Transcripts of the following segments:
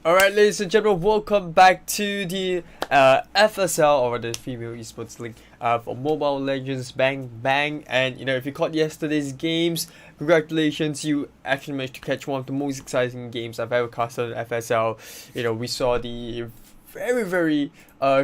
Alright, ladies and gentlemen, welcome back to the FSL, or the Female Esports League for Mobile Legends Bang Bang. And if you caught yesterday's games, congratulations, you actually managed to catch one of the most exciting games I've ever casted on FSL. We saw the very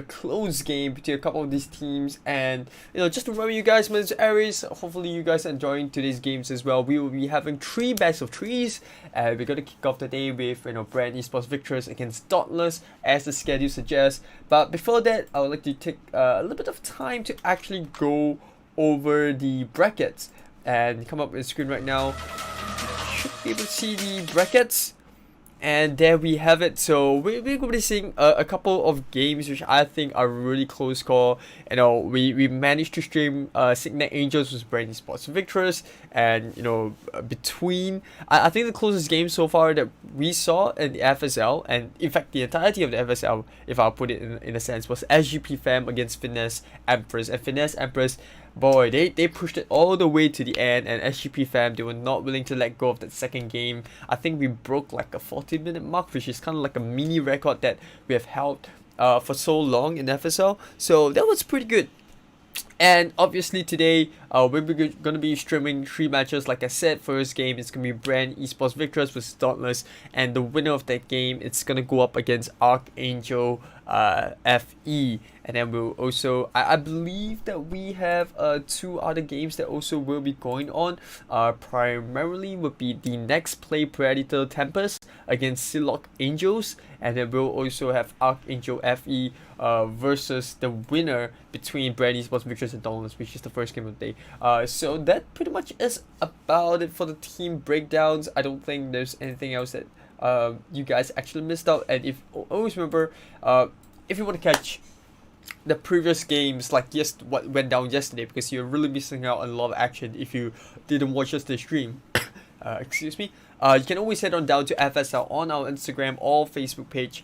close game between a couple of these teams, and just to remember you guys, my name is Aries. Hopefully you guys are enjoying today's games as well. We will be having 3 best of 3s, and we're going to kick off the day with BREN Esports VICTRESS against DAUNTLESS as the schedule suggests. But before that, I would like to take a little bit of time to actually go over the brackets and come up with a screen right now. Should be able to see the brackets. And there we have it. So we're going to be seeing a couple of games which I think are really close call. We managed to stream Signet Angels with BREN Esports VICTRESS, and between I think the closest game so far that we saw in the FSL, and in fact the entirety of the FSL, if I'll put it in a sense, was SGP Fam against Finesse Empress. And Finesse Empress, boy, they pushed it all the way to the end, and SGP Fam, they were not willing to let go of that second game. I think we broke like a 40-minute mark, which is kind of like a mini record that we have held for so long in FSL. So that was pretty good. And obviously today, we're going to be streaming 3 matches. Like I said, first game is going to be BREN Esports VICTRESS versus Dauntless, and the winner of that game, it's going to go up against ARKANGEL FE. And then we'll also, I believe that we have 2 other games that also will be going on. Primarily would be the NEXPLAY Predator TEMPEST against SILOG Angels, and then we'll also have ARKANGEL FE versus the winner between BREN Esports VICTRESS and Dauntless, which is the first game of the day. So that pretty much is about it for the team breakdowns. I don't think there's anything else that you guys actually missed out. And if always remember, if you want to catch the previous games, like what went down yesterday, because you're really missing out on a lot of action if you didn't watch yesterday's stream. Excuse me. You can always head on down to FSL on our Instagram or Facebook page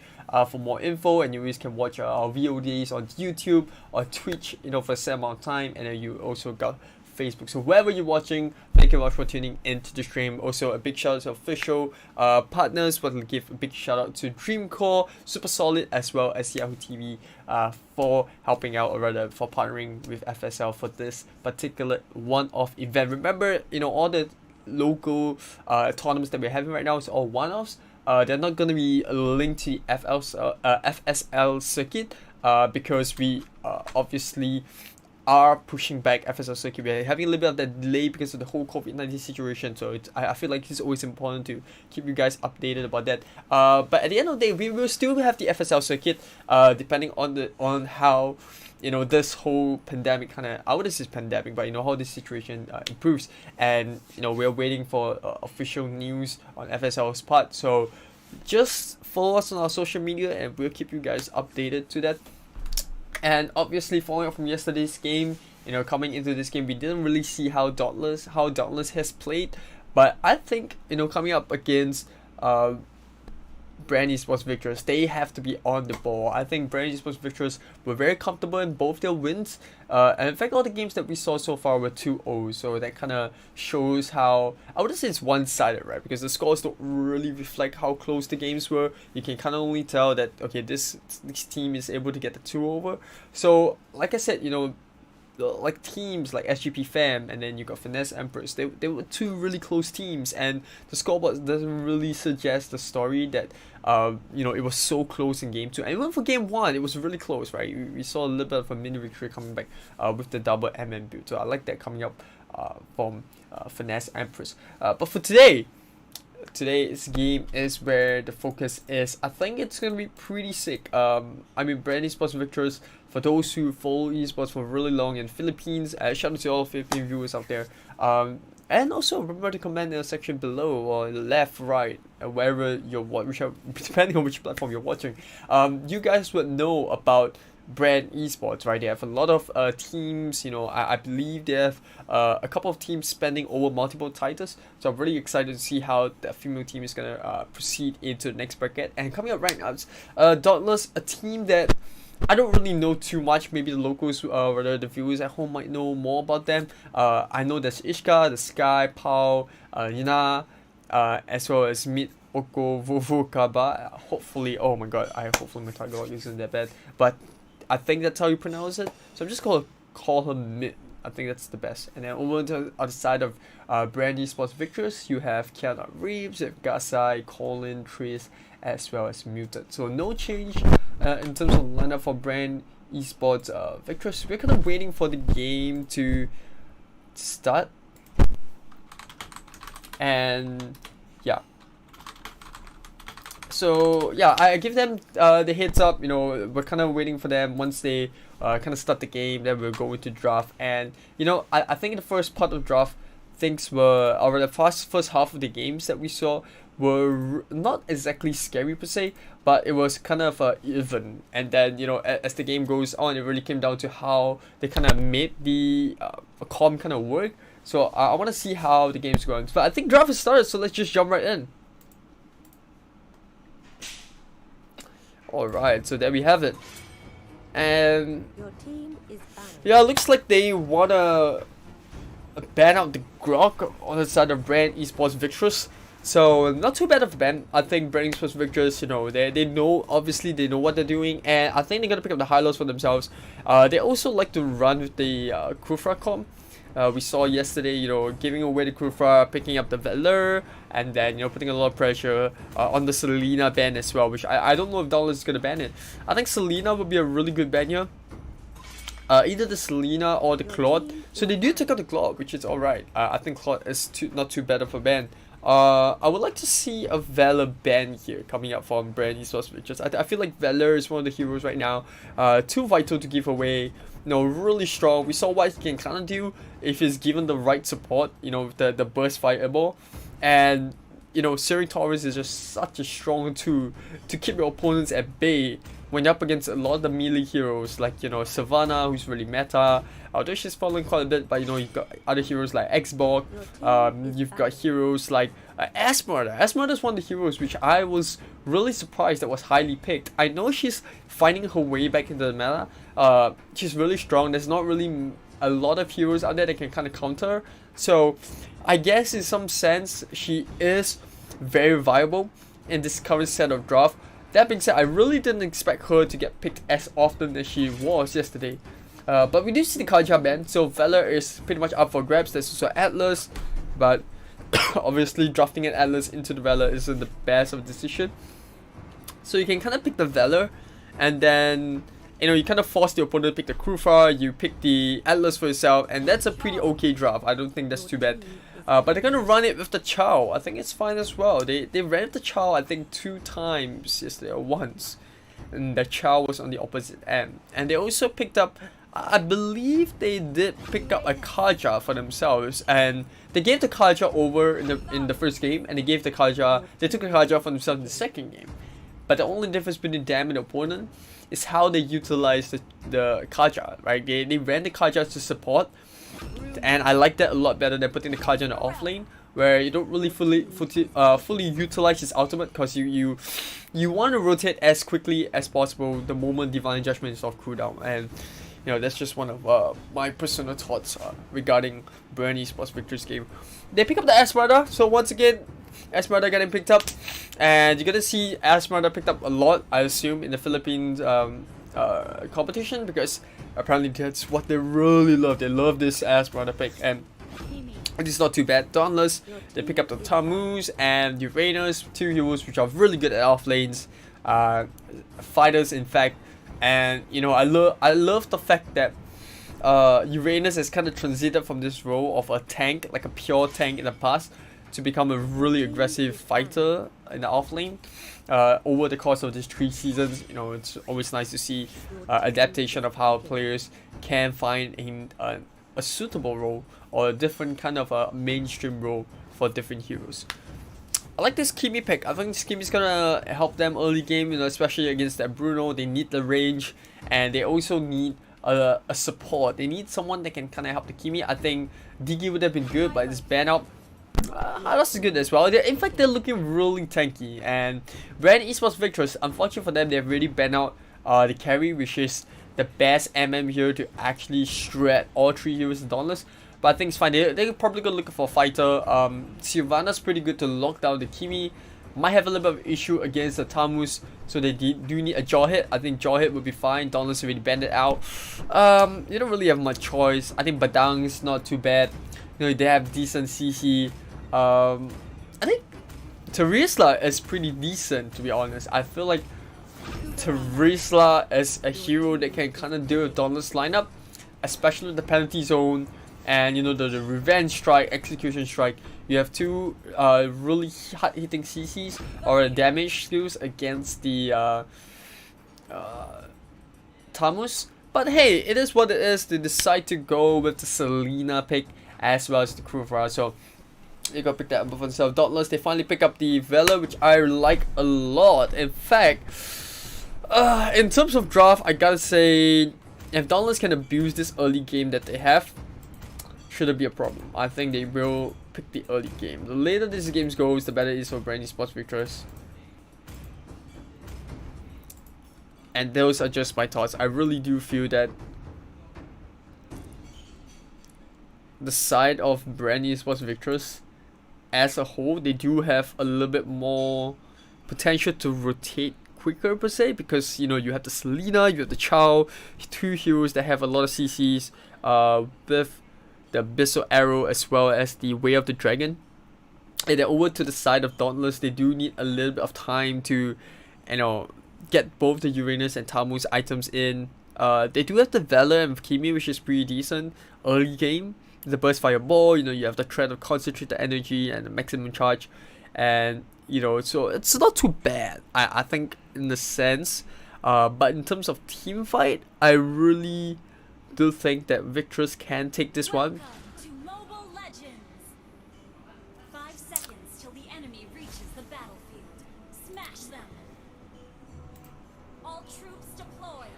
for more info, and you always can watch our VODs on YouTube or Twitch, for a set amount of time, and then you also got Facebook. So wherever you're watching, thank you very much for tuning into the stream. Also, a big shout out to official partners. Want to give a big shout out to Dreamcore, Super Solid, as well as Yahoo TV for helping out, or rather for partnering with FSL for this particular one-off event. Remember, all the local tournaments that we're having right now is all one-offs. They're not going to be linked to the FSL circuit because we obviously are pushing back FSL circuit. We're having a little bit of that delay because of the whole COVID-19 situation, so I feel like it's always important to keep you guys updated about that. But at the end of the day, we will still have the FSL circuit, depending on how this whole pandemic I wouldn't say pandemic, but how this situation improves. And we're waiting for official news on FSL's part, so just follow us on our social media and we'll keep you guys updated to that. And obviously, following up from yesterday's game, coming into this game, we didn't really see how Dauntless has played. But I think, coming up against BREN Esports VICTRESS, they have to be on the ball. I think BREN Esports VICTRESS were very comfortable in both their wins. And in fact, all the games that we saw so far were 2-0. So that kind of shows how, I wouldn't say it's one-sided, right? Because the scores don't really reflect how close the games were. You can kind of only tell that, okay, this team is able to get the 2 over. So, like I said, like teams like SGP Fam, and then you got Finesse Empress, they were 2 really close teams, and the scoreboard doesn't really suggest the story that it was so close in game 2. And even for game 1, it was really close, right? We saw a little bit of a mini victory coming back with the double MM build, so I like that coming up from Finesse Empress. But for today's game is where the focus is. I think it's gonna be pretty sick. BREN Esports VICTRESS, for those who follow esports for really long in Philippines, shout out to all Philippine viewers out there. And also remember to comment in the section below, or left, right, wherever you're depending on which platform you're watching. You guys would know about BREN Esports, right? They have a lot of teams. I believe they have a couple of teams spending over multiple titles, so I'm really excited to see how the female team is gonna proceed into the next bracket. And coming up right now, it's Dauntless, a team that I don't really know too much. Maybe the locals, rather the viewers at home, might know more about them. I know there's Ishka, the Sky, Pau, Yuna, as well as Mid Okovukaba. Hopefully, oh my god, hopefully my Tagalog isn't that bad, but I think that's how you pronounce it. So I'm just gonna call her Mid. I think that's the best. And then over to the other side of BREN Esports VICTRESS, you have Keanu Reeves, you have Gasai, Colin, Tris, as well as Muted. So no change in terms of lineup for BREN Esports VICTRESS. We're kind of waiting for the game to start. And yeah. So yeah, I give them the heads up. You know, we're kind of waiting for them. Once they kind of start the game, then we'll go into draft. And you know, I think in the first part of draft, things were, or the first half of the games that we saw were not exactly scary per se, but it was kind of even. And then, you know, as the game goes on, it really came down to how they kind of made the comm kind of work. So I want to see how the game's going. But I think draft has started, so let's just jump right in. Alright, so there we have it. And yeah, it looks like they wanna ban out the Grok on the side of BREN Esports VICTRESS. So not too bad of a ban. I think BREN Esports VICTRESS, you know, they know, obviously they know what they're doing, and I think they're gonna pick up the highlights for themselves. They also like to run with the Kufra comp. We saw yesterday, you know, giving away the Kufra, picking up the Valor, and then, you know, putting a lot of pressure on the Selena ban as well, which I don't know if Dauntless is going to ban it. I think Selena would be a really good ban here. Either the Selena or the Claude. So they do take out the Claude, which is alright. I think Claude is not too bad of a ban. I would like to see a Valor ban here coming up from BREN Esports VICTRESS. I feel like Valor is one of the heroes right now. Too vital to give away. You know, really strong. We saw what he can kind of do if he's given the right support. You know, the burst fireball, and you know, Searing Taurus is just such a strong tool to keep your opponents at bay when you're up against a lot of the melee heroes, like, you know, Savannah, who's really meta. Although she's falling quite a bit, but you know, you've got other heroes like Xbox. You've got heroes like Esmeralda. Esmeralda is one of the heroes which I was really surprised that was highly picked. I know she's finding her way back into the meta. She's really strong. There's not really a lot of heroes out there that can kind of counter her. So I guess in some sense she is very viable in this current set of draft. That being said, I really didn't expect her to get picked as often as she was yesterday. But we do see the Kaja ban, so Valor is pretty much up for grabs. There's also Atlas, but obviously drafting an Atlas into the Valor isn't the best of a decision. So you can kind of pick the Valor, and then, you know, you kind of force the opponent to pick the Krufa, you pick the Atlas for yourself, and that's a pretty okay draft. I don't think that's too bad. But they're gonna run it with the Chow. I think it's fine as well. They ran the Chow, I think 2 times yesterday, or once, and the Chow was on the opposite end. And they also picked up, I believe they did pick up a Kaja for themselves, and they gave the Kaja over in the first game, and they took the Kaja for themselves in the second game. But the only difference between them and the opponent is how they utilize the Kaja, right? They ran the Kaja to support, and I like that a lot better than putting the Kaja in the off lane, where you don't really fully utilize his ultimate, because you want to rotate as quickly as possible the moment Divine Judgment is off cooldown. And you know, that's just one of my personal thoughts regarding BREN Esports VICTRESS game. They pick up the Esmeralda, so once again, Esmeralda getting picked up, and you're gonna see Esmeralda picked up a lot, I assume, in the Philippines competition, because apparently that's what they really love. They love this Esmeralda pick, and it is not too bad. Dauntless, they pick up the Tammuz and Uranus, 2 heroes which are really good at off lanes, fighters in fact. And you know, I love the fact that Uranus has kind of transited from this role of a tank, like a pure tank in the past, to become a really aggressive fighter in the offlane. Over the course of these 3 seasons, you know, it's always nice to see adaptation of how players can find a suitable role, or a different kind of a mainstream role for different heroes. I like this Kimi pick. I think this Kimi is gonna help them early game, you know, especially against that Bruno. They need the range, and they also need a support. They need someone that can kind of help the Kimi. I think Digi would have been good, but this ban out, that's good as well. In fact, they're looking really tanky. And BREN Esports VICTRESS, unfortunately for them, they've really banned out the carry, which is the best MM here to actually shred all 3 heroes in Dauntless. But I think it's fine. They're probably gonna look for a fighter. Sylvana's pretty good to lock down the Kimi. Might have a little bit of issue against the Tamus, so they do need a jaw hit. I think jaw hit would be fine. Dauntless already banned it out. You don't really have much choice. I think Badang is not too bad. You know, they have decent CC. I think Terisla is pretty decent, to be honest. I feel like Terisla is a hero that can kind of deal with Dauntless lineup, especially the penalty zone and, you know, the revenge strike, execution strike. You have two really hard hitting CCs or damage skills against the Tamus. But hey, it is what it is. They decide to go with the Selena pick as well as the Kruvra. So they got picked that up for themselves. Dauntless, they finally pick up the Valor, which I like a lot. In fact, in terms of draft, I gotta say, if Dauntless can abuse this early game that they have, shouldn't be a problem. I think they will pick the early game. The later this game goes, the better it is for BREN ESPORTS VICTRESS. And those are just my thoughts. I really do feel that the side of BREN ESPORTS VICTRESS as a whole, they do have a little bit more potential to rotate quicker per se, because, you know, you have the Selena, you have the Chow, two heroes that have a lot of CCs, with the Abyssal Arrow as well as the Way of the Dragon. And then over to the side of Dauntless, they do need a little bit of time to, you know, get both the Uranus and Tamus items in. They do have the Valor and Kimi, which is pretty decent early game. The Burst Fireball, you know, you have the threat of concentrated energy and the maximum charge, and, you know, so it's not too bad, I think, in the sense. But in terms of team fight, I really do think that VICTRESS can take this one. To Mobile Legends. 5 seconds till the enemy reaches the battlefield. Smash them. All troops deployed.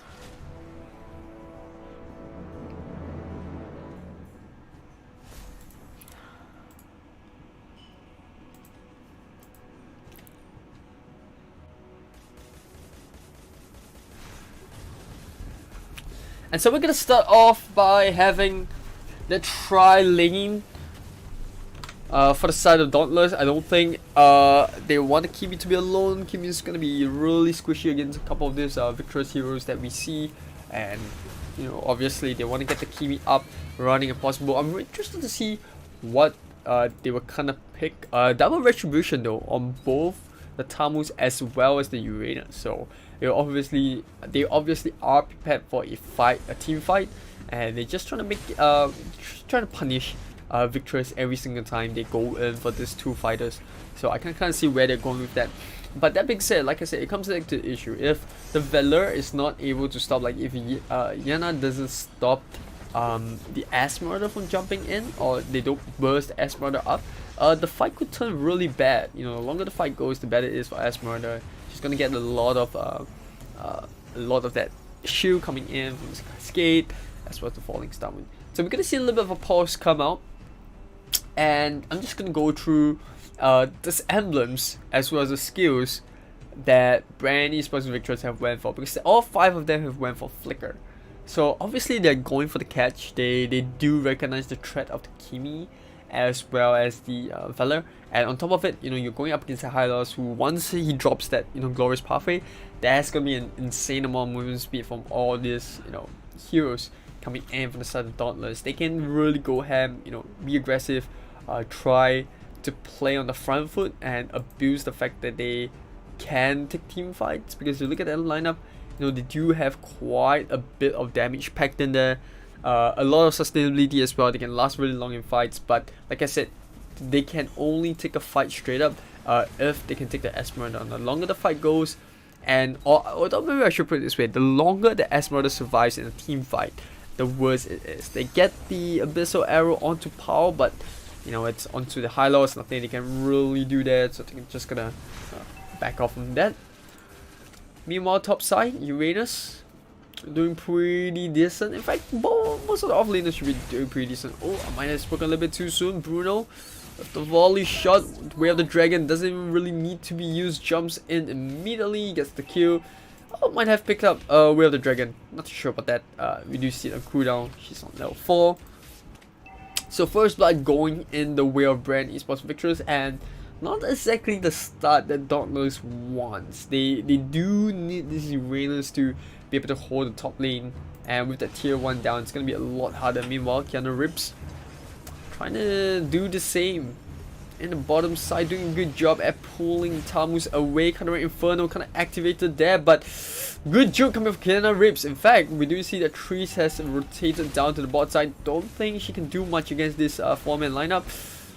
And so we're gonna start off by having the tri-lane for the side of Dauntless. I don't think they want Kimi to be alone. Kimi is gonna be really squishy against a couple of these VICTRESS heroes that we see, and, you know, obviously they want to get the Kimi up running if possible. I'm interested to see what they will kind of pick. Double Retribution though on both the Tamus as well as the Uranus. So they obviously are prepared for a team fight, and they're just trying to make trying to punish VICTRESS every single time they go in for these two fighters. So I can kind of see where they're going with that. But that being said, like I said, it comes back to the issue. If the Valor is not able to stop, like if Yana doesn't stop the Esmeralda from jumping in, or they don't burst Esmeralda up, the fight could turn really bad. You know, the longer the fight goes, the better it is for Esmeralda. She's gonna get a lot of that shield coming in from this cascade, as well as the falling star. So we're gonna see a little bit of a pause come out, and I'm just gonna go through these emblems as well as the skills that BREN ESPORTS VICTRESS have went for, because all 5 of them have went for Flicker. So obviously they're going for the catch. They do recognize the threat of the Kimi as well as the Valor, and on top of it, you know, you're going up against a Hylos who, once he drops that, you know, Glorious Pathway, there's gonna be an insane amount of movement speed from all these, you know, heroes coming in from the side of Dauntless. They can really go ham, you know, be aggressive, try to play on the front foot and abuse the fact that they can take team fights, because you look at that lineup, you know, they do have quite a bit of damage packed in there. A lot of sustainability as well. They can last really long in fights, but like I said, they can only take a fight straight up if they can take the Esmeralda. The longer the fight goes, and or maybe I should put it this way, the longer the Esmeralda survives in a team fight, the worse it is. They get the Abyssal Arrow onto Power, but, you know, it's onto the Hylos. Nothing they can really do that, so they're just gonna back off from that. Meanwhile, top side, Uranus doing pretty decent. In fact, most of the offlaners should be doing pretty decent. Oh, I might have spoken a little bit too soon. Bruno with the volley shot. Way of the Dragon doesn't even really need to be used. Jumps in immediately, gets the kill. Oh, might have picked up Way of the Dragon. Not too sure about that. We do see it on cooldown. She's on level 4. So first blood going in the way of BREN ESPORTS VICTRESS, and not exactly the start that Dauntless wants. They do need these Uranus to be able to hold the top lane, and with that tier 1 down, it's gonna be a lot harder. Meanwhile, Keanu Rips trying to do the same. In the bottom side, doing a good job at pulling Tamus away. Kind of Inferno kind of activated there, but good joke coming from Keanu Rips. In fact, we do see that Trees has rotated down to the bot side. Don't think she can do much against this 4-man lineup.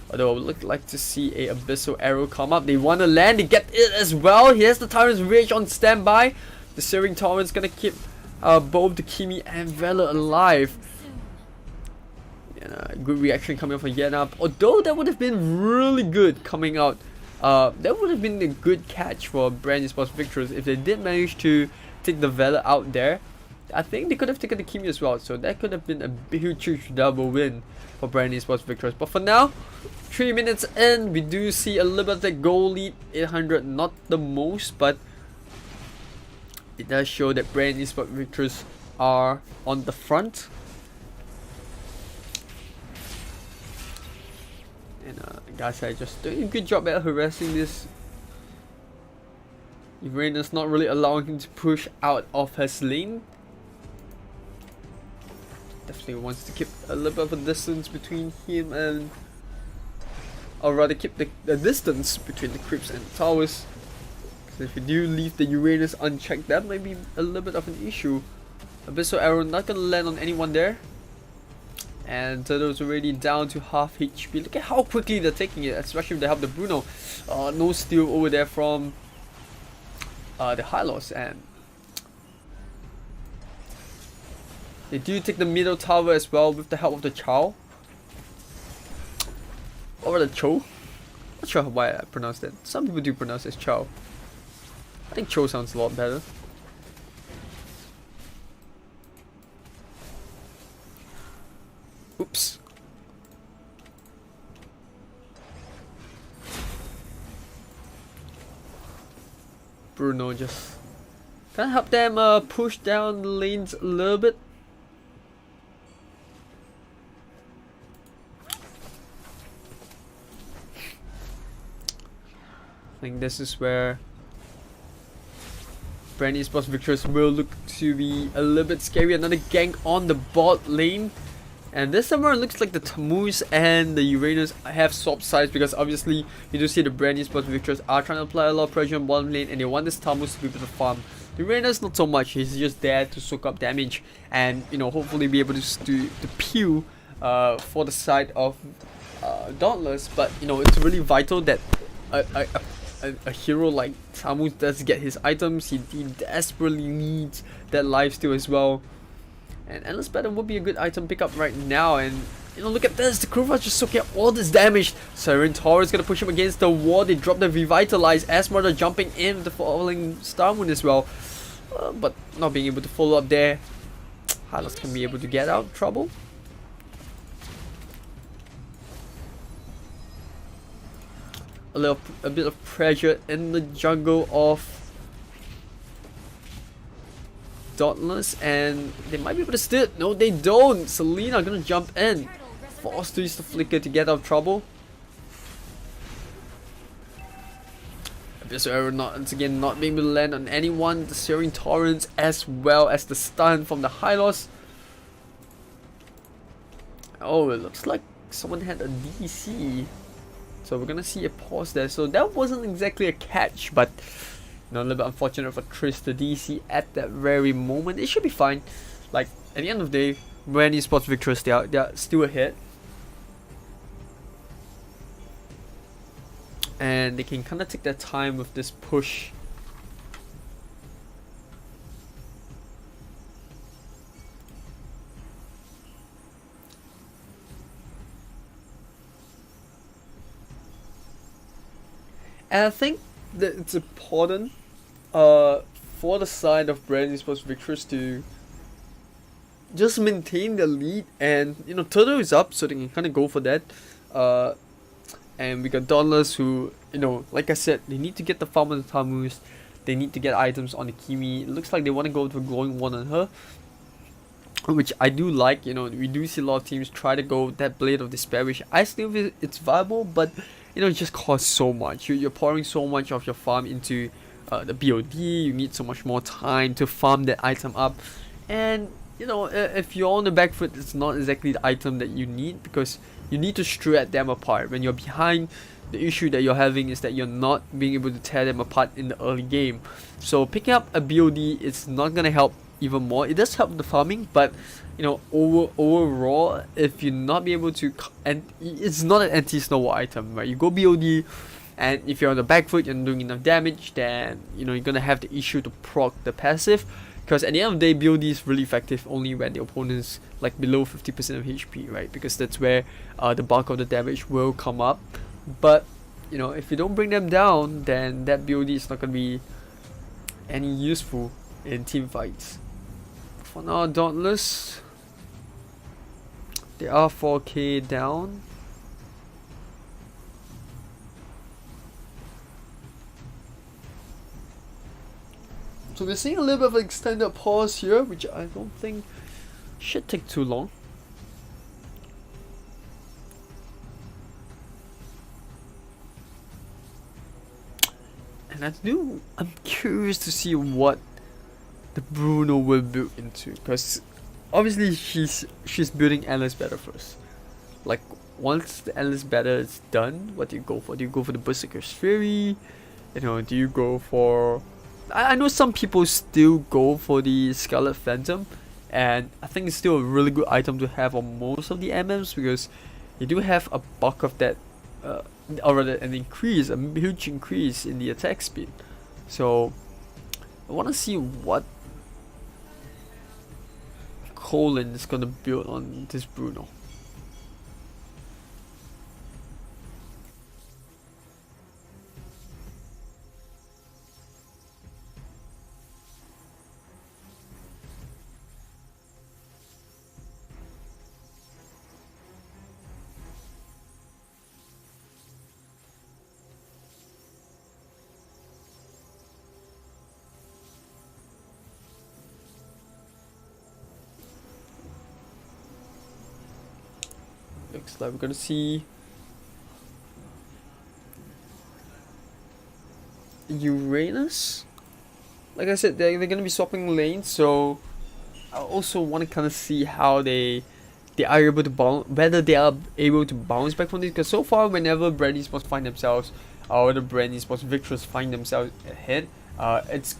Although I would like to see a Abyssal Arrow come up. They want to land, they get it as well. He has the Tyrant's Rage on standby. The Searing Torrent's gonna keep both the Kimi and Vela alive. Good reaction coming up from Yenap. Although that would have been really good coming out. That would have been a good catch for BREN ESPORTS VICTRESS if they did manage to take the Vela out there. I think they could have taken the Kimi as well. So that could have been a huge double win for BREN ESPORTS VICTRESS. But for now, 3 minutes in, we do see a little bit of that goal lead. 800, not the most, but it does show that BREN ESPORTS VICTRESS are on the front. And guys are just doing a good job at harassing this Uranus, not really allowing him to push out of his lane. Definitely wants to keep a little bit of a distance between him and, or rather keep the distance between the creeps and the towers. Because if you do leave the Uranus unchecked, that might be a little bit of an issue. Abyssal Arrow not gonna land on anyone there. And Turtle's already down to half HP. Look at how quickly they're taking it, especially if they have the Bruno. No steal over there from the Hylos, and they do take the middle tower as well with the help of the Chow. Or the Cho. Not sure why I pronounced it. Some people do pronounce it as Chow. I think Cho sounds a lot better. Oops. Bruno just can help them push down the lanes a little bit. I think this is where BREN ESPORTS VICTRESS will look to be a little bit scary. Another gank on the bot lane. And this time around, it looks like the Tamus and the Uranus have swapped sides, because obviously you do see the BREN ESPORTS VICTRESS are trying to apply a lot of pressure on bottom lane, and they want this Tamus to be able to farm. The Uranus not so much, he's just there to soak up damage and, you know, hopefully be able to peel for the side of Dauntless. But you know, it's really vital that a hero like Tamus does get his items. He desperately needs that lifesteal as well. And Endless Battle would be a good item pickup right now. And you know, look at this, the Kurva just soaking up all this damage. Siren Tor is gonna push him against the wall. They drop the Revitalize. Asmara jumping in with the falling Star Moon as well, but not being able to follow up there. Hylos can be able to get out of trouble. A bit of pressure in the jungle of Dauntless, and they might be able to steal it. No, they don't. Selena gonna jump in, forced to use the flicker to get out of trouble. Abyssal Arrow once again not being able to land on anyone. The Searing Torrents as well as the stun from the Hylos. Oh, it looks like someone had a DC. So we're gonna see a pause there. So that wasn't exactly a catch, but you know, a little bit unfortunate for Triss to DC at that very moment. It should be fine. Like at the end of the day, BREN ESPORTS VICTRESS, they are still ahead, and they can kind of take their time with this push. And I think that it's important for the side of BREN ESPORTS VICTRESS to just maintain the lead, and you know, Turtle is up, so they can kind of go for that. And we got Dauntless, who, you know, like I said, they need to get the farm on the Tamus, they need to get items on the Kimi. It looks like they want to go with a glowing one on her. which I do like. You know, we do see a lot of teams try to go that Blade of Despair, which I still feel it's viable, but you know, it just costs so much. You're pouring so much of your farm into the BOD. You need so much more time to farm that item up, and you know, if you're on the back foot, it's not exactly the item that you need, because you need to shred them apart. When you're behind, the issue that you're having is that you're not being able to tear them apart in the early game. So picking up a BOD is not gonna help even more. It does help the farming, but you know, overall, if you're not be able to, and it's not an anti-snowball item, right? You go BOD, and if you're on the back foot, you're not doing enough damage, then you know, you're gonna have the issue to proc the passive. Because at the end of the day, BOD is really effective only when the opponent's like below 50% of HP, right? Because that's where the bulk of the damage will come up. But you know, if you don't bring them down, then that BOD is not gonna be any useful in team fights. For now, Dauntless, they are 4k down. So we're seeing a little bit of an extended pause here, which I don't think should take too long. And I'm curious to see what the Bruno will build into, because obviously she's building Endless Battle first. Like, once the Endless Battle is done, what do you go for? Do you go for the Berserker's Fury? You know, do you go for... I know some people still go for the Scarlet Phantom, and I think it's still a really good item to have on most of the MMs, because you do have a bulk of that, or rather a huge increase in the attack speed. So I want to see what Colin is going to build on this Bruno. Looks like we're gonna see Uranus. Like I said, they're gonna be swapping lanes, so I also want to kind of see how they are able to bounce, whether they are able to bounce back from this. Because so far, whenever BREN esports find themselves, or the BREN esports VICTRESS find themselves ahead, it's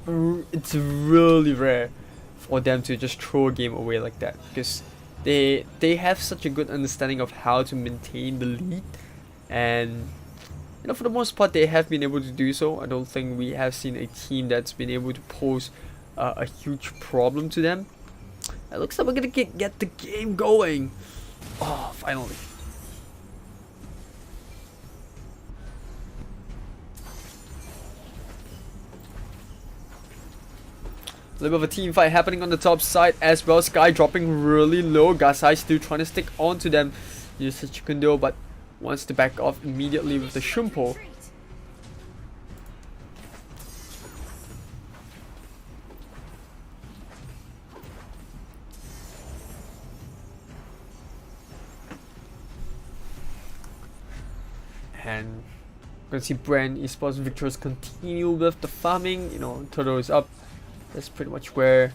really rare for them to just throw a game away like that, because they have such a good understanding of how to maintain the lead, and you know, for the most part they have been able to do so. I don't think we have seen a team that's been able to pose a huge problem to them. It looks like we're gonna get the game going. Oh, finally. A little bit of a team fight happening on the top side as well. Sky dropping really low. Gasai still trying to stick onto them. Use the Chikundo, but wants to back off immediately with the Shumpo. And we're gonna see BREN esports VICTRESS continue with the farming. You know, Turtle is up. That's pretty much where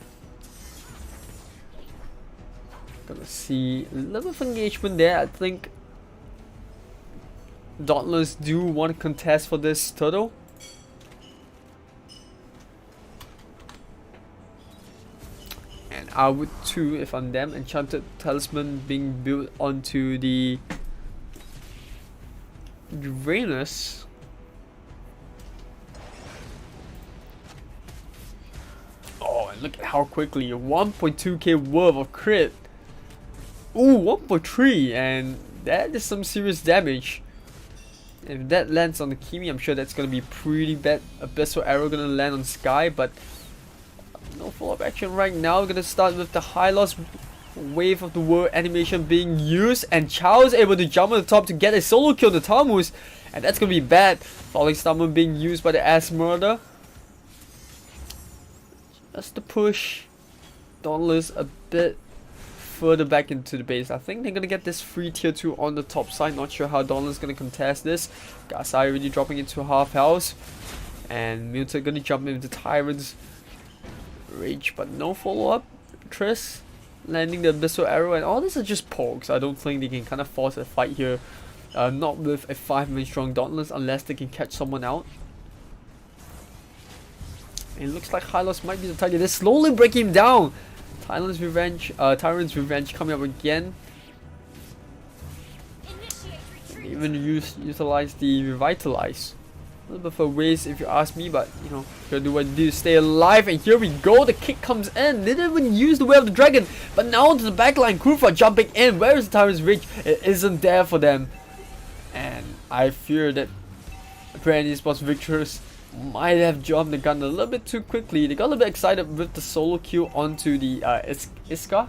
gonna see a little bit of engagement there. I think Dauntless do want to contest for this Turtle. And I would too if I'm them. Enchanted Talisman being built onto the Uranus. Oh, and look at how quickly 1.2k worth of crit. Ooh, 1.3, and that is some serious damage. If that lands on the Kimi, I'm sure that's gonna be pretty bad. Abyssal Arrow gonna land on Sky, but no follow-up action right now. We're gonna start with the high loss wave of the world animation being used, and Chao's able to jump on the top to get a solo kill on the Tamus, and that's gonna be bad. Falling Stammer being used by the Murder. That's the push. Dauntless a bit further back into the base. I think they're gonna get this free tier 2 on the top side. Not sure how Dauntless gonna contest this. Gasai already dropping into half health. And Muta gonna jump into Tyrant's Rage, but no follow-up. Triss landing the Abyssal Arrow, and all these are just pokes. I don't think they can kind of force a fight here. Not with a 5-man strong Dauntless, unless they can catch someone out. It looks like Hylos might be the target. They're slowly breaking him down. Tyrant's Revenge coming up again. Even utilize the Revitalize. A little bit of a waste if you ask me, but you know, gotta do what you do to stay alive. And here we go, the kick comes in. They didn't even use the Way of the Dragon, but now onto the backline. Kufa jumping in. Where is the Tyrant's Rage? It isn't there for them. And I fear that BREN ESPORTS VICTRESS might have jumped the gun a little bit too quickly. They got a little bit excited with the solo kill onto the Iska.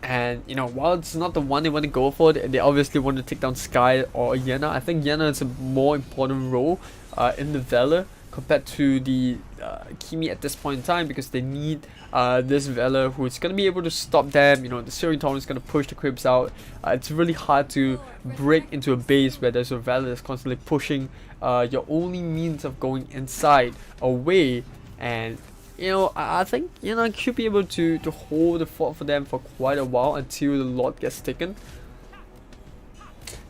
And you know, while it's not the one they want to go for, they obviously want to take down Sky or Yenna. I think Yenna is a more important role in the Valor compared to the Kimi at this point in time, because they need this Valor who is going to be able to stop them. You know, the Searing Torrent is going to push the creeps out. It's really hard to break into a base where there's a Valor that's constantly pushing. Your only means of going inside away, and you know, I think, you know, I should be able to hold the fort for them for quite a while until the Lord gets taken.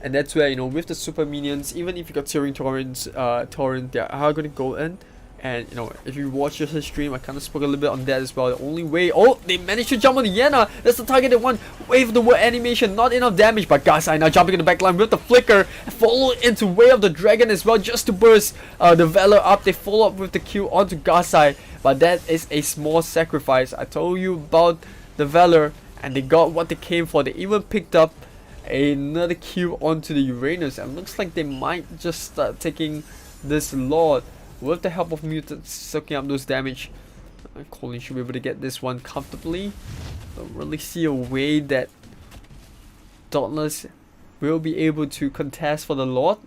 And that's where, you know, with the super minions, even if you got Searing Torrent, they are going to go in. And, you know, if you watch your stream, I kind of spoke a little bit on that as well. The only way... Oh, they managed to jump on the Yenna. That's the targeted one. Wave of the Word animation. Not enough damage. But Gasai now jumping in the backline with the flicker. Follow into Way of the Dragon as well, just to burst the Valor up. They follow up with the Q onto Gasai. But that is a small sacrifice. I told you about the Valor, and they got what they came for. They even picked up another Q onto the Uranus. And it looks like they might just start taking this Lord with the help of mutants, soaking up those damage. Colin should be able to get this one comfortably. Don't really see a way that Dauntless will be able to contest for the Lord.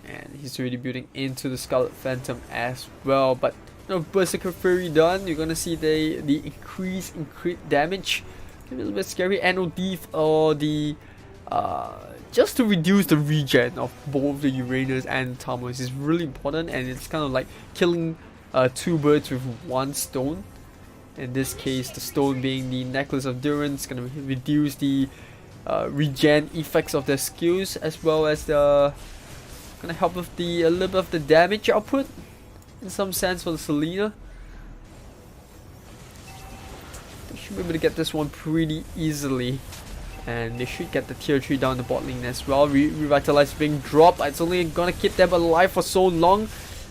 And he's already building into the Scarlet Phantom as well. But you know, Berserker Fury done, you're gonna see the increase in crit damage. A little bit scary. NOD or the just to reduce the regen of both the Uranus and Thomas is really important, and it's kind of like killing two birds with one stone. In this case, the stone being the Necklace of Durance, gonna reduce the regen effects of their skills, as well as the gonna help with the a little bit of the damage output in some sense for the Selena. Should be able to get this one pretty easily, and they should get the tier 3 down the bot lane as well. Revitalize being dropped. It's only gonna keep them alive for so long.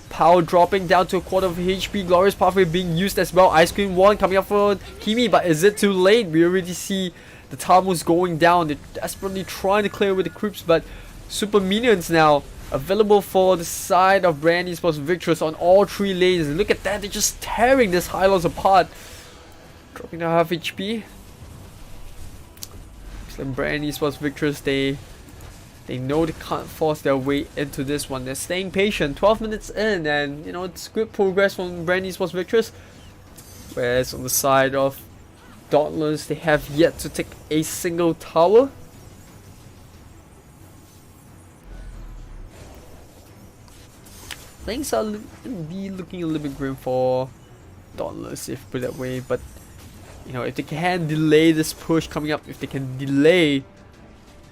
Power dropping down to a quarter of HP. Glorious Pathway being used as well. Ice Cream 1 coming up for Kimi, but is it too late? We already see the Tamus going down. They're desperately trying to clear with the creeps, but super minions now available for the side of BREN ESPORTS VICTRESS on all 3 lanes. Look at that, they're just tearing this Hylos apart. Dropping to half HP. Looks like BREN ESPORTS VICTRESS, they know they can't force their way into this one. They're staying patient. 12 minutes in, and you know, it's good progress from BREN ESPORTS VICTRESS. Whereas on the side of Dauntless, they have yet to take a single tower. Things are looking a little bit grim for Dauntless, if you put it that way, but you know, if they can delay this push coming up, if they can delay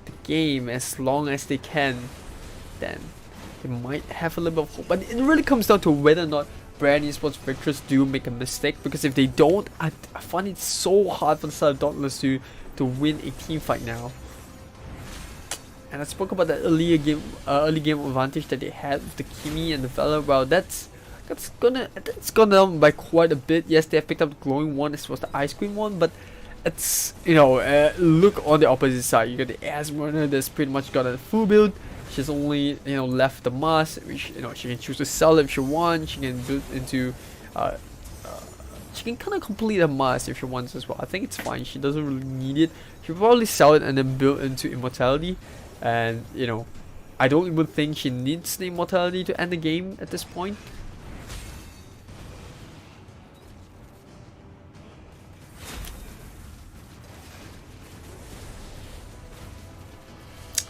the game as long as they can, then they might have a little bit of hope. But it really comes down to whether or not BREN ESPORTS VICTRESS do make a mistake, because if they don't, I find it so hard for the side of Dauntless to win a team fight now. And I spoke about that early game advantage that they had with the Kimi and the Valor. Well, that's gone down by quite a bit. Yes, they have picked up the glowing one as well as the ice cream one, but it's, you know, look on the opposite side. You got the Asmurner that's pretty much got a full build. She's only, you know, left the mask, which, you know, she can choose to sell it if she wants. She can build into she can kind of complete a mask if she wants as well. I think it's fine. She doesn't really need it. She'll probably sell it and then build into immortality, and you know, I don't even think she needs the immortality to end the game at this point.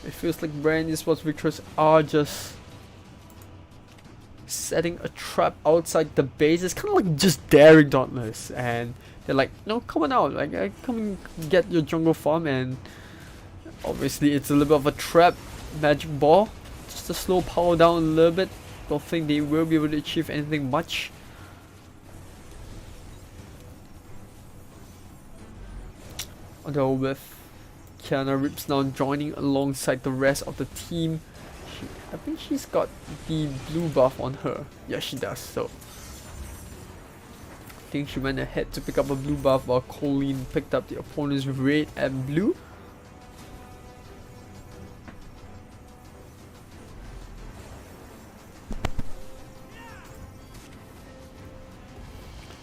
It feels like BREN Esports VICTRESS are just setting a trap outside the base. It's kind of like just daring Dauntless, and they're like, no, come on out, like come and get your jungle farm. And obviously it's a little bit of a trap. Magic ball just to slow power down a little bit. Don't think they will be able to achieve anything much. Although with Kiana Rips now joining alongside the rest of the team, I think she's got the blue buff on her. Yeah, she does. So I think she went ahead to pick up a blue buff while Colleen picked up the opponent's red and blue.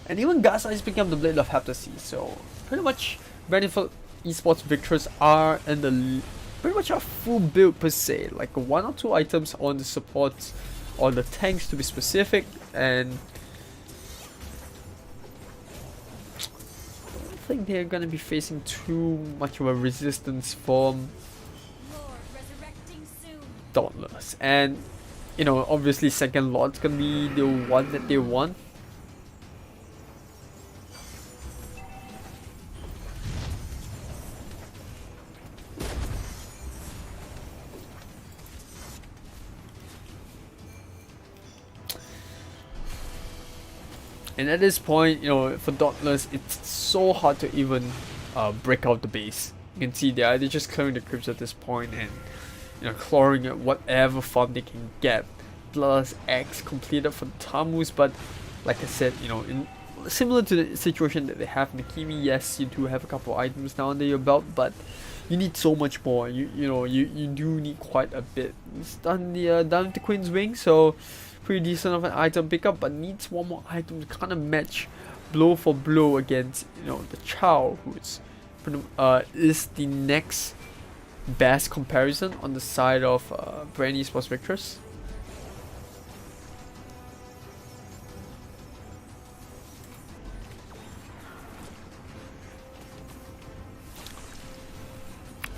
And even Gaza is picking up the Blade of Heptasy. So pretty much BREN Esports VICTRESS are in the pretty much a full build per se, like 1 or 2 items on the supports or the tanks to be specific, and I don't think they're gonna be facing too much of a resistance from Dauntless. And you know, obviously second Lord's gonna be the one that they want. And at this point, you know, for Dauntless, it's so hard to even break out the base. You can see they're just clearing the creeps at this point, and you know, clawing at whatever farm they can get. Plus X completed for the Tamus, but like I said, you know, similar to the situation that they have in the Kimi, yes, you do have a couple items now under your belt, but you need so much more. You do need quite a bit. It's done the Queen's Wing, so pretty decent of an item pickup, but needs one more item to kind of match blow for blow against, you know, the Chow, who is the next best comparison on the side of BREN Esports VICTRESS.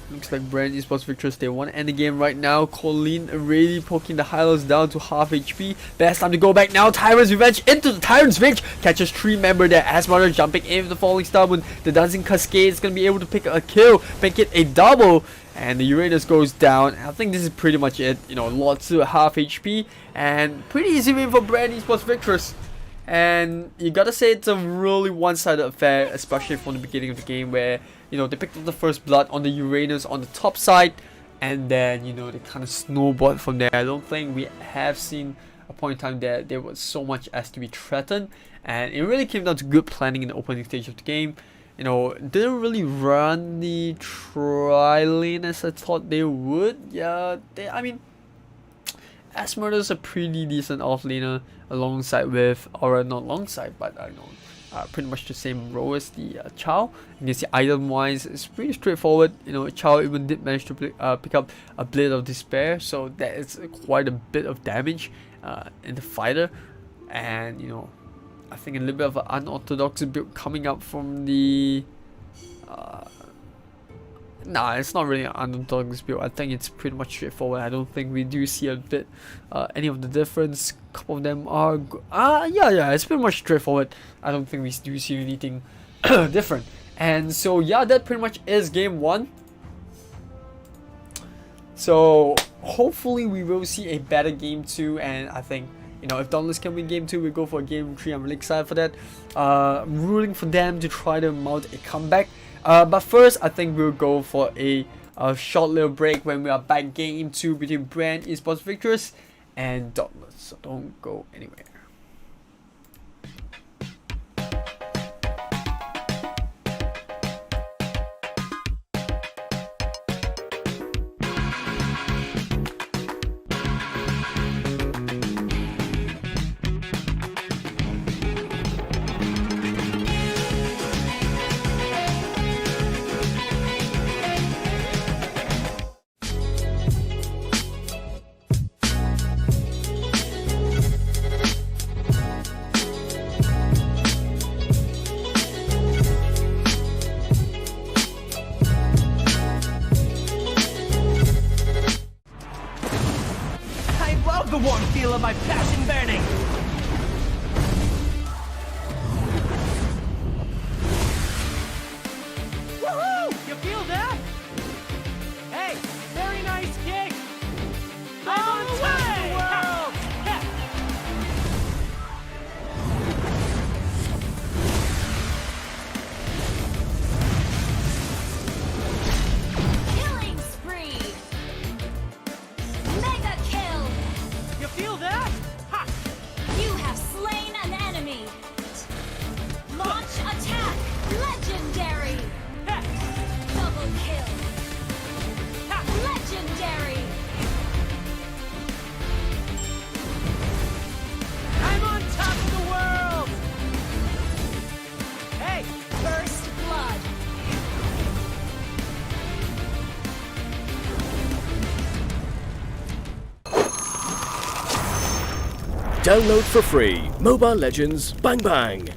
Looks like BREN Esports VICTRESS, they want to end the game right now. Colleen already poking the Hylos down to half HP. Best time to go back now. Tyrant's Revenge into the Tyrant's Rage. Catches 3 member there. Asmara jumping in with the Falling Star Moon. The Dancing Cascade is going to be able to pick a kill, make it a double. And the Uranus goes down. I think this is pretty much it. You know, lots of half HP. And pretty easy win for BREN Esports VICTRESS. And you gotta say it's a really one-sided affair, especially from the beginning of the game, where you know they picked up the first blood on the Uranus on the top side, and then you know they kind of snowballed from there. I don't think we have seen a point in time that there was so much as to be threatened, and it really came down to good planning in the opening stage of the game. You know, didn't really run the tri-lane as I thought they would. Yeah, I mean, Asmurder's a pretty decent offlaner alongside with, or not alongside, but I know pretty much the same row as the Chow. You can see item wise, it's pretty straightforward. You know, Chow even did manage to pick up a Blade of Despair, so that is quite a bit of damage in the fighter. And you know, I think a little bit of an unorthodox build coming up from the nah, it's not really an unorthodox build. I think it's pretty much straightforward. I don't think we do see a bit any of the difference. A couple of them are yeah, it's pretty much straightforward. I don't think we do see anything different. And so yeah, that pretty much is game 1. So hopefully we will see a better game 2, and I think, you know, if Dauntless can win game 2, we go for game 3. I'm really excited for that. I'm rooting for them to try to mount a comeback. But first, I think we'll go for a short little break when we are back game 2 between BREN Esports VICTRESS and Dauntless. So don't go anywhere. Download for free Mobile Legends Bang Bang.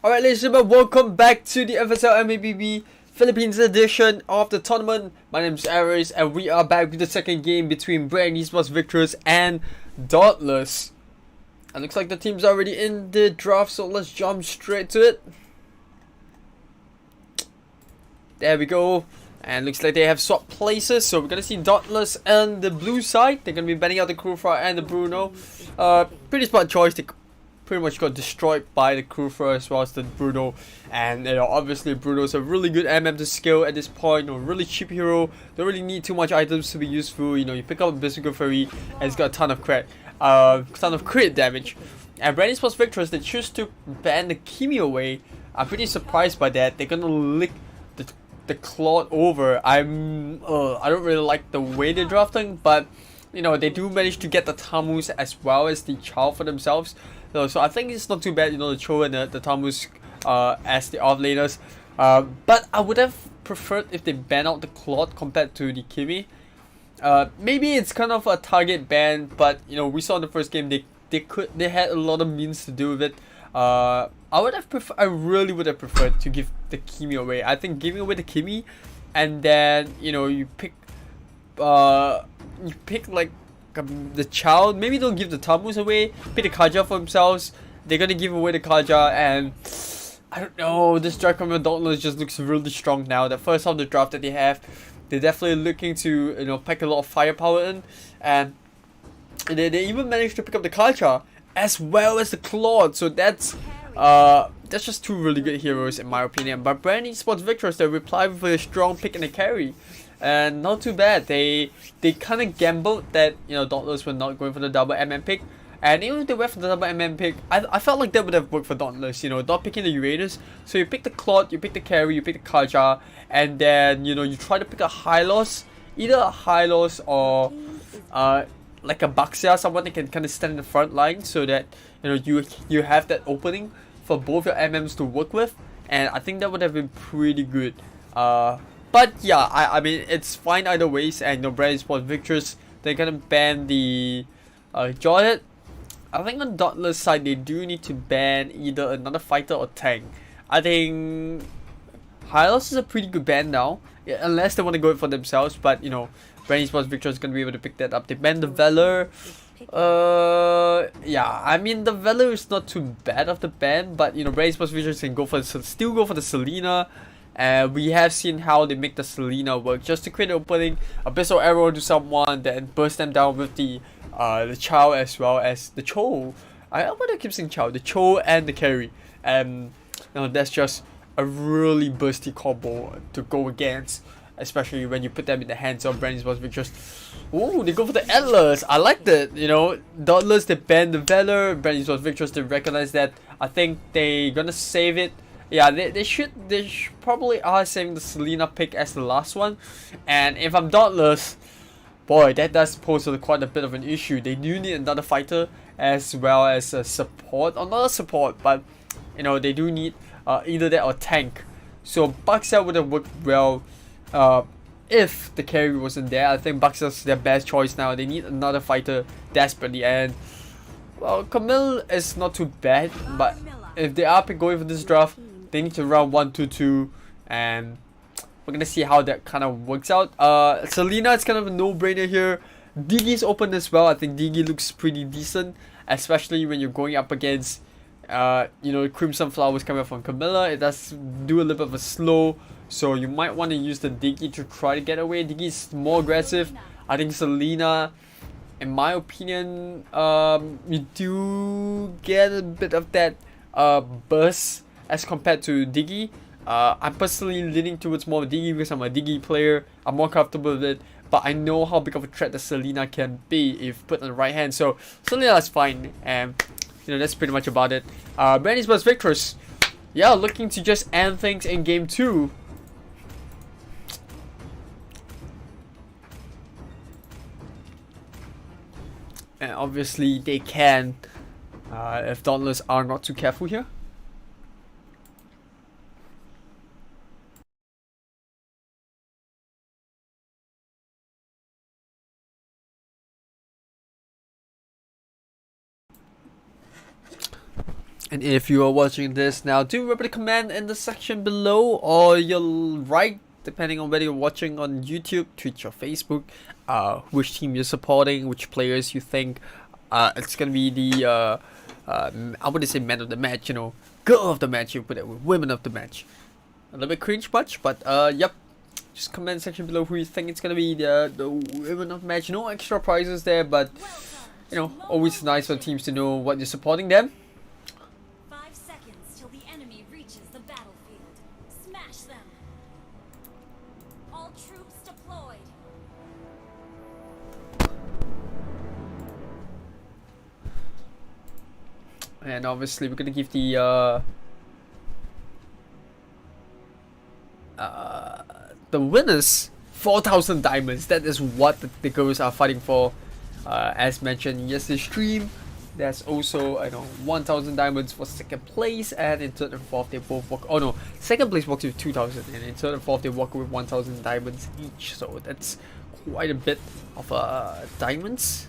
Alright, ladies and gentlemen, welcome back to the FSL MLBB Philippines edition of the tournament. My name is Aries, and we are back with the second game between BREN, ESPORTS, VICTRESS, and DAUNTLESS. And looks like the team's already in the draft, so let's jump straight to it. There we go. And looks like they have swapped places, so we're gonna see DAUNTLESS and the blue side. They're gonna be banning out the Crowfire and the Bruno. Pretty smart choice. They pretty much got destroyed by the Krufer as well as the Bruno. And you know, obviously Bruno's a really good MM to scale at this point. You know, really cheap hero. Don't really need too much items to be useful. You know, you pick up a Biscuit Fairy and it's got a ton of crit damage. And BREN ESPORTS VICTRESS, they choose to ban the Kimi away. I'm pretty surprised by that. They're gonna lick the Claude over. I don't really like the way they're drafting, but you know, they do manage to get the Tamus as well as the Chow for themselves. So I think it's not too bad, you know, the Cho and the Tamus as the offlaners. But I would have preferred if they ban out the Claude compared to the Kimi. Maybe it's kind of a target ban, but you know, we saw in the first game they had a lot of means to do with it. I really would have preferred to give the Kimi away. I think giving away the Kimi, and then you know, you pick like the child. Maybe don't give the Tamus away. Pick the Kaja for themselves. They're gonna give away the Kaja, and I don't know. This Dragon Commander Dauntless just looks really strong now. The first half of the draft that they have, they're definitely looking to, you know, pack a lot of firepower in, and they even managed to pick up the Kaja as well as the Claude. So that's just two really good heroes in my opinion. But BREN ESPORTS VICTRESS, they reply with a strong pick and a carry, and not too bad. They kind of gambled that, you know, Dauntless were not going for the double MM pick, and even if they went for the double MM pick, I felt like that would have worked for Dauntless. You know, not picking the Uranus, so you pick the Claude, you pick the carry, you pick the Kaja, and then you know, you try to pick a Hylos, either a Hylos or like a Baxia, someone that can kind of stand in the front line, so that you know, you have that opening for both your MMs to work with, and I think that would have been pretty good. But yeah, I mean, it's fine either ways. And you know, BREN ESPORTS VICTRESS, they're gonna ban the Jordan. I think on Dauntless side, they do need to ban either another fighter or tank. I think Hylos is a pretty good ban now, yeah, unless they want to go it for themselves. But you know, BREN ESPORTS VICTRESS is gonna be able to pick that up. They ban the Valor. Yeah, I mean, the Valor is not too bad of the ban, but you know, BREN ESPORTS VICTRESS can still go for the Selena. And we have seen how they make the Selena work, just to create an opening, Abyssal Arrow to someone, then burst them down with the Chow as well as the Cho. I want to keep saying Chow, the Cho and the carry. And you know, that's just a really bursty combo to go against, especially when you put them in the hands of BREN ESPORTS VICTRESS. Ooh, they go for the Atlas. I like that. You know, Dauntless, they ban the Valor. BREN ESPORTS VICTRESS, they recognize that. I think they gonna save it. Yeah, they should probably are saving the Selena pick as the last one. And if I'm Dauntless, boy, that does pose quite a bit of an issue. They do need another fighter as well as a support, or not a support, but you know, they do need either that or tank. So Baxia would have worked well if the carry wasn't there. I think Baxia's their best choice now. They need another fighter desperately, and well, Camille is not too bad, but if they are going for this draft, they need to run 1-2-2, and we're gonna see how that kind of works out. Selena, it's kind of a no-brainer here. Diggy's open as well. I think Diggy looks pretty decent, especially when you're going up against you know, Crimson Flowers coming from Camilla. It does do a little bit of a slow, so you might want to use the Diggy to try to get away. Diggy's more aggressive. I think Selena, in my opinion, you do get a bit of that burst as compared to Diggy. I'm personally leaning towards more Diggy because I'm a Diggy player. I'm more comfortable with it, but I know how big of a threat that Selena can be if put on the right hand. So Selena is fine, and you know, that's pretty much about it. BREN ESPORTS VICTRESS, yeah, looking to just end things in game 2. And obviously they can, if Dauntless are not too careful here. And if you are watching this now, do remember to comment in the section below, or you'll write, depending on whether you're watching on YouTube, Twitch or Facebook, which team you're supporting, which players you think it's gonna be the I wouldn't say man of the match, you know, girl of the match, you put it with women of the match. A little bit cringe much, but yep, just comment section below who you think it's gonna be the women of the match. No extra prizes there, but you know, always nice for teams to know what you're supporting them. Smash them. All troops deployed. And obviously we're gonna give the winners 4,000 diamonds. That is what the girls are fighting for. As mentioned in yesterday's stream, there's also 1,000 diamonds for second place, and in third and fourth they both walk. Oh no, second place walks with 2,000, and in third and fourth they walk with 1,000 diamonds each. So that's quite a bit of diamonds.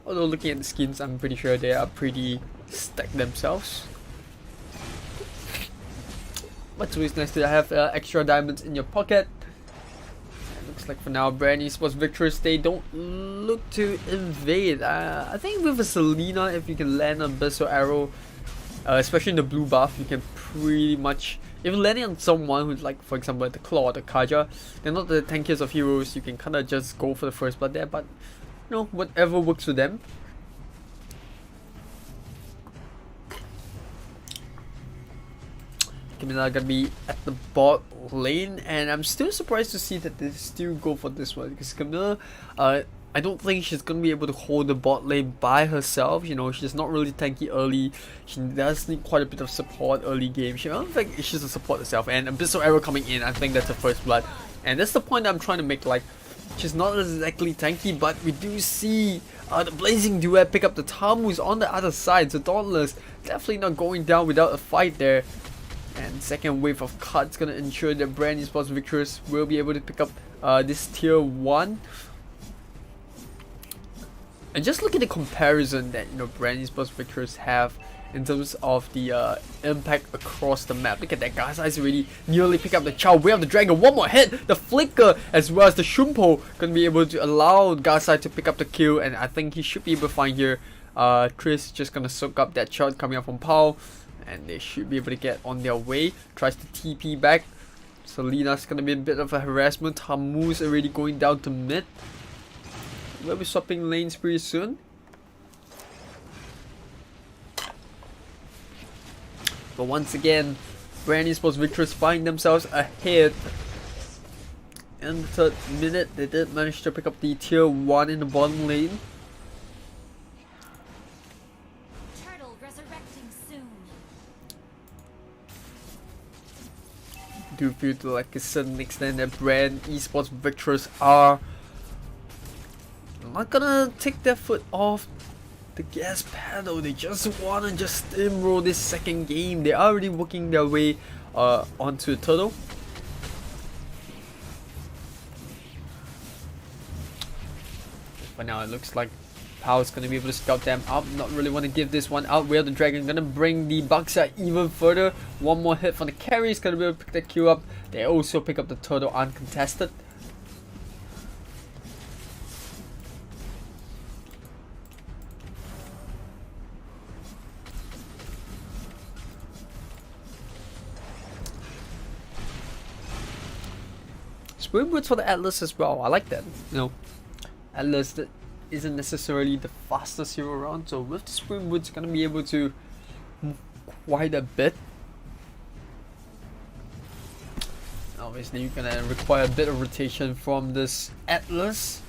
Although looking at the skins, I'm pretty sure they are pretty stacked themselves. But it's always nice to have extra diamonds in your pocket. It looks like for now, BREN ESPORTS VICTRESS, they don't look to invade. I think with a Selena, if you can land a Abyssal Arrow, especially in the blue buff, you can pretty much, if you're landing on someone who's like, for example, the Claw or the Kaja, they're not the tankiest of heroes, you can kind of just go for the first blood there, but you know, whatever works for them. Camilla gonna be at the bot lane, and I'm still surprised to see that they still go for this one, because Camilla, I don't think she's gonna be able to hold the bot lane by herself. You know, she's not really tanky early. She does need quite a bit of support early game. I don't think she's a support herself, and Abyssal Arrow coming in, I think that's the first blood, and that's the point I'm trying to make. Like, she's not exactly tanky, but we do see the Blazing Duet pick up the Tammuz on the other side, so Dauntless definitely not going down without a fight there. And second wave of cards gonna ensure that BREN ESPORTS VICTRESS will be able to pick up this tier 1. And just look at the comparison that BREN ESPORTS VICTRESS have in terms of the impact across the map. Look at that, Gaza is already nearly pick up the Chow, Way of the Dragon, one more hit, the Flicker as well as the Shumpo gonna be able to allow Gaza to pick up the kill, and I think he should be able to find here. Chris just gonna soak up that shot coming up from Pao, and they should be able to get on their way. Tries to TP back. Selena's gonna be a bit of a harassment. Tammuz already going down to mid. We'll be swapping lanes pretty soon. But once again, BREN ESPORTS VICTRESS find themselves ahead. In the third minute, they did manage to pick up the tier 1 in the bottom lane. Turtle resurrecting soon. Do feel to like a certain extent that BREN ESPORTS VICTRESS are not gonna take their foot off the gas pedal. They just wanna steamroll this second game. They're already working their way onto the turtle. But now it looks like Powell's gonna be able to scout them up. Not really want to give this one out. Way of the Dragon gonna bring the Bucks out even further. One more hit from the carry is gonna be able to pick that kill up. They also pick up the turtle uncontested. Swim boots for the Atlas as well. I like that. Atlas that isn't necessarily the fastest hero around, so with the swim boots, gonna be able to move quite a bit. Obviously, you're gonna require a bit of rotation from this Atlas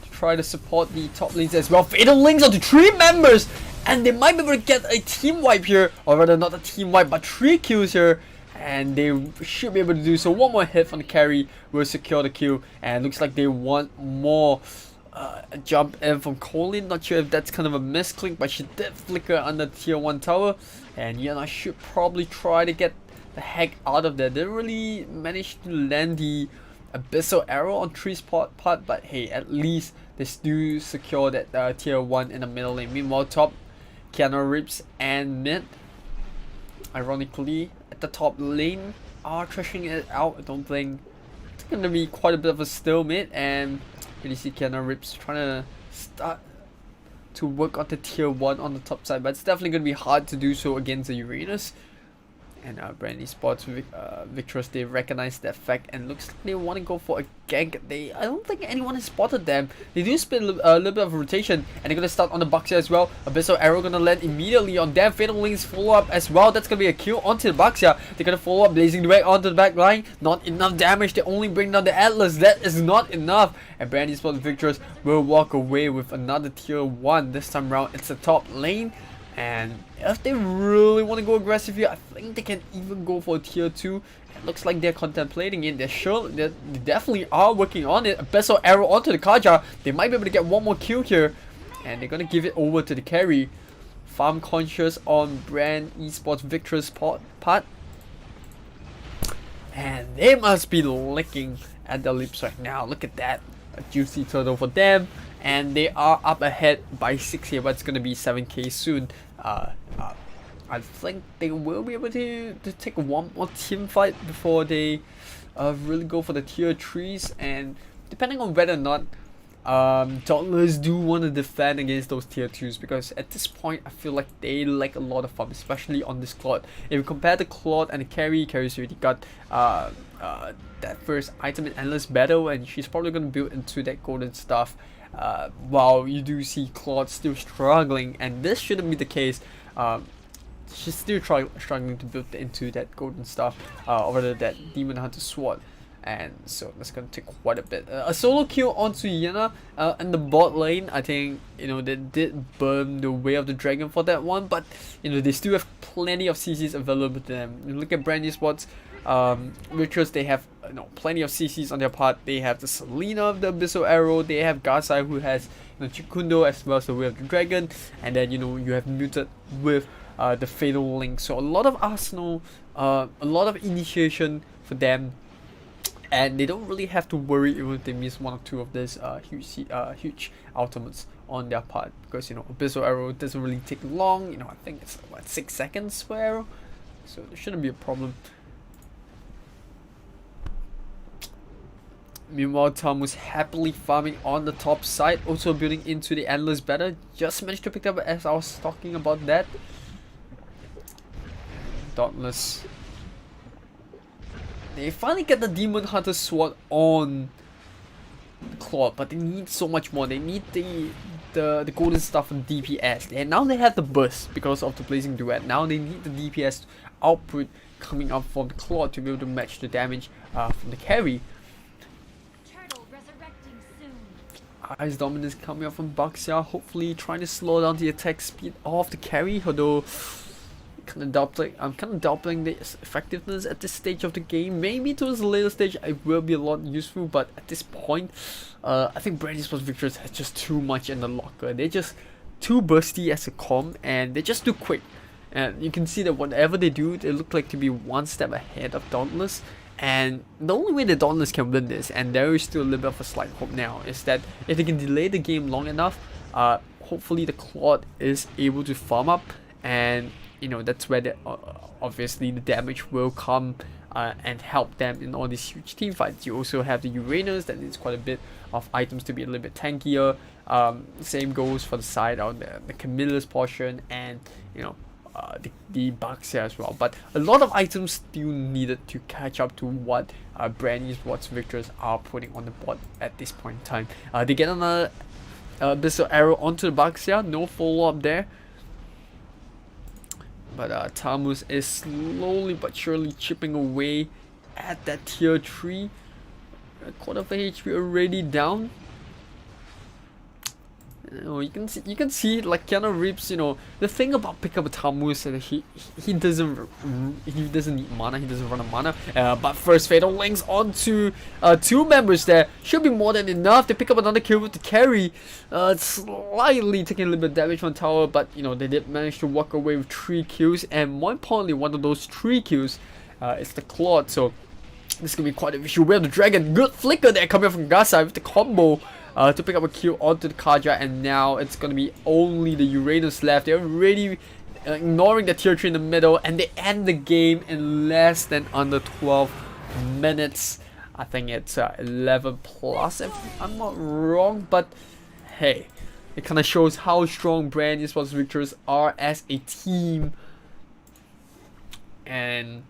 to try to support the top lanes as well. Fatal links onto 3 members, and they might be able to get a team wipe here, or rather, not a team wipe, but 3 kills here. And they should be able to do so. One more hit from the carry will secure the kill, and looks like they want more jump in from Colin. Not sure if that's kind of a misclick, but she did flicker under tier 1 tower, and Yana should probably try to get the heck out of there. Didn't really manage to land the Abyssal Arrow on Tree's part, but hey, at least they still secure that tier 1 in the middle lane. Meanwhile, top, Keanu Reeves and mid, ironically, at the top lane are trashing it out. I don't think it's gonna be quite a bit of a stalemate, and you see Keanu Reeves trying to start to work on the tier 1 on the top side, but it's definitely gonna be hard to do so against the Uranus. And BREN Esports VICTRESS, they recognize that fact and looks like they want to go for a gank. I don't think anyone has spotted them. They do split a little bit of rotation, and they're gonna start on the Baxia as well. Abyssal Arrow gonna land immediately on them. Fatal Links follow up as well. That's gonna be a kill onto the Baxia. They're gonna follow up Blazing Duet onto the back line. Not enough damage. They only bring down the Atlas. That is not enough. And BREN Esports VICTRESS will walk away with another tier 1. This time around, it's the top lane. And if they really want to go aggressive here, I think they can even go for a tier 2. It looks like they're contemplating it. They definitely are working on it. Abyssal Arrow onto the Kaja. They might be able to get one more kill here. And they're going to give it over to the carry. Farm conscious on BREN Esports VICTRESS part. And they must be licking at their lips right now. Look at that. A juicy turtle for them. And they are up ahead by 6 here, but it's going to be 7k soon. I think they will be able to take one more team fight before they really go for the tier 3s. And depending on whether or not Dauntless do want to defend against those tier 2s, because at this point I feel like they lack a lot of farm, especially on this Claude. If you compare the Claude and the Carrie's already got that first item in Endless Battle, and she's probably going to build into that golden stuff. While you do see Claude still struggling, and this shouldn't be the case. She's still struggling to build into that golden stuff, or rather that Demon Hunter sword, and so that's gonna take quite a bit. A solo kill onto Yana in the bot lane. I think they did burn the way of the dragon for that one, but they still have plenty of CCs available to them. You look at BREN Esports VICTRESS, they have plenty of CCs on their part. They have the Selena of the Abyssal Arrow, they have Gasai who has Chikundo as well as the Way of the Dragon, and then you have Muted with the Fatal Link. So a lot of arsenal, a lot of initiation for them, and they don't really have to worry even if they miss one or two of these huge ultimates on their part, because Abyssal Arrow doesn't really take long. I think it's 6 seconds per arrow, so there shouldn't be a problem. Meanwhile, Tamus happily farming on the top side, also building into the Endless Battle. Just managed to pick up as I was talking about that. Dauntless. They finally get the Demon Hunter sword on Claude, but they need so much more. They need the golden stuff from DPS, and now they have the burst because of the Blazing Duet. Now they need the DPS output coming up from the Claude to be able to match the damage from the carry. Ice Dominance coming up from Baxia, hopefully trying to slow down the attack speed of the carry, although I'm kind of doubting the effectiveness at this stage of the game. Maybe towards the later stage it will be a lot useful, but at this point I think BREN Esports VICTRESS has just too much in the locker. They're just too bursty as a comp, and they're just too quick, and you can see that whatever they do, they look like to be one step ahead of Dauntless. And the only way the Dauntless can win this, and there is still a little bit of a slight hope now, is that if they can delay the game long enough, hopefully the Claude is able to farm up, and that's where obviously the damage will come and help them in all these huge team fights. You also have the Uranus that needs quite a bit of items to be a little bit tankier. Same goes for the side on the Camilla's portion, and the Baxia as well. But a lot of items still needed to catch up to what BREN Esports VICTRESS are putting on the board at this point in time. They get another Abyssal Arrow onto the Baxia, no follow up there. But Tamus is slowly but surely chipping away at that tier 3. A quarter of HP already down. You can see like Keanu Reeves. The thing about pick up a Tamus, he doesn't need mana, he doesn't run a mana. But first Fatal Links onto 2 members there should be more than enough. They pick up another kill with the carry, slightly taking a little bit of damage from tower, but they did manage to walk away with 3 kills, and more importantly, one of those 3 kills is the Claude. So this is gonna be quite a visual. We have the Dragon, good flicker there coming from Gasai with the combo. To pick up a kill onto the Kaja, and now it's gonna be only the Uranus left. They're already ignoring the tier 3 in the middle, and they end the game in less than under 12 minutes. I think it's 11 plus if I'm not wrong, but hey, it kind of shows how strong BREN Esports VICTRESS are as a team. and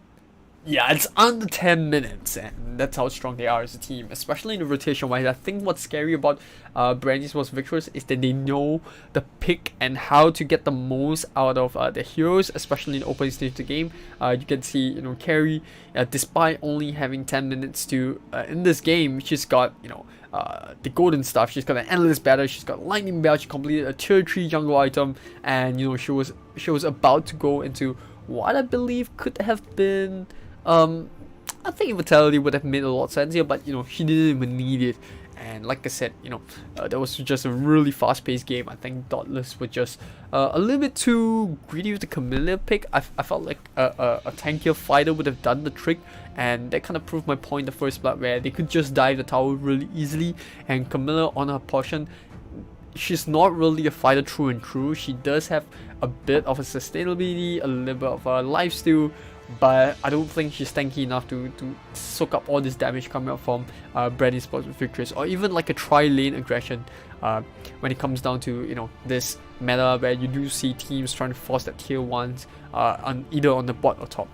yeah, it's under 10 minutes, and that's how strong they are as a team, especially in the rotation wise. I think what's scary about BREN Esports VICTRESS is that they know the pick and how to get the most out of the heroes, especially in the opening stage of the game. You can see, you know, Carrie, despite only having 10 minutes to in this game, she's got, you know, the golden stuff. She's got an endless battle. She's got lightning belt. She completed a tier 3 jungle item, and you know, she was about to go into what I believe could have been I think Immortality would have made a lot of sense here, but you know, she didn't even need it. And like I said, you know, that was just a really fast-paced game. I think Dauntless was just a little bit too greedy with the Camilla pick. I felt like a tankier fighter would have done the trick, and that kind of proved my point the first blood, where they could just dive the tower really easily, and Camilla on her portion, she's not really a fighter through and through. She does have a bit of a sustainability, a little bit of a lifesteal, but I don't think she's tanky enough to soak up all this damage coming up from BREN Esports with VICTRESS, or even like a tri-lane aggression when it comes down to, you know, this meta where you do see teams trying to force that tier 1s on either on the bot or top.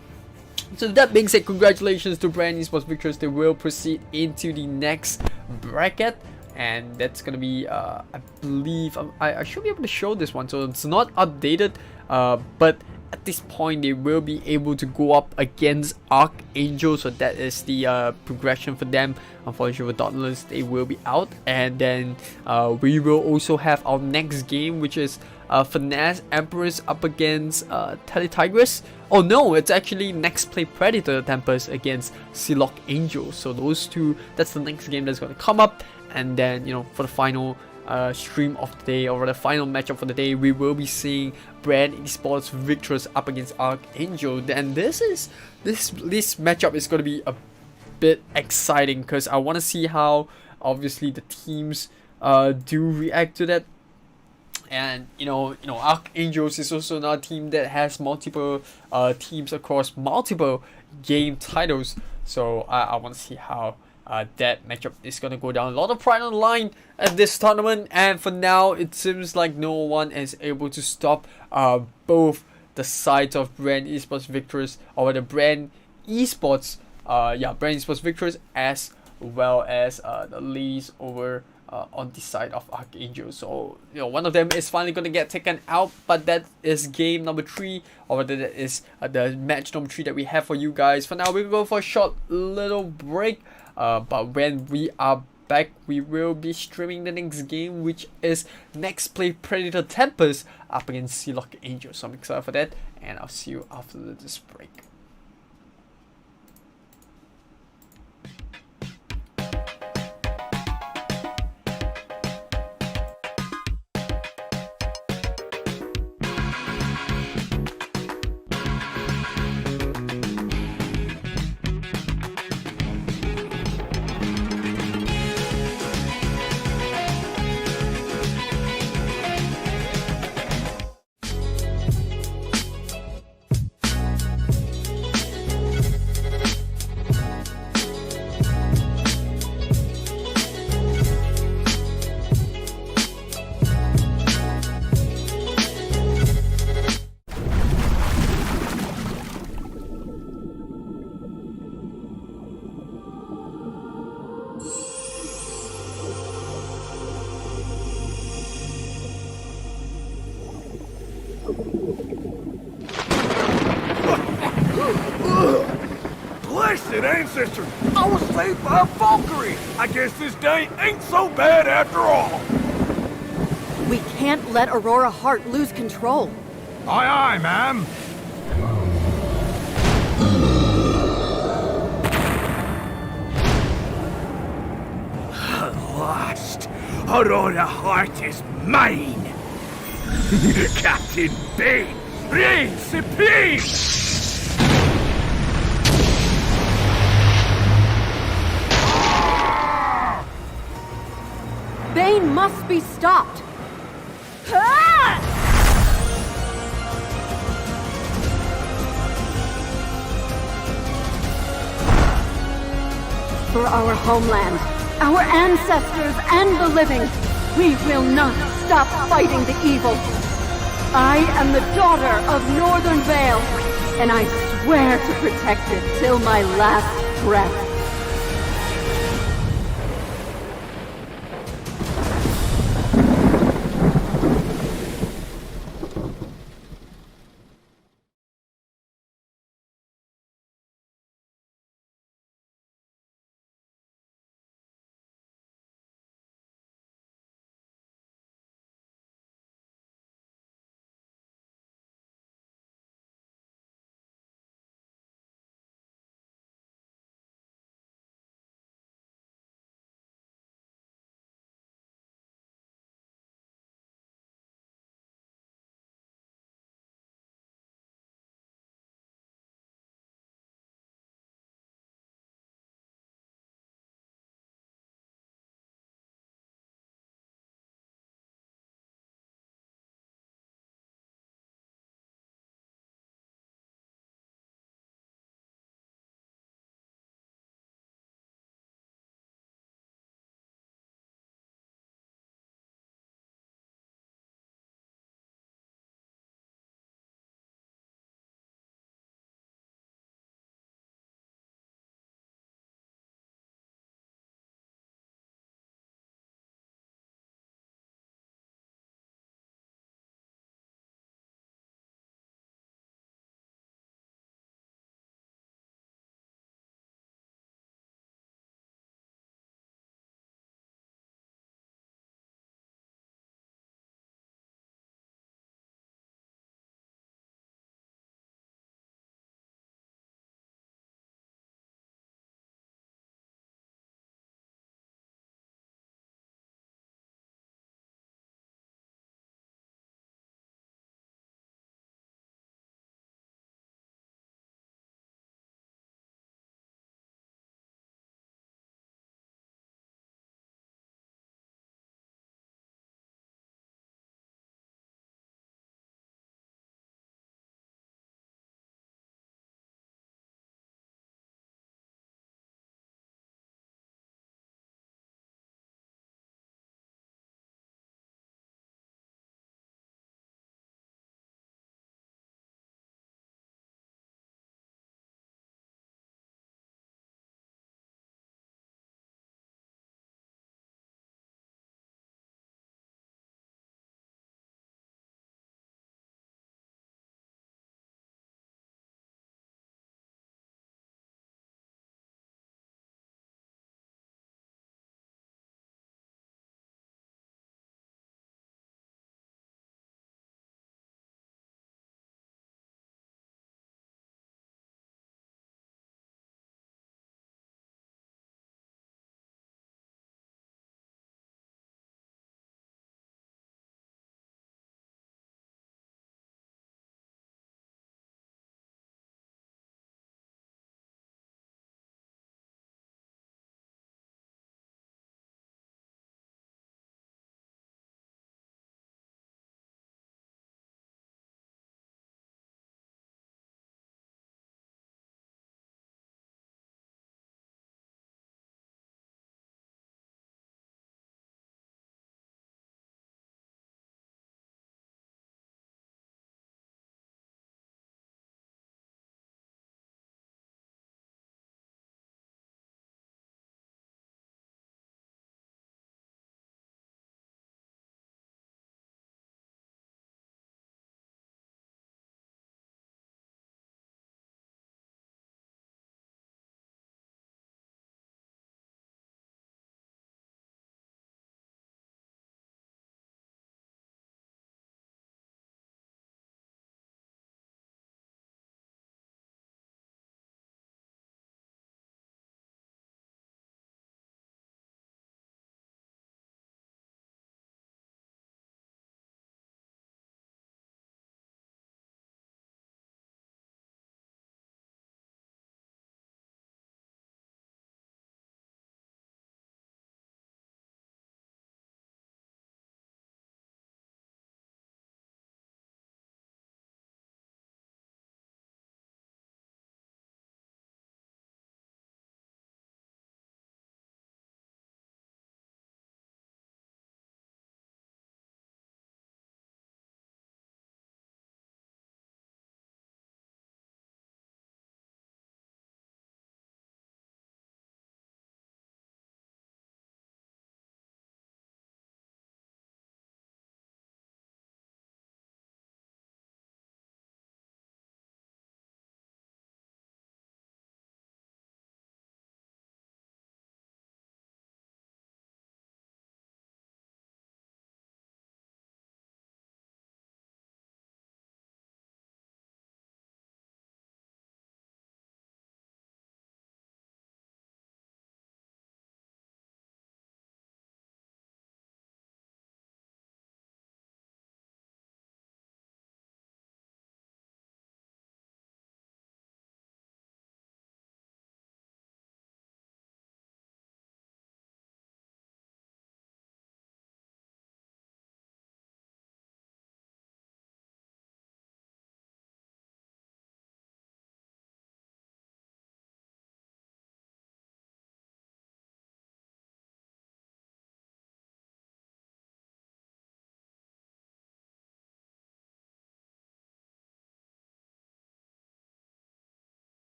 So that being said, congratulations to BREN Esports VICTRESS. They will proceed into the next bracket, and that's gonna be I believe I should be able to show this one, so it's not updated, but at this point they will be able to go up against ARKANGEL, so that is the progression for them. Unfortunately with Dauntless, they will be out, and then we will also have our next game, which is Finesse Empress up against Tigress. Oh no, it's actually NEXPLAY Predator Tempest against SILOG Angel. So those two, that's the next game that's going to come up. And then, you know, for the final stream of the day, or the final matchup for the day, we will be seeing BREN Esports VICTRESS up against ARKANGEL. And this matchup is going to be a bit exciting, because I want to see how obviously the teams do react to that. And you know ARKANGEL is also another team that has multiple teams across multiple game titles, so I want to see how that matchup is gonna go down. A lot of pride on the line at this tournament, and for now it seems like no one is able to stop both the sides of BREN Esports VICTRESS, or the BREN Esports BREN Esports VICTRESS, as well as the leads over on the side of ARKANGEL. So you know, one of them is finally going to get taken out, but that is game number 3, or rather that is the match number 3 that we have for you guys. For now, we'll go for a short little break, but when we are back, we will be streaming the next game, which is NEXPLAY Predator Tempest up against SILOG Angel. So I'm excited for that, and I'll see you after this break. Blessed ancestors! I was saved by a Valkyrie! I guess this day ain't so bad after all! We can't let Aurora Hart lose control. Aye, aye, ma'am! At last, Aurora Hart is mine! Captain Bane, reign supreme! Bane must be stopped! For our homeland, our ancestors, and the living, we will not stop fighting the evil. I am the daughter of Northern Vale. and I swear to protect it till my last breath.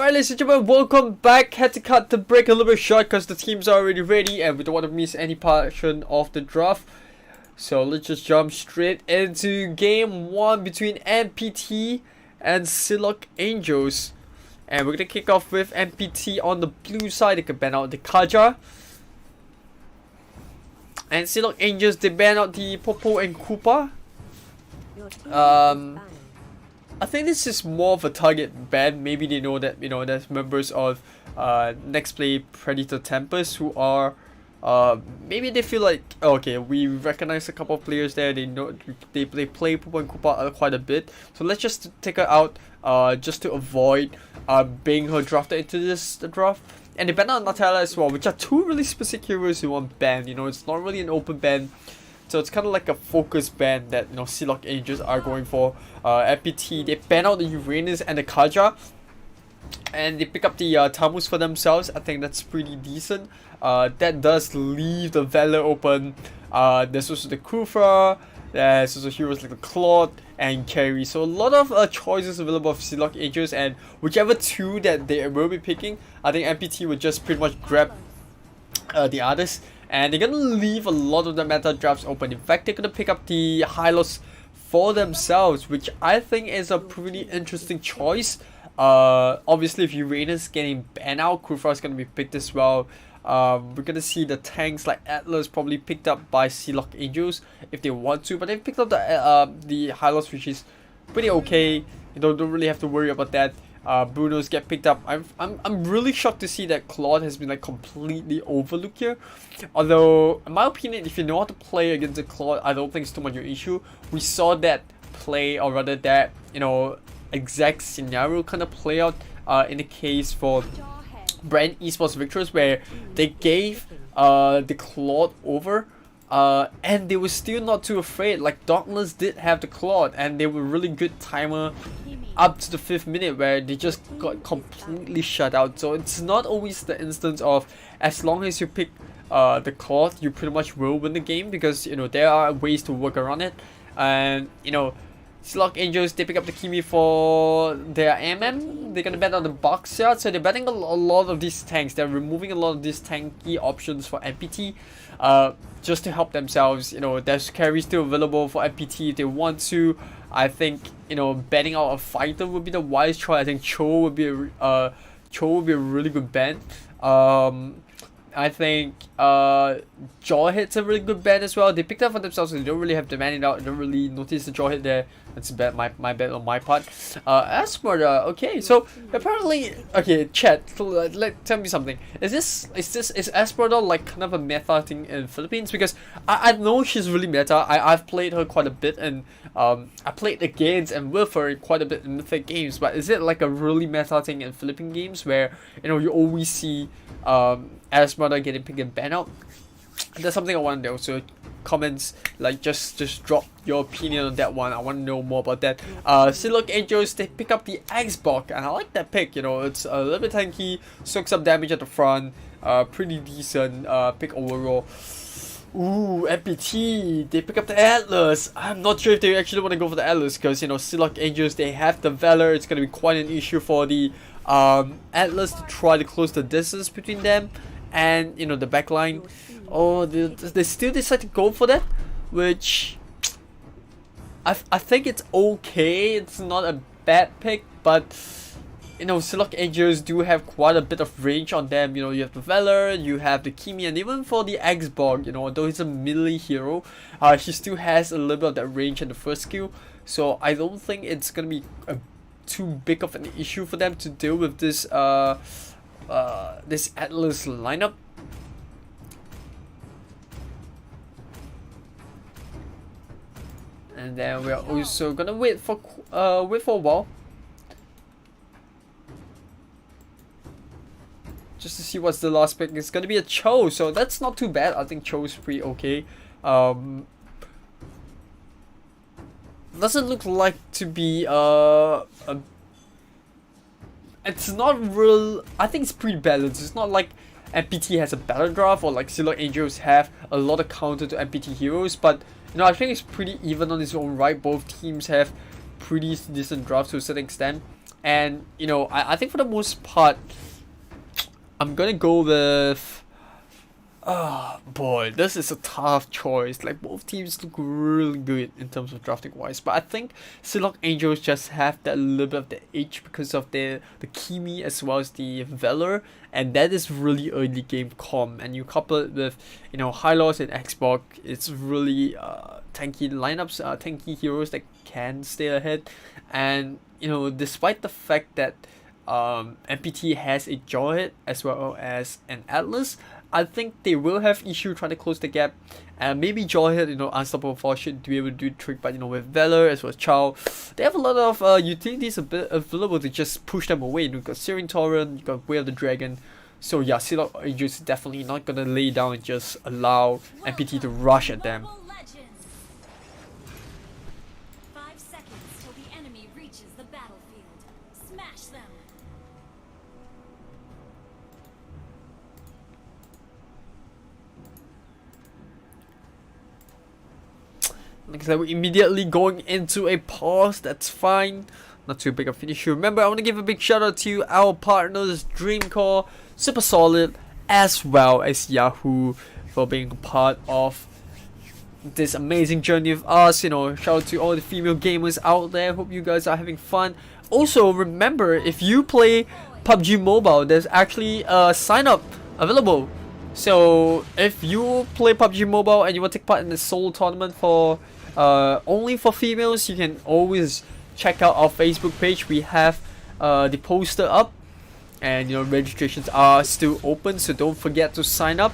Alright, ladies and gentlemen, welcome back. Had to cut the break a little bit short because the teams are already ready and we don't want to miss any portion of the draft. So let's just jump straight into game 1 between NPT and SILOG Angels. And we're going to kick off with NPT on the blue side. They can ban out the Kaja. And SILOG Angels, they ban out the Popo and Koopa. I think this is more of a target ban. Maybe they know that, you know, there's members of NEXPLAY Predator Tempest who are maybe they feel like, oh, okay, we recognize a couple of players there. They know they play Popo and Koopa quite a bit. So let's just take her out just to avoid being her drafted into this draft. And they ban out Nutella as well, which are two really specific heroes in one ban. You know, it's not really an open ban. So it's kind of like a focus ban that, you know, SILOG Angels are going for. FPT, they ban out the Uranus and the Kaja. And they pick up the Tamus for themselves. I think that's pretty decent. That does leave the Valor open. There's also the Kufra. There's also heroes like the Claude and Carry. So a lot of choices available for SILOG Angels. And whichever two that they will be picking, I think NPT would just pretty much grab the others. And they're gonna leave a lot of the meta drafts open. In fact, they're gonna pick up the Hylos for themselves, which I think is a pretty interesting choice. Obviously, if Uranus getting banned out, Kufra is gonna be picked as well. We're gonna see the tanks like Atlas probably picked up by SILOG Angels if they want to, but they picked up the Hylos, which is pretty okay. You don't really have to worry about that. Bruno's get picked up. I'm really shocked to see that Claude has been like completely overlooked here. Although, in my opinion, if you know how to play against the Claude, I don't think it's too much of an issue. We saw that play, or rather that, you know, exact scenario kind of play out in the case for BREN ESPORTS VICTRESS, where they gave the Claude over. And they were still not too afraid. Like, Dauntless did have the Claude, and they were really good timer up to the 5th minute where they just got completely shut out. So it's not always the instance of as long as you pick the Claude, you pretty much will win the game, because, you know, there are ways to work around it. And, you know, SILOG Angels, they pick up the Kimi for their MM. They're gonna bet on the box yard, so they're betting a lot of these tanks. They're removing a lot of these tanky options for NPT, just to help themselves. You know, there's carry still available for NPT if they want to. I think, you know, betting out a fighter would be the wise choice. I think Cho would be a really good bet. I think Jawhead's a really good bet as well. They picked up for themselves, so they don't really have to man it out. I don't really notice the Jawhead there. That's a bet, my bet on my part. As for the, okay, so apparently, okay, chat, so, tell me something. Is Esmeralda like kind of a meta thing in Philippines? Because I know she's really meta. I've played her quite a bit, and I played against and with her quite a bit in Mythic games. But is it like a really meta thing in Philippine games where, you know, you always see Esmeralda getting picked and banned out? That's something I want to know. So comments, like, just drop your opinion on that one. I want to know more about that. SILOG Angels, they pick up the Xbox, and I like that pick. You know, it's a little bit tanky, soaks up damage at the front, pretty decent pick overall. Ooh, NPT, they pick up the Atlas. I'm not sure if they actually want to go for the Atlas, because, you know, SILOG Angels, they have the Valor. It's going to be quite an issue for the Atlas to try to close the distance between them and, you know, the backline. Oh, they still decide to go for that, which I think it's okay. It's not a bad pick, but, you know, SILOG Angels do have quite a bit of range on them. You know, you have the Valor, you have the Kimi, and even for the Xborg, you know, although he's a melee hero, he still has a little bit of that range in the first skill. So I don't think it's gonna be too big of an issue for them to deal with this this Atlas lineup. And then we're also gonna wait for a while, just to see what's the last pick. It's gonna be a Cho, so that's not too bad. I think Cho's pretty okay. Doesn't look like to be it's not real. I think it's pretty balanced. It's not like NPT has a better draft, or like SILOG Angels have a lot of counter to NPT heroes, but, you know, I think it's pretty even on its own right. Both teams have pretty decent drafts to a certain extent. And you know, I think for the most part, I'm gonna go with. Boy, this is a tough choice. Like, both teams look really good in terms of drafting wise, but I think SILOG Angels just have that little bit of the edge because of the Kimi as well as the Valor, and that is really early game comp. And you couple it with, you know, Hylos and Xbox, it's really tanky lineups, tanky heroes that can stay ahead. And you know, despite the fact that MPT has a Jawhead as well as an Atlas, I think they will have issue trying to close the gap, and maybe Jawhead, you know, Unstoppable Force should be able to do the trick, but you know, with Valor as well as Chow, they have a lot of utilities available to just push them away. You've got Searing Torrent, you've got Way of the Dragon, so yeah, SILOG Angels is definitely not gonna lay down and just allow MPT to rush at them. Mobile Legends. 5 seconds till the enemy reaches the battlefield. Smash them. Like I said, we're immediately going into a pause. That's fine. Not too big of an issue. Remember, I want to give a big shout out to our partners, Dreamcore, Super Solid, as well as Yahoo, for being a part of this amazing journey of us. You know, shout out to all the female gamers out there. Hope you guys are having fun. Also, remember, if you play PUBG Mobile, there's actually a sign up available. So if you play PUBG Mobile and you want to take part in the solo tournament for only for females, you can always check out our Facebook page. We have the poster up, and you know, registrations are still open, so don't forget to sign up.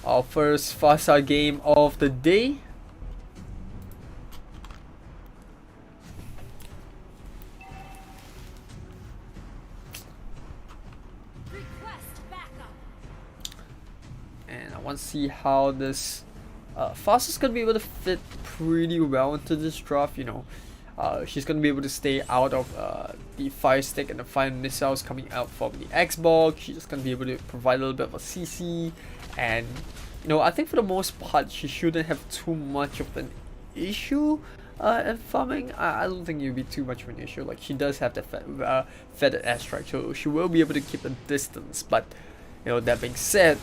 Our first FSL game of the day. And I want to see how this Fast is going to be able to fit pretty well into this draft. You know, she's going to be able to stay out of the fire stick and the fire missiles coming out from the Xbox. She's just going to be able to provide a little bit of a CC, and you know, I think for the most part she shouldn't have too much of an issue in farming. I don't think it would be too much of an issue. Like, she does have the feathered airstrike, so she will be able to keep a distance. But you know, that being said,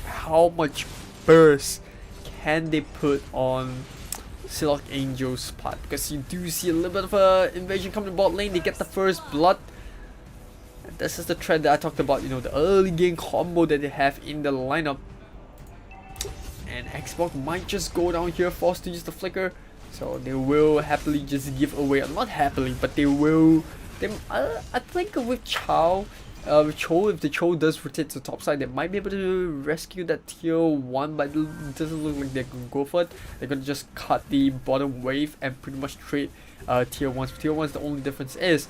how much burst can they put on SILOG Angel's part? Because you do see a little bit of a invasion coming to bot lane. They get the first blood. And this is the trend that I talked about, you know, the early game combo that they have in the lineup. And Xbox might just go down here, forced to use the flicker. So they will happily just give away, not happily, but they will. I think with Chow, if the Cho does rotate to the top side, they might be able to rescue that tier 1, but it doesn't look like they're gonna go for it. They're gonna just cut the bottom wave and pretty much trade tier 1s. For tier 1s, the only difference is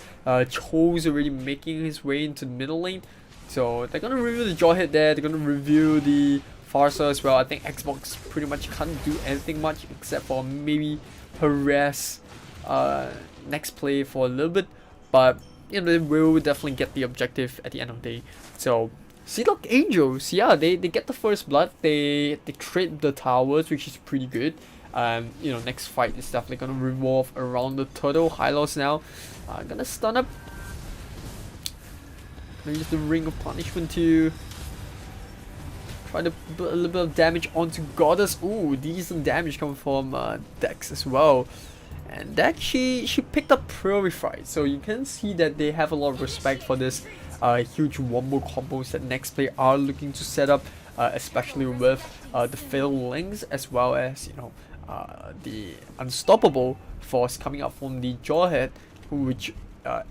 Cho's already making his way into the middle lane. So they're gonna review the Jawhead there, they're gonna review the Farsa as well. I think Xbox pretty much can't do anything much except for maybe harass NEXPLAY for a little bit, but you know, they will definitely get the objective at the end of the day. So SILOG Angels, yeah, they get the first blood. They trade the towers, which is pretty good. You know, next fight is definitely gonna revolve around the turtle. Hylos now gonna stun up. Gonna use the Ring of Punishment to try to put a little bit of damage onto Goddess. Ooh, decent damage coming from Dex as well. And that she picked up Purified, so you can see that they have a lot of respect for this huge wombo combos that NEXPLAY are looking to set up, especially with the Fatal Links, as well as, you know, the Unstoppable Force coming up from the Jawhead, which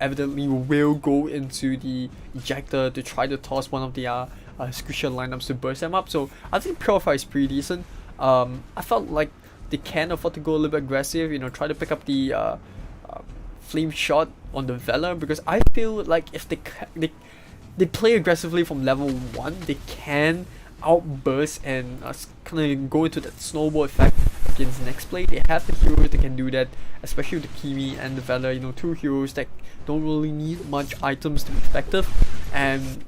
evidently will go into the Ejector to try to toss one of the Squisher lineups to burst them up. So I think Purify is pretty decent. I felt like they can afford to go a little bit aggressive, you know, try to pick up the flame shot on the Valor, because I feel like if they play aggressively from level 1, they can outburst and kind of go into that snowball effect against NEXPLAY. They have the heroes that can do that, especially with the Kimi and the Valor, you know, two heroes that don't really need much items to be effective. And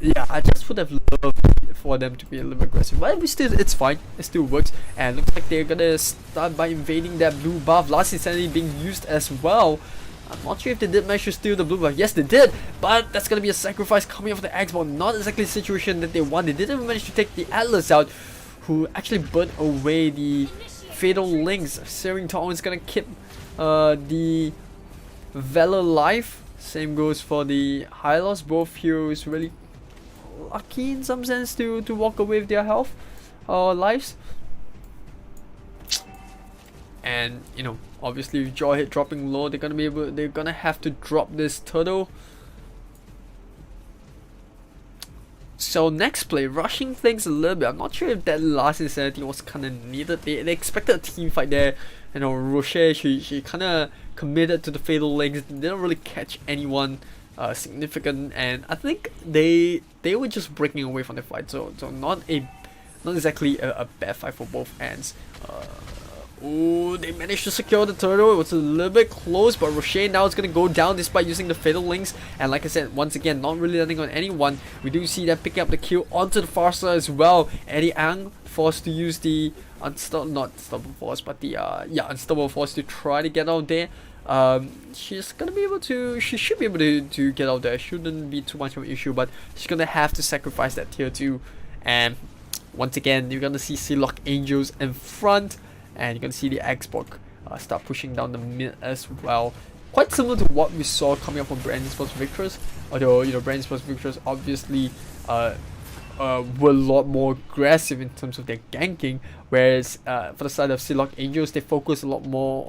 yeah, I just would have loved for them to be a little bit aggressive. But it's fine. It still works. And looks like they're gonna start by invading that blue buff. Last Insanity being used as well. I'm not sure if they did manage to steal the blue buff. Yes, they did. But that's gonna be a sacrifice coming off the Xbox. Not exactly the situation that they want. They didn't manage to take the Atlas out, who actually burnt away the Fatal Links. Searing Taunt is gonna keep the Valor alive. Same goes for the Hylos. Both heroes really lucky in some sense to walk away with their health or lives. And you know, obviously with Jawhead dropping low, they're gonna have to drop this turtle. So NEXPLAY rushing things a little bit. I'm not sure if that last Insanity was kinda needed. They expected a team fight there. You know, Rocher, she kinda committed to the Fatal Links, didn't really catch anyone significant, and I think they were just breaking away from the fight. So not exactly a bad fight for both ends. Oh, they managed to secure the turtle. It was a little bit close, but Rocher now is going to go down despite using the Fatal Links. And like I said, once again, not really landing on anyone. We do see them picking up the kill onto the far side as well. Eddie Ang forced to use the Unstoppable Force to try to get out there. She's gonna be able to, she should be able to get out there. Shouldn't be too much of an issue, but she's gonna have to sacrifice that tier 2. And once again, you're gonna see SILOG Angels in front, and you're gonna see the Xbox start pushing down the mid as well. Quite similar to what we saw coming up from BREN vs VICTRESS, although you know BREN vs VICTRESS obviously were a lot more aggressive in terms of their ganking, whereas for the side of SILOG Angels, they focus a lot more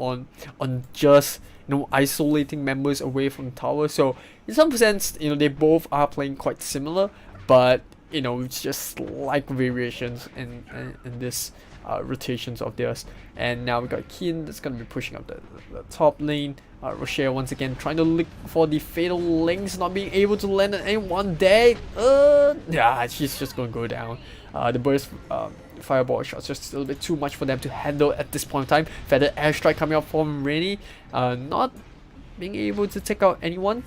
on just, you know, isolating members away from the tower. So in some sense, you know, they both are playing quite similar, but you know, it's just like variations in this rotations of theirs. And now we got Keen that's gonna be pushing up the top lane. Rocher once again trying to look for the Fatal Links, not being able to land on anyone there. Yeah, she's just gonna go down. The burst fireball shots just a little bit too much for them to handle at this point in time. Feather airstrike coming up from Rainy, not being able to take out anyone.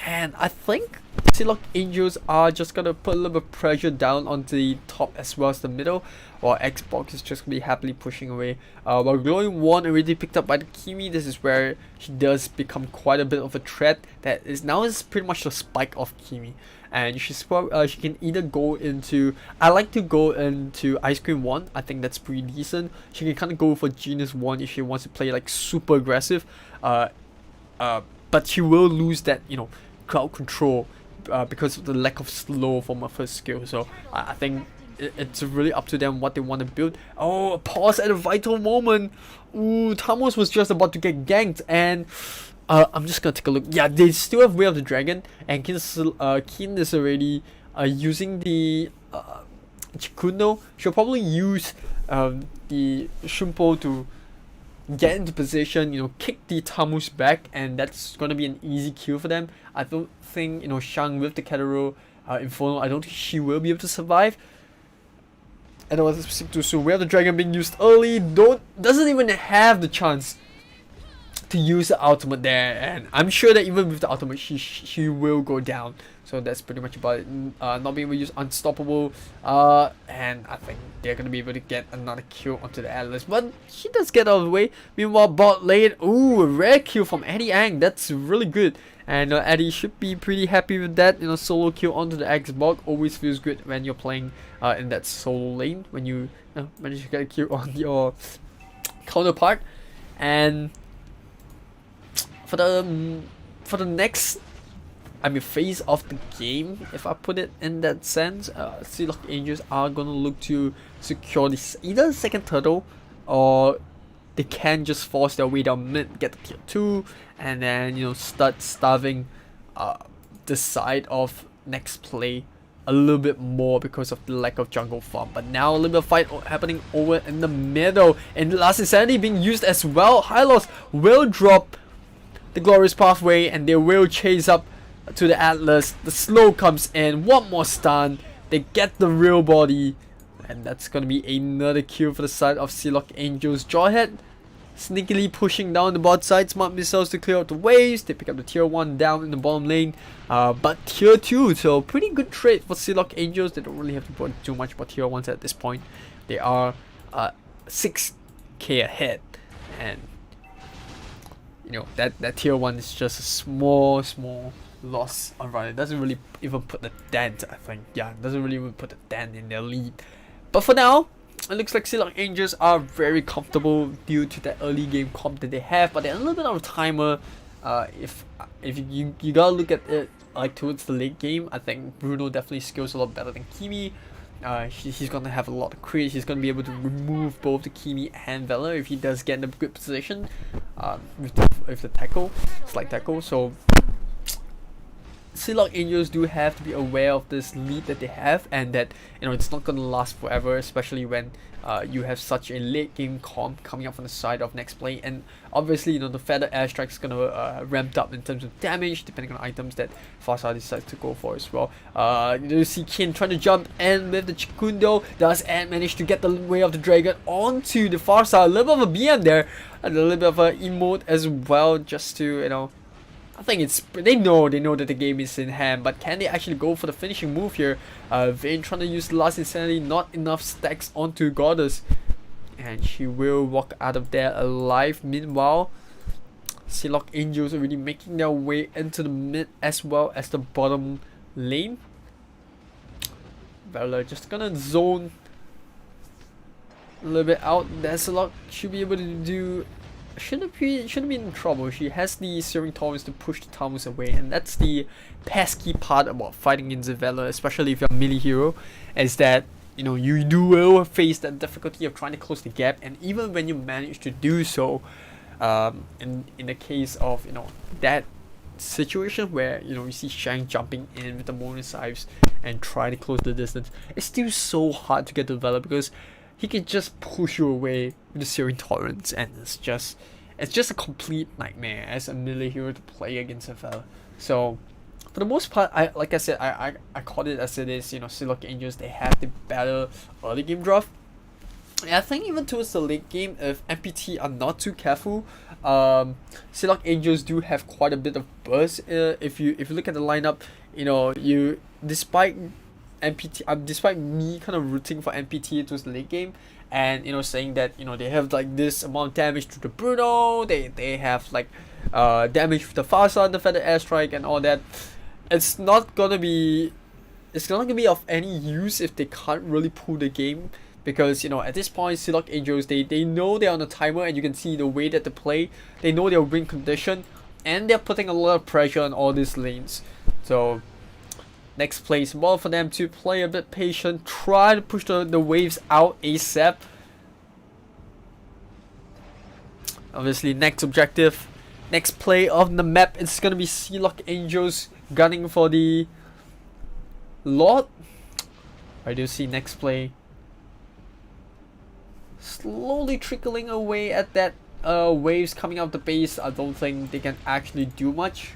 And I think SILOG Angels are just gonna put a little bit of pressure down onto the top as well as the middle, while Xbox is just gonna be happily pushing away. While Glowing Wand already picked up by the Kimi, this is where she does become quite a bit of a threat. That is now pretty much the spike of Kimi, and she can either go into, I like to go into Ice Cream Wand. I think that's pretty decent. She can kind of go for Genius Wand if she wants to play like super aggressive, but she will lose that, you know, crowd control because of the lack of slow from her first skill. So I think it's really up to them what they want to build. Oh, a pause at a vital moment. Ooh, Tamos was just about to get ganked, and I'm just gonna take a look. Yeah, they still have Way of the Dragon, and Keen is already using the Chikuno. She'll probably use the Shumpo to get into position, you know, kick the Tamus back, and that's gonna be an easy kill for them. I don't think, you know, Shang with the Kateru Inferno, I don't think she will be able to survive. And I was speaking too soon. We have the Dragon being used early, doesn't even have the chance to use the ultimate there, and I'm sure that even with the ultimate she will go down. So that's pretty much about it. Not being able to use Unstoppable, and I think they're gonna be able to get another kill onto the Atlas, but she does get out of the way. Meanwhile, bot lane, ooh, a rare kill from Eddie Ang. That's really good, and Eddie should be pretty happy with that. You know, solo kill onto the Xbox always feels good when you're playing in that solo lane, when you manage to get a kill on your counterpart. And for the next, I mean, phase of the game, if I put it in that sense, SILOG Angels are gonna look to secure this, either the second turtle, or they can just force their way down mid, get the tier 2, and then, you know, start starving the side of NEXPLAY a little bit more because of the lack of jungle farm. But now a little bit of fight happening over in the middle, and Last Insanity being used as well. Hylos will drop the Glorious Pathway, and they will chase up to the Atlas. The slow comes in, one more stun, they get the real body, and that's gonna be another kill for the side of SILOG Angels. Jawhead sneakily pushing down the bot side. Smart missiles to clear out the waves. They pick up the tier 1 down in the bottom lane. But tier 2, so pretty good trade for SILOG Angels. They don't really have to worry too much about tier 1s at this point. They are 6k ahead. And you know, that tier 1 is just a small loss on run. It doesn't really even put a dent, I think. Yeah, it doesn't really even put a dent in their lead. But for now, it looks like SILOG Angels are very comfortable due to that early game comp that they have, but they're a little bit out of timer. If you gotta look at it like towards the late game, I think Bruno definitely skills a lot better than Kimi. He's gonna have a lot of crit. He's gonna be able to remove both the Kimi and Valor if he does get in a good position with the tackle, slight tackle. So SILOG Angels do have to be aware of this lead that they have, and that, you know, it's not gonna last forever, especially when you have such a late game comp coming up from the side of NEXPLAY. And obviously, you know, the feather airstrike is gonna ramp up in terms of damage depending on items that Farsa decides to go for as well. You see Kin trying to jump, and with the Chikundo, does Ant manage to get the way of the dragon onto the Farsa? A little bit of a BM there, a little bit of a emote as well, just to, you know, I think it's, they know that the game is in hand, but can they actually go for the finishing move here? Vayne trying to use Last Insanity, not enough stacks onto Goddess, and she will walk out of there alive. Meanwhile, SILOG Angels already making their way into the mid as well as the bottom lane. Valor just gonna zone a little bit out. SILOG should be able to do. Shouldn't be in trouble. She has the Searing Torrents to push the Tamus away, and that's the pesky part about fighting in Valor, especially if you're a melee hero, is that, you know, you will face that difficulty of trying to close the gap. And even when you manage to do so, in the case of, you know, that situation where, you know, you see Shang jumping in with the Monoscyphes and try to close the distance, it's still so hard to get to Valor because he can just push you away with the Searing Torrents, and it's just a complete nightmare as a melee hero to play against a Valor. So for the most part, I call it as it is. You know, SILOG Angels, they have the better early game draft. And I think even towards the late game, if MPT are not too careful, SILOG Angels do have quite a bit of burst. If you look at the lineup, you know, despite me kind of rooting for MPT towards the late game, and, you know, saying that, you know, they have like this amount of damage to the Bruno, they have like damage with the Farsa, the feather airstrike and all that. It's not gonna be of any use if they can't really pull the game, because, you know, at this point SILOG Angels, they know they're on a timer, and you can see the way that they play. They know their win condition, and they're putting a lot of pressure on all these lanes. So NEXPLAY is more for them to play a bit patient, try to push the waves out ASAP. Obviously, next objective, next play of the map, it's gonna be SILOG Angels gunning for the Lord. I do see NEXPLAY slowly trickling away at that waves coming out the base. I don't think they can actually do much.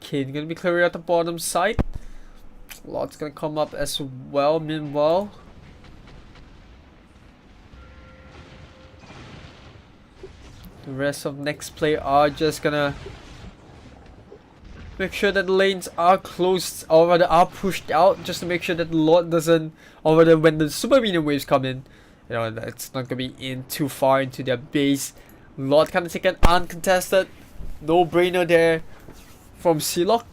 Okay, gonna be clearing out the bottom side. Lot's gonna come up as well. Meanwhile, the rest of NEXPLAY are just gonna make sure that the lanes are closed, or rather are pushed out, just to make sure that the Lord doesn't, or rather when the super minion waves come in, you know, it's not gonna be in too far into their base. Lord kind of taken uncontested, no brainer there from SILOG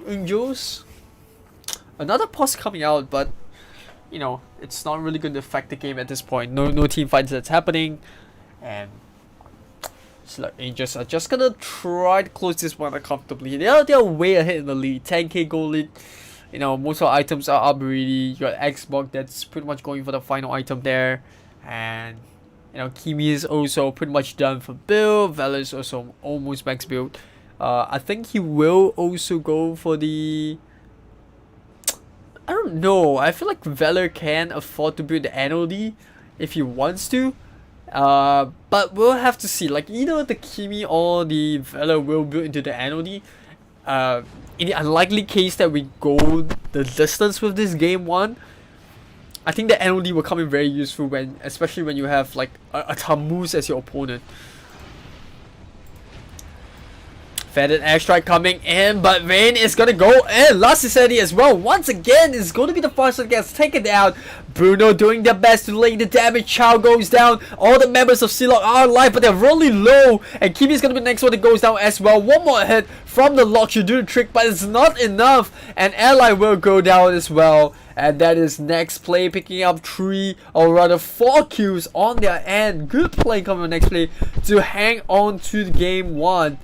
Angels. Another pause coming out, but, you know, it's not really going to affect the game at this point. No team fights that's happening, and SILOG Angels are just gonna try to close this one comfortably. They're way ahead in the lead, 10k gold lead. You know, most of the items are up already. You got Xbox that's pretty much going for the final item there, and You know, Kimi is also pretty much done for build. Valor is also almost max build. I think he will also go for the... I don't know. I feel like Valor can afford to build the NOD if he wants to. But we'll have to see. Like, either the Kimi or the Valor will build into the NOD. In the unlikely case that we go the distance with this game 1, I think the NOD will come in very useful when, especially when you have like a Tammuz as your opponent. Faded airstrike coming in, but Vayne is gonna go in. Last City as well. Once again, is going to be the first that gets taken down. Bruno doing their best to lay the damage. Chow goes down. All the members of SILOG are alive, but they're really low. And Kimi is gonna be the next one that goes down as well. One more hit from the lock should do the trick, but it's not enough. And Ally will go down as well. And that is NEXPLAY picking up 3 or rather 4 kills on their end. Good play coming from NEXPLAY to hang on to the game 1.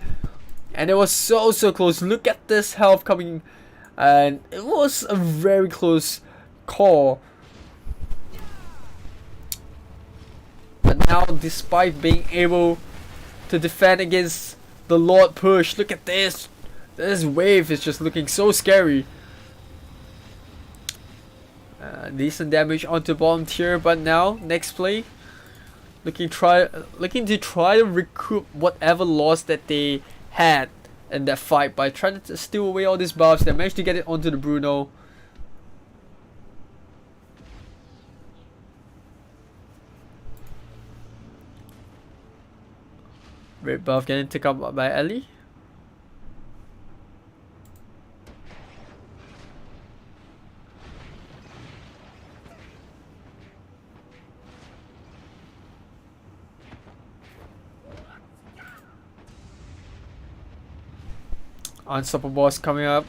And it was so close. Look at this health coming, and it was a very close call. But now, despite being able to defend against the Lord push, look at this. This wave is just looking so scary. Decent damage onto bottom tier, but now NEXPLAY looking to try to recoup whatever loss that they had in that fight by trying to steal away all these buffs. They managed to get it onto the Bruno. Red buff getting taken up by Ellie. Unstoppable boss coming up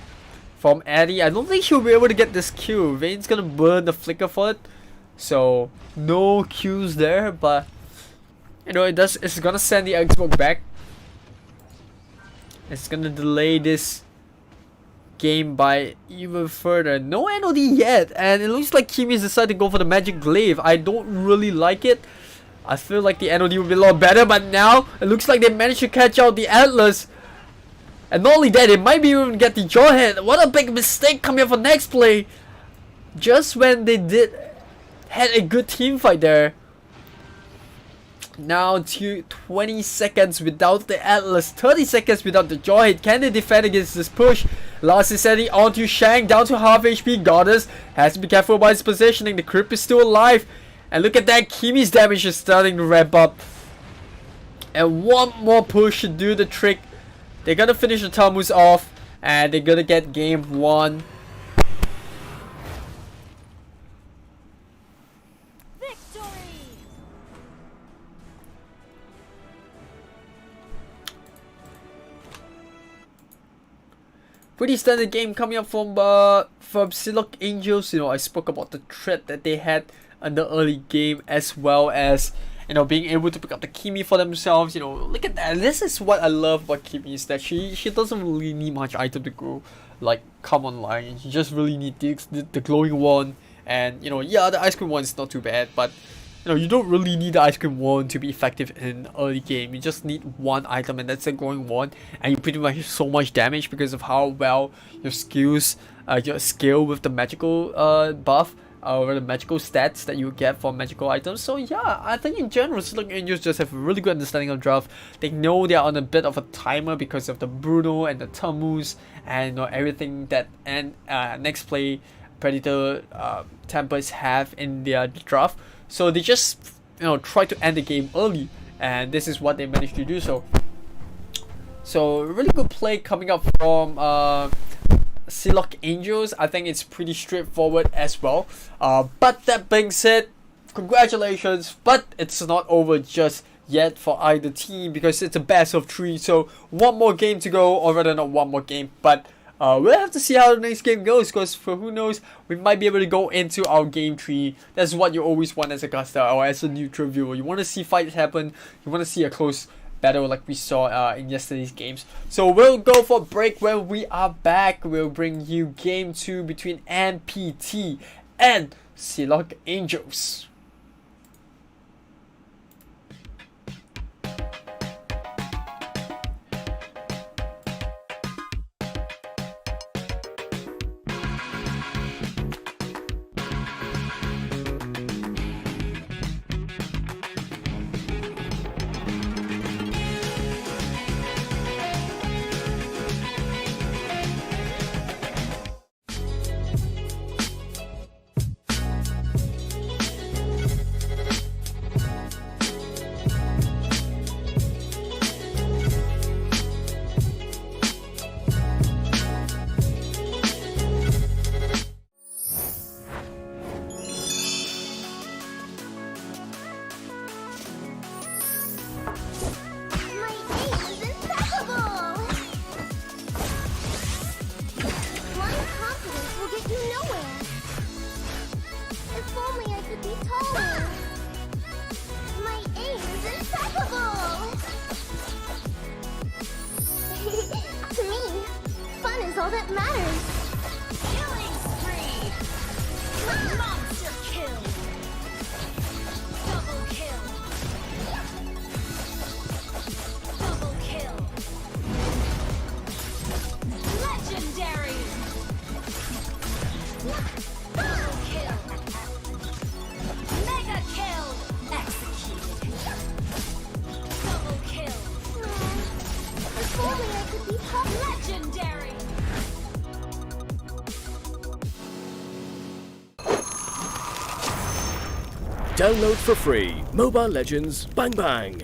from Addy. I don't think she'll be able to get this kill. Vayne's gonna burn the flicker for it, so no kills there. But you know, it's gonna send the Xbox back. It's gonna delay this game by even further. No NOD yet, and it looks like Kimi's decided to go for the magic glaive. I don't really like it. I feel like the NOD would be a lot better, but now it looks like they managed to catch out the Atlas. And not only that, it might be even get the Jawhead. What a big mistake coming up for NEXPLAY. Just when they had a good team fight there. Now to 20 seconds without the Atlas, 30 seconds without the Jawhead. Can they defend against this push? Last is setting onto Shang, down to half HP. Goddess has to be careful about his positioning. The Crypt is still alive. And look at that, Kimi's damage is starting to ramp up. And one more push should do the trick. They're gonna finish the Tammuz off, and they're gonna get game 1. Victory! Pretty standard game coming up from SILOG Angels. You know, I spoke about the threat that they had in the early game, as well as, you know, being able to pick up the Kimi for themselves. You know, look at that. This is what I love about Kimi, is that she doesn't really need much item to go, like, come online. She just really need the glowing wand. And, you know, yeah, the ice cream wand is not too bad, but, you know, you don't really need the ice cream wand to be effective in early game. You just need one item, and that's a glowing wand, and you pretty much have so much damage because of how well your skills, your skill with the magical buff, or the magical stats that you get from magical items. So yeah, I think in general, SILOG Angels just have a really good understanding of draft. They know they are on a bit of a timer because of the Bruno and the Tammuz and, you know, everything that NEXPLAY, Predator, Tempest have in their draft. So they just, you know, try to end the game early, and this is what they managed to do. So really good play coming up from SILOG Angels. I think it's pretty straightforward as well. But that being said, congratulations, but it's not over just yet for either team, because it's a best of 3. So one more game to go, or rather not one more game, but we'll have to see how the next game goes, because for who knows, we might be able to go into our game 3. That's what you always want as a caster or as a neutral viewer. You want to see fights happen, you want to see a close battle like we saw in yesterday's games. So we'll go for a break. When we are back, we'll bring you game 2 between NPT and SILOG Angels. To me, fun is all that matters. Killing spree. Monster kill. Double kill. Double kill. Legendary. Double kill. Mega kill. Executed. Double kill. If only I could be Legendary. Download for free Mobile Legends Bang Bang.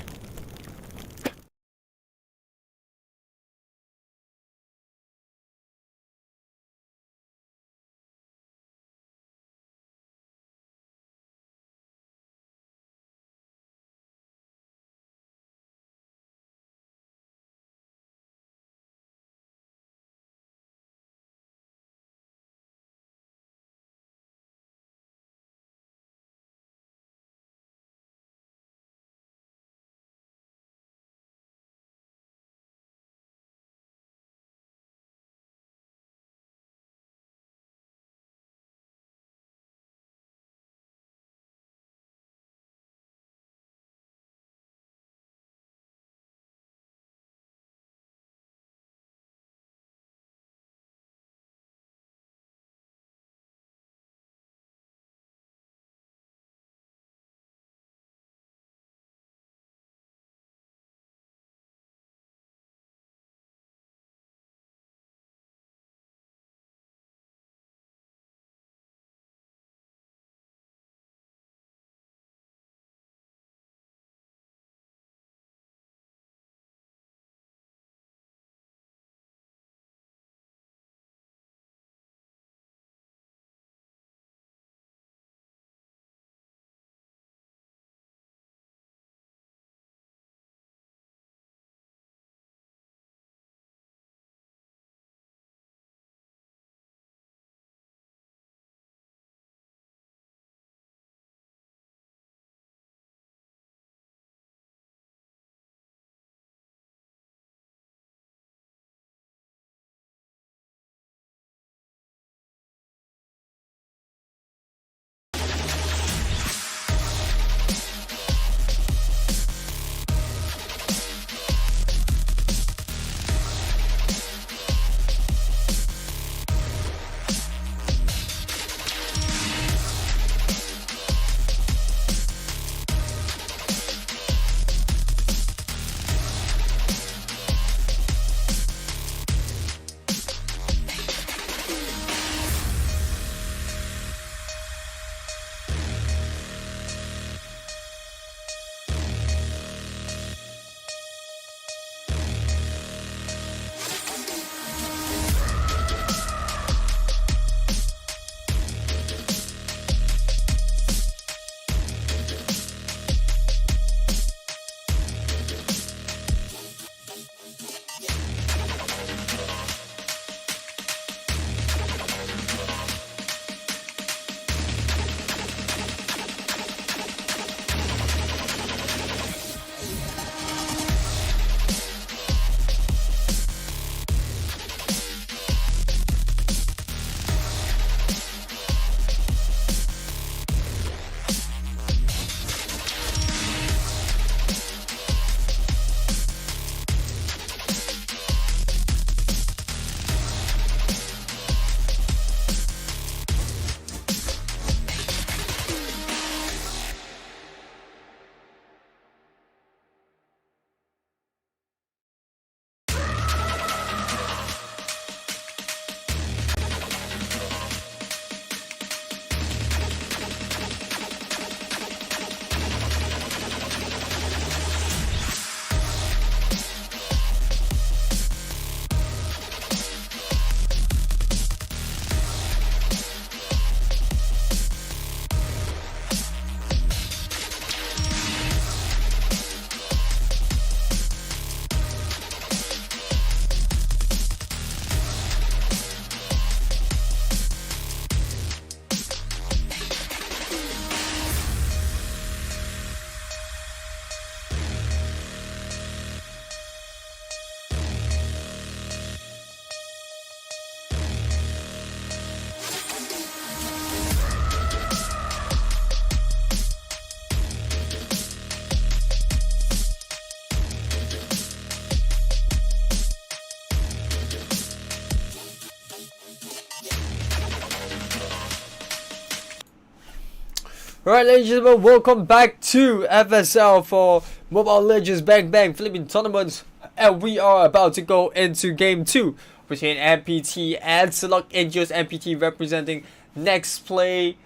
Alright, ladies and gentlemen, welcome back to FSL for Mobile Legends Bang Bang Philippines tournaments, and we are about to go into game 2 between MPT and SILOG Angels. MPT representing NEXPLAY,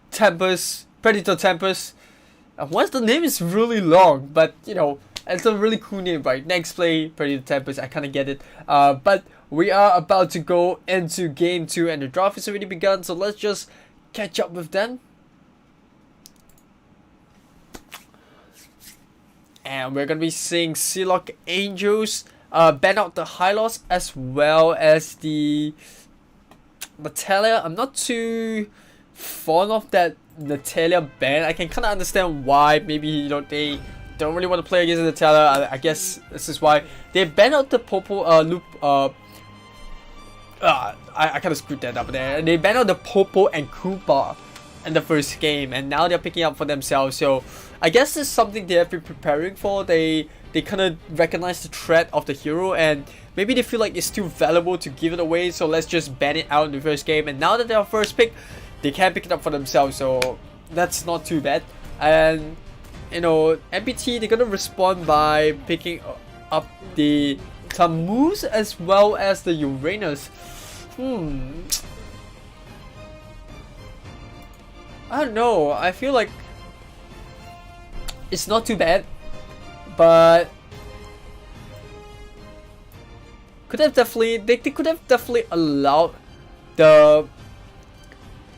Tempest, Predator Tempest. Once the name is really long, but you know, it's a really cool name, right? NEXPLAY, Predator Tempest, I kind of get it. But we are about to go into game 2 and the draft has already begun, so let's just catch up with them. And we're going to be seeing SILOG Angels ban out the Hylos as well as the Natalia. I'm not too fond of that Natalia ban. I can kind of understand why. Maybe, you know, they don't really want to play against Natalia. I guess this is why. They ban out the Popo loop. I kind of screwed that up there. They ban out the Popo and Koopa in the first game, and now they're picking up for themselves. So I guess it's something they have been preparing for. They kind of recognize the threat of the hero, and maybe they feel like it's too valuable to give it away, so let's just ban it out in the first game. And now that they're first pick, they can pick it up for themselves, so that's not too bad. And you know, MPT, they're gonna respond by picking up the Tammuz as well as the Uranus. I don't know, I feel like it's not too bad, but they could have definitely allowed the,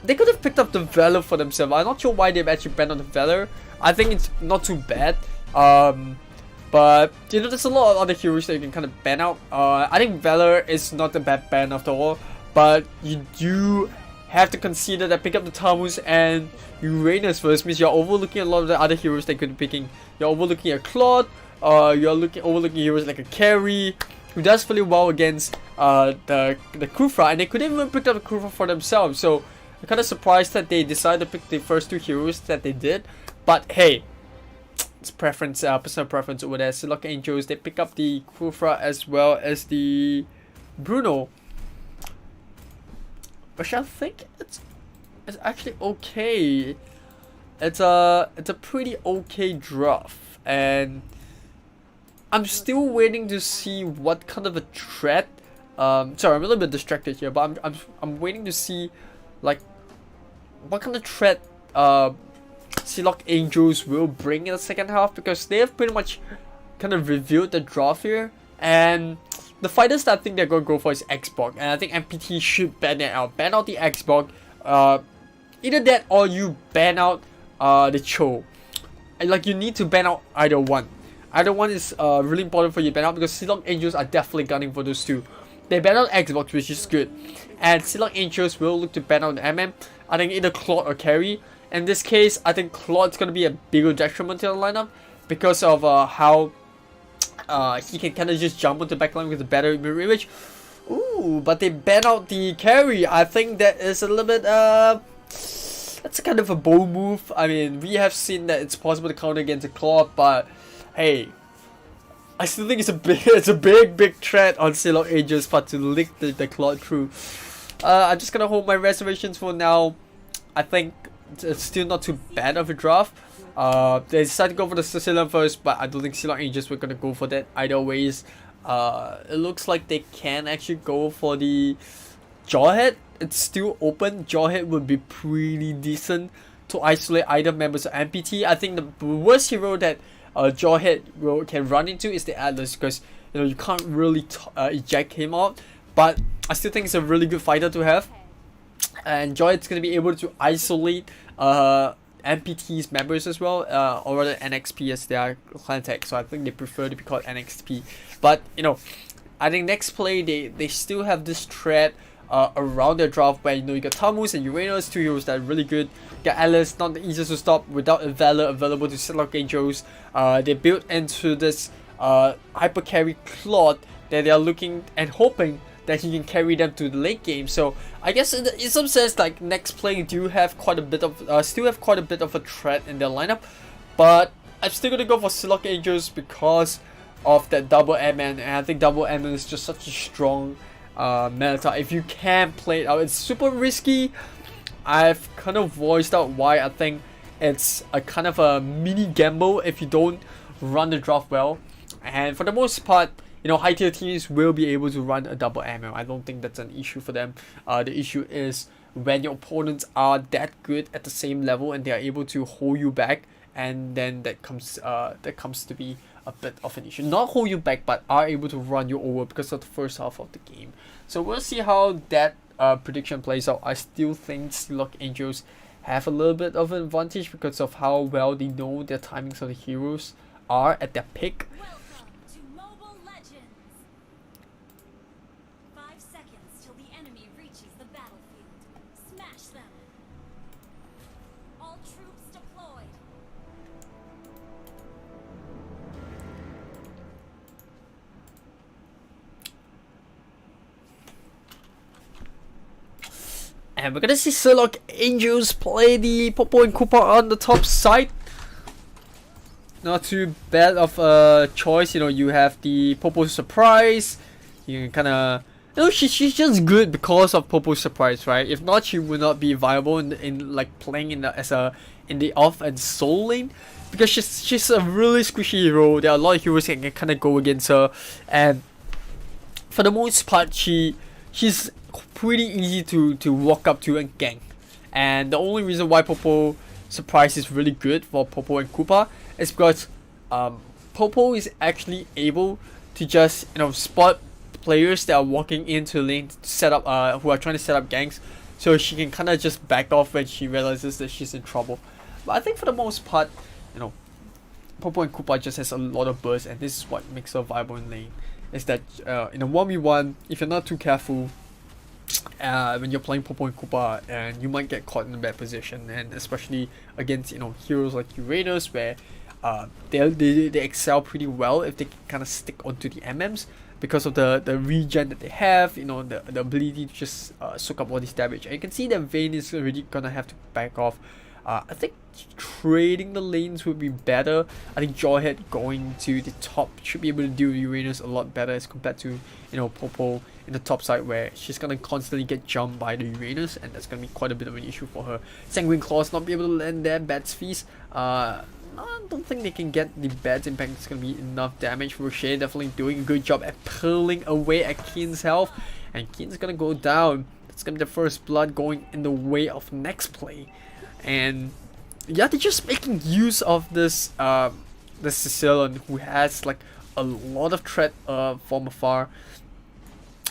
they could have picked up the Valor for themselves. I'm not sure why they've actually banned on the Valor. I think it's not too bad, but you know, there's a lot of other heroes that you can kind of ban out. I think Valor is not a bad ban after all, but you do have to consider that pick up the Tammuz and Uranus first means you're overlooking a lot of the other heroes they could be picking. You're overlooking a Claude, you're overlooking heroes like a Carry, who does really well against the Kufra, and they could even pick up the Kufra for themselves. So I'm kind of surprised that they decided to pick the first two heroes that they did. But hey, it's preference, personal preference over there. SILOG Angels, they pick up the Kufra as well as the Bruno, which I think it's actually okay. It's a pretty okay draft, and I'm still waiting to see what kind of a threat. Sorry, I'm a little bit distracted here, but I'm waiting to see like what kind of threat SILOG Angels will bring in the second half, because they have pretty much kind of revealed the draft here, and the fighters that I think they're going to go for is Xbox, and I think MPT should ban it out. Ban out the Xbox. Either that or you ban out the Cho. And like, you need to ban out either one. Either one is really important for you to ban out, because SILOG Angels are definitely gunning for those two. They ban out Xbox, which is good, and SILOG Angels will look to ban out the MM. I think either Claude or Carry. In this case, I think Claude's going to be a bigger detriment to the lineup because of how he can kind of just jump onto the backline with a better mirror image. Ooh, but they ban out the Carry. I think that is a little bit that's a kind of a bold move. I mean, we have seen that it's possible to counter against a Claw, but hey, I still think it's a big threat on SILOG Angels, but to lick the Claw through. I'm just gonna hold my reservations for now. I think it's still not too bad of a draft. They decided to go for the Sicilian first, but I don't think SILOG Angels were gonna go for that either ways. It looks like they can actually go for the Jawhead. It's still open. Jawhead would be pretty decent to isolate either members of MPT. I think the worst hero that Jawhead can run into is the Atlas, because you know, you can't really eject him out. But I still think it's a really good fighter to have, and Jawhead's gonna be able to isolate MPT's members as well, or rather NXP as their clan tag. So I think they prefer to be called NXP. But you know, I think NEXPLAY, they still have this threat around their draft where, you know, you got Tammuz and Uranus, two heroes that are really good. You got Alice, not the easiest to stop without a Valor available to SILOG Angels. They built into this hyper carry Claude that they are looking and hoping that he can carry them to the late game. So I guess in some sense, like, NEXPLAY do have quite a bit of still have quite a bit of a threat in their lineup, but I'm still gonna go for SILOG Angels because of that double MN, and I think double MN is just such a strong meta. If you can play it out, it's super risky, I've kind of voiced out why I think it's a kind of a mini gamble if you don't run the draft well. And for the most part, you know, high tier teams will be able to run a double ammo. I don't think that's an issue for them. The issue is when your opponents are that good at the same level and they are able to hold you back, and then that comes to be a bit of an issue. Not hold you back, but are able to run you over because of the first half of the game. So we'll see how that prediction plays out. I still think SILOG Angels have a little bit of an advantage because of how well they know their timings of the heroes are at their peak. Welcome to Mobile Legends. 5 seconds till the enemy reaches the battlefield. Smash them. All troops deployed. And we're gonna see SILOG Angels play the Popo and Koopa on the top side. Not too bad of a choice, you know. You have the Popo Surprise. You can kinda, you know, she's just good because of Popo Surprise, right? If not, she would not be viable in like playing in the off and soul lane, because she's a really squishy hero. There are a lot of heroes that can kinda go against her, and for the most part she's pretty easy to walk up to and gank. And the only reason why Popo Surprise is really good for Popo and Koopa is because Popo is actually able to just, you know, spot players that are walking into the lane to set up who are trying to set up ganks, so she can kind of just back off when she realizes that she's in trouble. But I think for the most part, you know, Popo and Koopa just has a lot of burst, and this is what makes her viable in lane. Is that in a 1v1, if you're not too careful, when you're playing Popo and Koopa, and you might get caught in a bad position, and especially against, you know, heroes like Uranus, where they excel pretty well if they can kind of stick onto the MMs because of the regen that they have, you know, the ability to just soak up all this damage. And you can see that Vayne is already gonna have to back off. I think trading the lanes would be better. I think Jawhead going to the top should be able to deal with Uranus a lot better as compared to, you know, Popo in the top side, where she's gonna constantly get jumped by the Uranus, and that's gonna be quite a bit of an issue for her. Sanguine Claws not be able to land their Bats Feast. I don't think they can get the Bats Impact. It's gonna be enough damage. Rocher definitely doing a good job at pulling away at Keen's health, and Keen's gonna go down. It's gonna be the first blood going in the way of NEXPLAY. And yeah, they're just making use of this Sicilian, who has like a lot of threat from afar,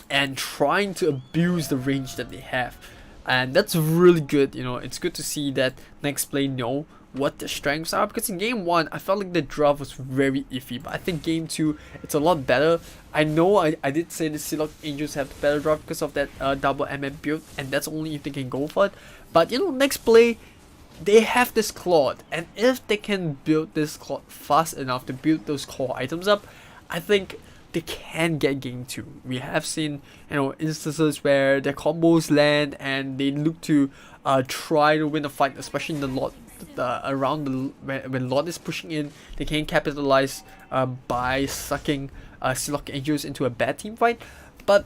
and trying to abuse the range that they have. And that's really good. You know, it's good to see that NEXPLAY know what their strengths are, because in game 1 I felt like the draft was very iffy, but I think game 2 it's a lot better. I know I did say the SILOG Angels have the better draft because of that double MM build, and that's only if they can go for it. But you know, NEXPLAY, they have this Claude, and if they can build this Claude fast enough to build those core items up, I think they can get game 2. We have seen, you know, instances where their combos land and they look to try to win a fight, especially in the lot when Lot is pushing in. They can capitalize by sucking SILOG Angels into a bad team fight. But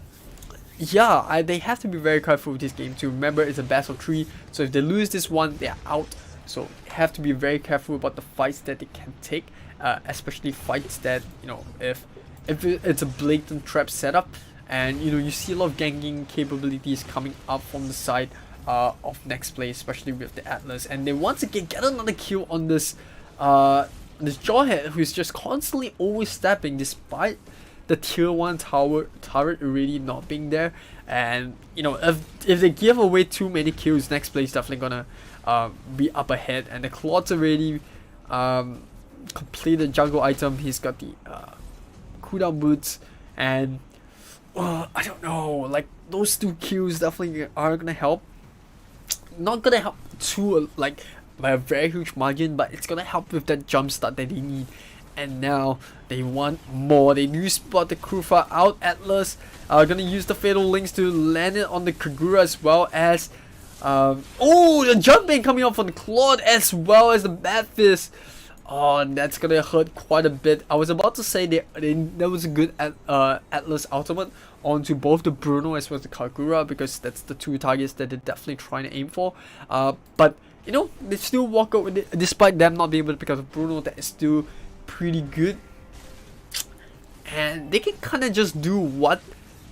yeah, they have to be very careful with this game too. Remember, it's a best of 3, so if they lose this one, they're out. So they have to be very careful about the fights that they can take, especially fights that, you know, if it's a blatant trap setup, and you know, you see a lot of ganking capabilities coming up from the side of NEXPLAY, especially with the Atlas, and they once again get another kill on this Jawhead, who's just constantly overstepping despite the tier 1 turret already not being there. And you know, if they give away too many kills, NEXPLAY is definitely gonna be up ahead. And the Claude's already completed jungle item. He's got the cooldown boots, and I don't know, like those 2 kills definitely are gonna help. Not gonna help too like by a very huge margin, but it's gonna help with that jump start that they need. And now they want more. They do spot the Krufa out. Atlas are gonna use the Fatal Links to land it on the Kagura, as well as oh, the jumping coming off on the Claude, as well as the Bad Fist. Oh, that's gonna hurt quite a bit. I was about to say there was a good Atlas ultimate onto both the Bruno as well as the Kagura, because that's the two targets that they're definitely trying to aim for. But you know, they still walk out with it, despite them not being able to pick up the Bruno. That is still pretty good, and they can kind of just do what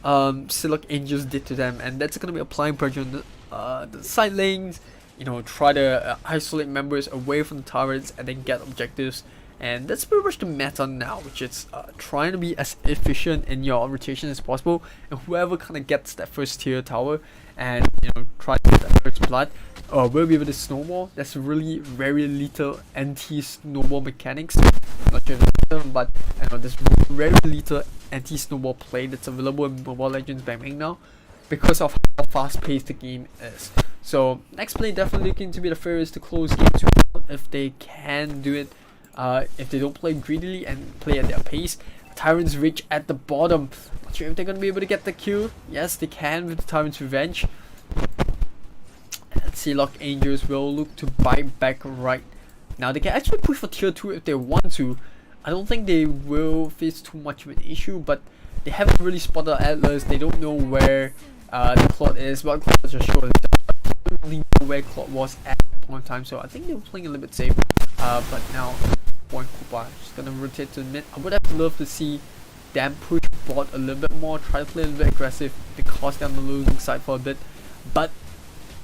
SILOG Angels did to them, and that's gonna be applying pressure on the side lanes. You know, try to isolate members away from the turrets and then get objectives, and that's pretty much the meta now, which is trying to be as efficient in your rotation as possible, and whoever kind of gets that first tier tower and, you know, try to get that first blood will be able to snowball. That's really very little anti-snowball mechanics. Not sure if it's them, but I know there's very little anti-snowball play that's available in Mobile Legends Bang now, because of how fast paced the game is. So NEXPLAY definitely looking to be the favorites to close game 2 out if they can do it. If they don't play greedily and play at their pace. Tyrant's Reach at the bottom. Not sure if they're gonna be able to get the kill. Yes, they can with the Tyrant's Revenge. And SILOG Angels will look to bite back right now. They can actually push for tier 2 if they want to. I don't think they will face too much of an issue, but they haven't really spotted Atlas. They don't know where the Claude is, but Claude just showed us. I don't really know where Claude was at that point in time, so I think they were playing a little bit safe. But now, Point Koopa just gonna rotate to the mid. I would have loved to see them push bot a little bit more, try to play a little bit aggressive, to cost them the losing side for a bit. But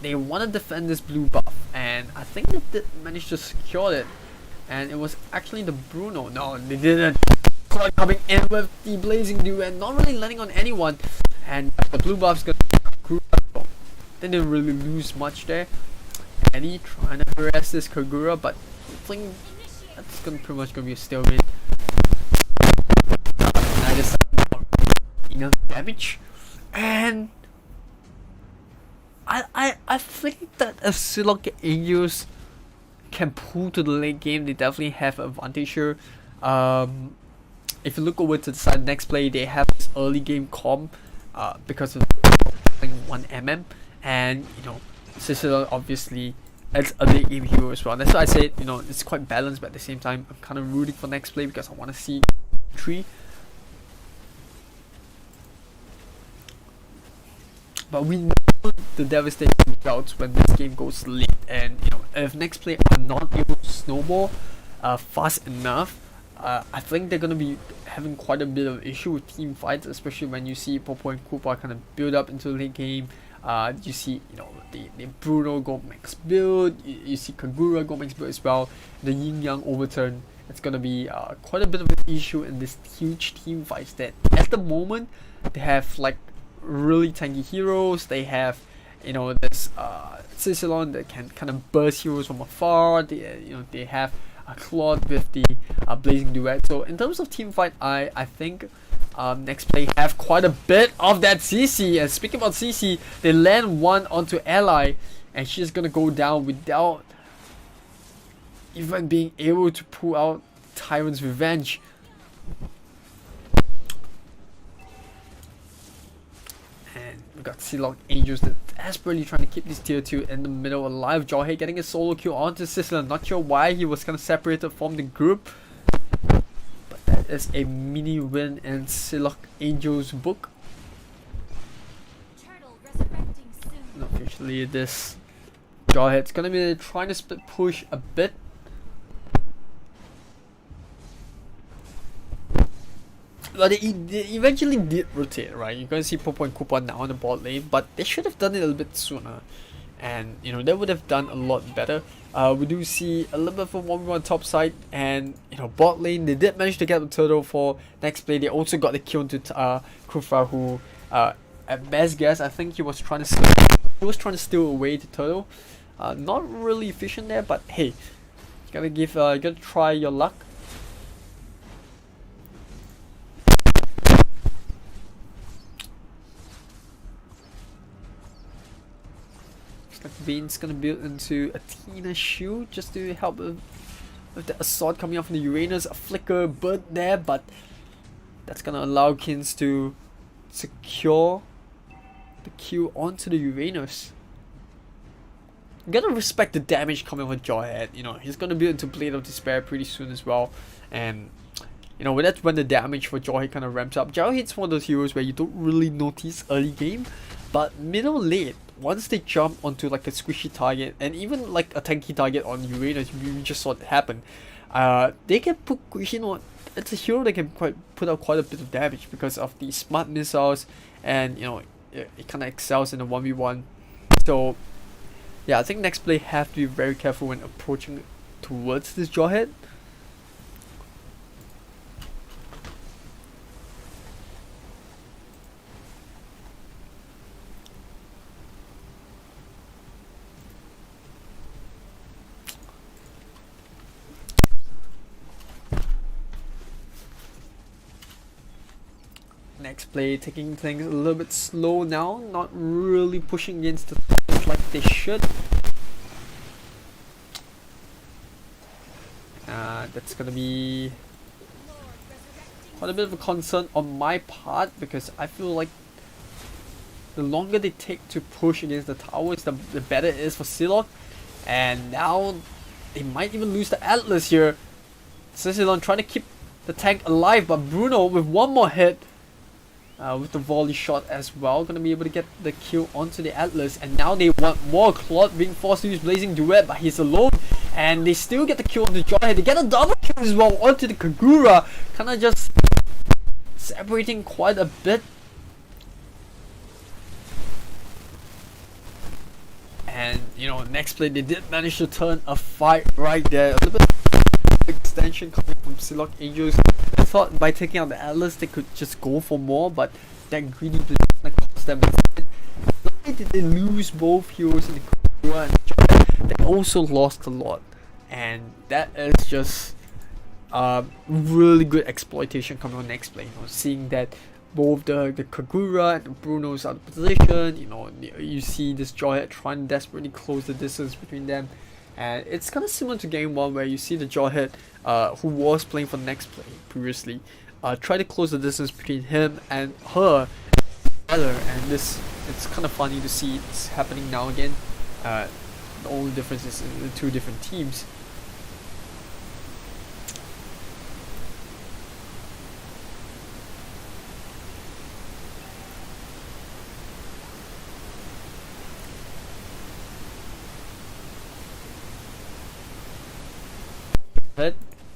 they want to defend this blue buff, and I think they did manage to secure it. And it was actually the Bruno. No, they didn't. Claude coming in with the Blazing Dew and not really landing on anyone. And the blue buff's gonna they didn't really lose much there. Eddie trying to harass this Kagura, but I think that's pretty much gonna be a stalemate. Neither side enough damage, and I think that if SILOG Angels can pull to the late game, they definitely have an advantage here. If you look over to the side NEXPLAY, they have this early game comp because of playing 1mm, and you know, SILOG obviously it's a late game hero as well. That's why I said, you know, it's quite balanced, but at the same time I'm kind of rooting for NEXPLAY because I want to see 3. But we know the devastating results when this game goes late, and you know, if NEXPLAY are not able to snowball fast enough, I think they're gonna be having quite a bit of issue with team fights, especially when you see Popo and Koopa kind of build up into the late game. You see, you know, the Bruno go max build, you see Kagura go max build as well, the Yin Yang overturn. It's gonna be quite a bit of an issue in this huge team fights that at the moment they have like really tanky heroes. They have, you know, this Cicelon that can kind of burst heroes from afar. They, you know, they have a Claude with the Blazing Duet. So in terms of team fight, I think NEXPLAY have quite a bit of that CC. And speaking about CC, they land one onto Ally, and she's gonna go down without even being able to pull out Tyrant's Revenge. And we got SILOG Angels that desperately trying to keep this tier 2 in the middle alive. Jawhead getting a solo kill onto Sizzler. Not sure why he was kind of separated from the group, but that is a mini win in SILOG Angels book. And officially this Jawhead's gonna be trying to split push a bit. But they eventually did rotate, right? You're gonna see Popo and Koopa now on the bot lane, but they should have done it a little bit sooner, and you know, they would have done a lot better. We do see a little bit of a 1v1 top side, and you know, bot lane they did manage to get the turtle for NEXPLAY. They also got the kill into Kufa, who at best guess I think he was trying to steal away the turtle. Not really efficient there, but hey, you gotta try your luck. Like Vayne's gonna build into a Tina shield just to help with the assault coming off from the Uranus. A flicker bird there, but that's gonna allow Kins to secure the kill onto the Uranus. you gotta respect the damage coming from Jawhead. You know, he's gonna be into Blade of Despair pretty soon as well, and you know, that's when the damage for Jawhead kind of ramps up. Jawhead's one of those heroes where you don't really notice early game, but middle late, once they jump onto like a squishy target and even like a tanky target on Uranus, you just saw it happen. They can put, you know, it's a hero that can put out quite a bit of damage because of the smart missiles, and you know, it kind of excels in the 1v1. So yeah, I think NEXPLAY have to be very careful when approaching towards this Jawhead. NEXPLAY taking things a little bit slow now, not really pushing against the targets like they should. That's gonna be quite a bit of a concern on my part, because I feel like the longer they take to push against the towers, the better it is for SILOG. And now they might even lose the Atlas here. SILOG trying to keep the tank alive, but Bruno with one more hit with the volley shot as well, gonna be able to get the kill onto the Atlas. And now they want more. Claude being forced to use Blazing Duet, but he's alone, and they still get the kill on the Jawhead. They get a double kill as well onto the Kagura, kinda just separating quite a bit. And you know, NEXPLAY, they did manage to turn a fight right there. A little bit of extension coming from SILOG Angels. I thought by taking out the Atlas they could just go for more, but that greedy play cost them. Not only did they lose both heroes in the Kagura and Jawhead, they also lost a lot. And that is just really good exploitation coming on NEXPLAY. You know, seeing that both the Kagura and the Bruno's out of position, you know, you see this Jawhead trying to desperately close the distance between them. And it's kind of similar to game 1, where you see the Jawhead, who was playing for NEXPLAY previously, try to close the distance between him and her together. And it's kind of funny to see it's happening now again. The only difference is in the two different teams.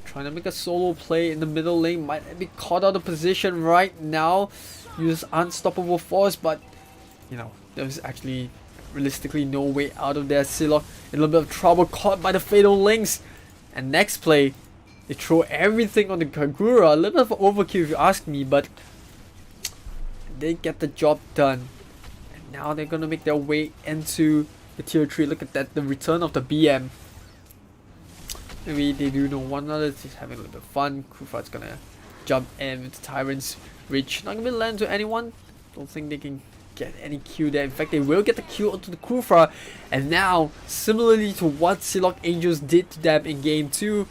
Trying to make a solo play in the middle lane, might be caught out of position right now. Use unstoppable force, but you know, there's actually realistically no way out of there. SILOG in a little bit of trouble, caught by the fatal links. And NEXPLAY, they throw everything on the Kagura. A little bit of overkill if you ask me, but they get the job done. And now they're gonna make their way into the tier 3. Look at that, the return of the BM. Maybe they do know one another, just having a little bit of fun. Kufat's gonna jump in with the Tyrant's Reach. Not gonna land to anyone. Don't think they can get any Q there. In fact, they will get the Q onto the Kufa. And now, similarly to what SILOG Angels did to them in game 2,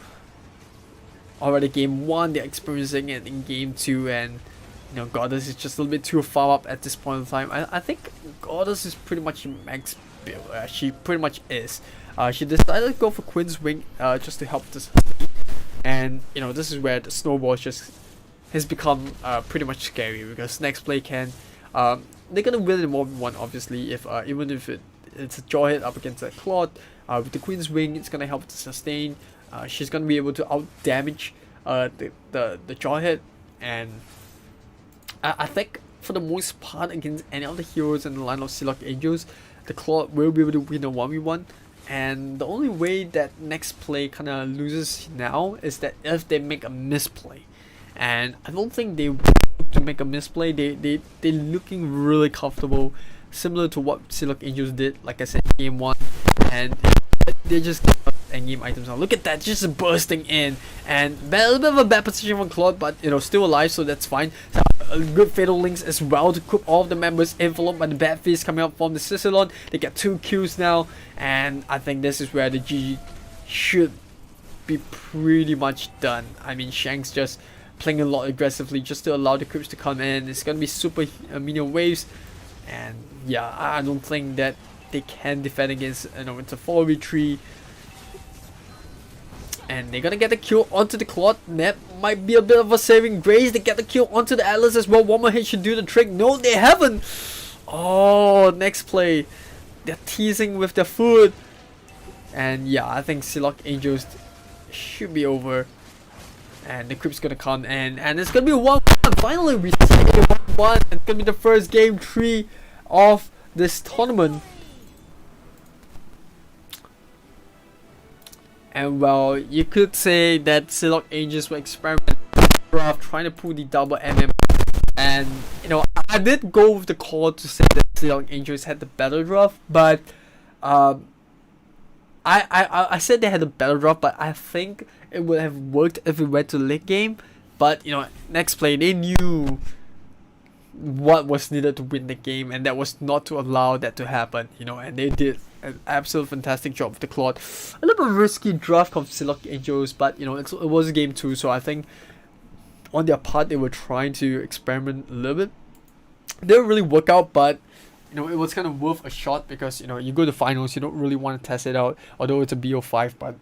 already game 1, they're experiencing it in game 2. And you know, Goddess is just a little bit too far up at this point in time. I think Goddess is pretty much max build. She pretty much is. She decided to go for Quinn's Wing just to help this. And you know, this is where the snowball just has become pretty much scary, because NEXPLAY can they're gonna win in 1v1 obviously, if even if it's a Jawhead up against a Claude. With the Queen's Wing, it's gonna help to sustain. She's gonna be able to out damage the Jawhead. And I think for the most part, against any of the heroes in the line of SILOG Angels, the Claude will be able to win a 1v1. And the only way that NEXPLAY kind of loses now is that if they make a misplay. And I don't think they want to make a misplay. They're looking really comfortable, similar to what SILOG Angels did, like I said, game 1. And they just get endgame items now. Look at that, just bursting in. And a little bit of a bad position from Claude, but you know, still alive, so that's fine. So, good fatal links as well to cook all of the members, enveloped by the bad fist coming up from the Sicilon. They get 2 kills now, and I think this is where the GG should be pretty much done. I mean, Shanks just playing a lot aggressively just to allow the creeps to come in. It's gonna be super minion waves, and yeah, I don't think that they can defend against, it's a 4v3. And they're gonna get the kill onto the Claude. That might be a bit of a saving grace. They get the kill onto the Atlas as well. One more hit should do the trick. No, they haven't. Oh, NEXPLAY. They're teasing with their food. And yeah, I think SILOG Angels should be over. And the creep's gonna come in. And it's gonna be 1-1. Finally, we see a 1-1. It's gonna be the first game 3 of this tournament. And well, you could say that SILOG Angels were experimenting with the draft, trying to pull the double MM. And I did go with the call to say that SILOG Angels had the better draft, but I said they had a better draft, but I think it would have worked if we went to late game. But NEXPLAY, they knew what was needed to win the game, and that was not to allow that to happen. And they did an absolute fantastic job with the Claude. A little bit risky draft from SILOG Angels, but it was game 2, so I think on their part they were trying to experiment a little bit. It didn't really work out, but it was kind of worth a shot, because you go to finals, you don't really want to test it out, although it's a BO5, but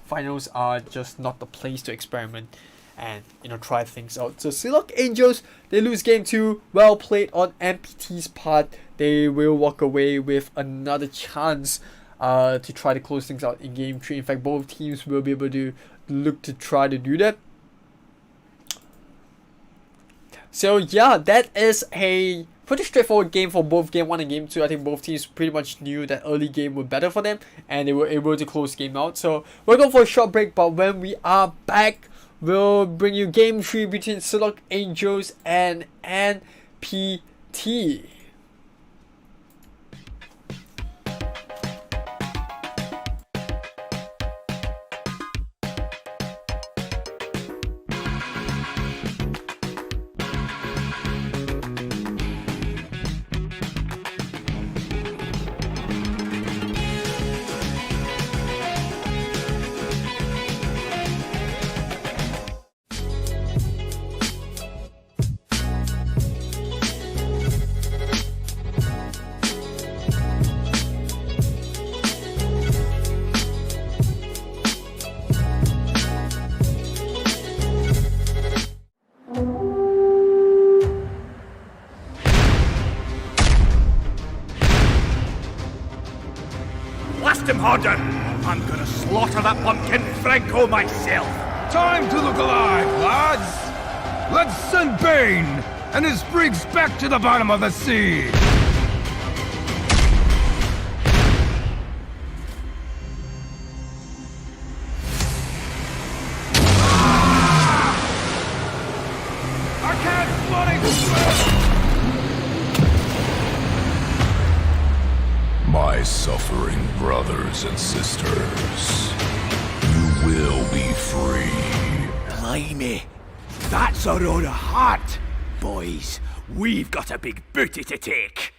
finals are just not the place to experiment and try things out. So SILOG Angels, they lose game 2. Well played on MPT's part. They will walk away with another chance to try to close things out in game 3. In fact, both teams will be able to look to try to do that. So yeah, that is a pretty straightforward game for both game 1 and game 2. I think both teams pretty much knew that early game was better for them, and they were able to close game out. So we're going for a short break, but when we are back, we'll bring you game 3 between SILOG Angels and NPT. Blast him harder! I'm gonna slaughter that pumpkin Franco myself! Time to look alive, lads! Let's send Bane and his freaks back to the bottom of the sea! I can't bloody My suffering brothers and sisters, you will be free. Blimey, that's our own heart! Boys, we've got a big booty to take!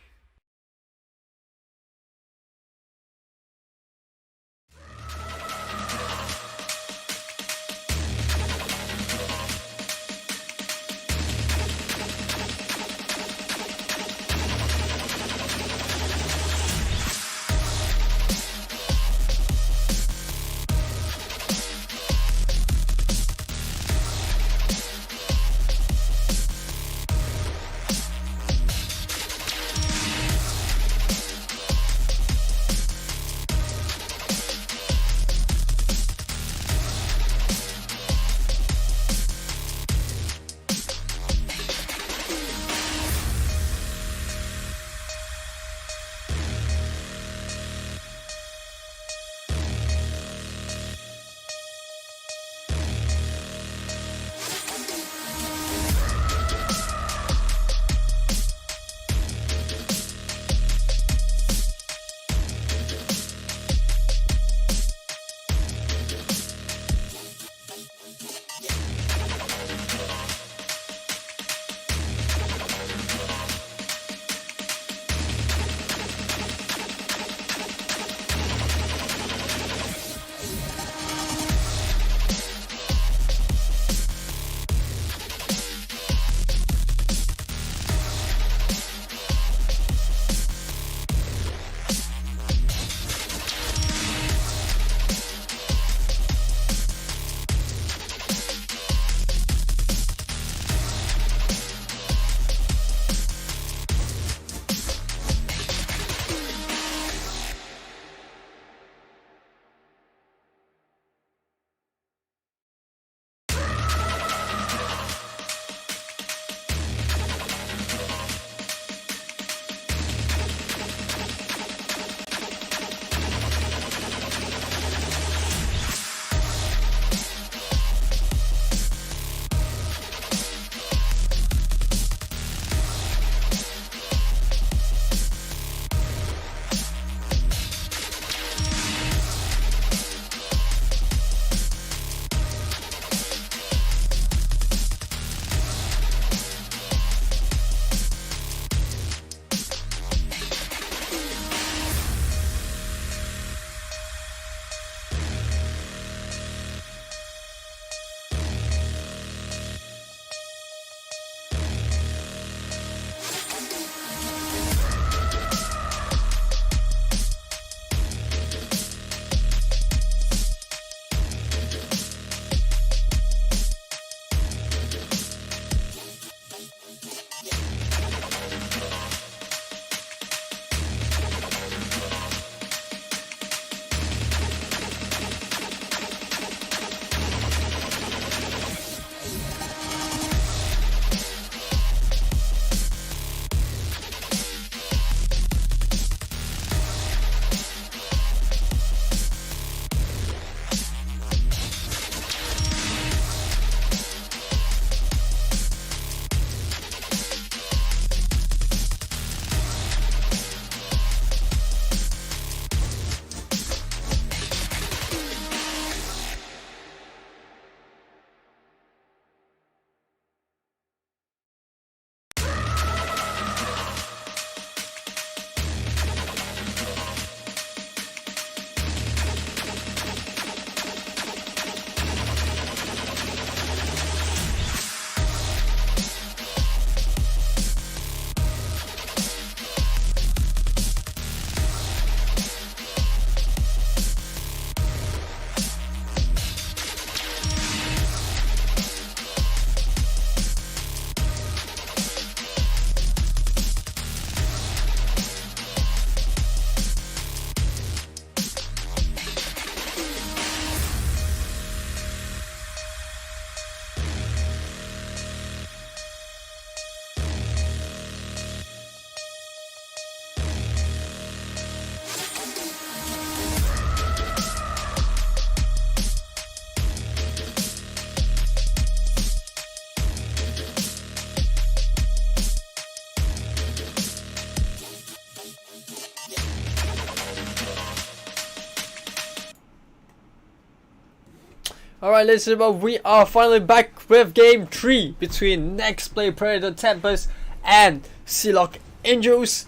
Alright, ladies and gentlemen, we are finally back with game 3 between NEXPLAY Predator Tempest and SILOG Angels.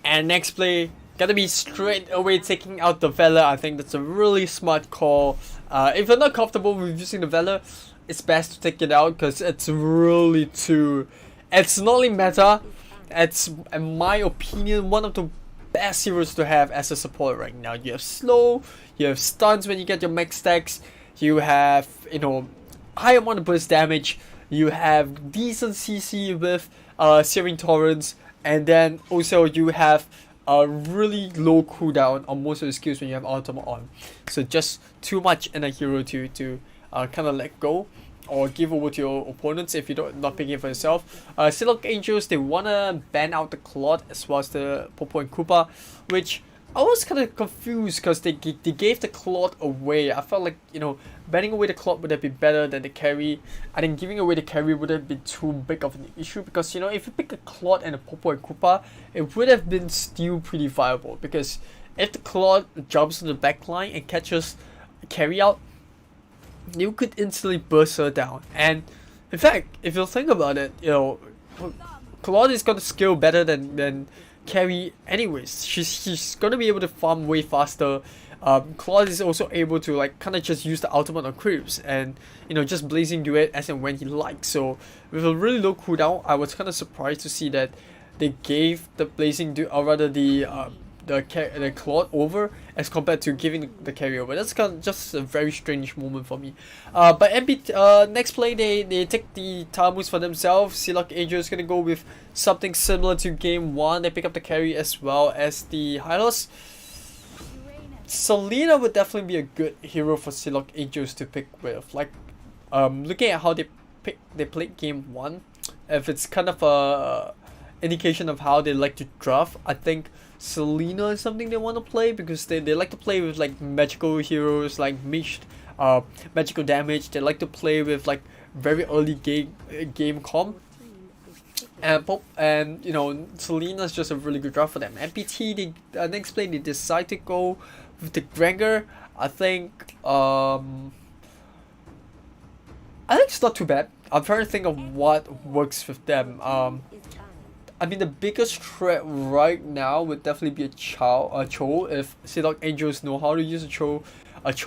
And NEXPLAY gotta be straight away taking out the Valor. I think that's a really smart call. If you're not comfortable with using the Valor, it's best to take it out because it's really too... It's not only meta, it's, in my opinion, one of the best heroes to have as a support right now. You have slow, you have stuns when you get your max stacks, you have, you know, high amount of burst damage, you have decent CC with Searing Torrents, and then also you have a really low cooldown on most of the skills when you have Ultimate on. So just too much in a hero to kind of let go or give over to your opponents if you don't not picking it for yourself. SILOG Angels, they wanna ban out the Claude as well as the Popo and Koopa, which I was kind of confused because they gave the Claude away. I felt like, you know, banning away the Claude would have been better than the carry. I think giving away the carry would have been too big of an issue because, you know, if you pick a Claude and a Popo and Koopa, it would have been still pretty viable because if the Claude jumps to the back line and catches a carry out, you could instantly burst her down. And in fact, if you think about it, you know, Claude is gonna scale better than carry anyways. She's gonna be able to farm way faster. Claude is also able to like kind of just use the ultimate on creeps and, you know, just blazing do it as and when he likes. So with a really low cooldown, I was kind of surprised to see that they gave the blazing do, or rather the Claude over as compared to giving the carry over. That's kind of just a very strange moment for me. But NEXPLAY, they take the Tamus for themselves. SILOG Angels is gonna go with something similar to game 1. They pick up the carry as well as the Hylos. Selena would definitely be a good hero for SILOG Angels to pick with. Like, looking at how they played game 1, if it's kind of a indication of how they like to draft, I think Selena is something they want to play because they like to play with like magical heroes like magical damage. They like to play with like very early game comp. And you know, Selena's just a really good draft for them. NPT, they NEXPLAY, they decide to go with the Granger. I think it's not too bad. I'm trying to think of what works with them. I mean, the biggest threat right now would definitely be a Cho. If SILOG Angels know how to use a Cho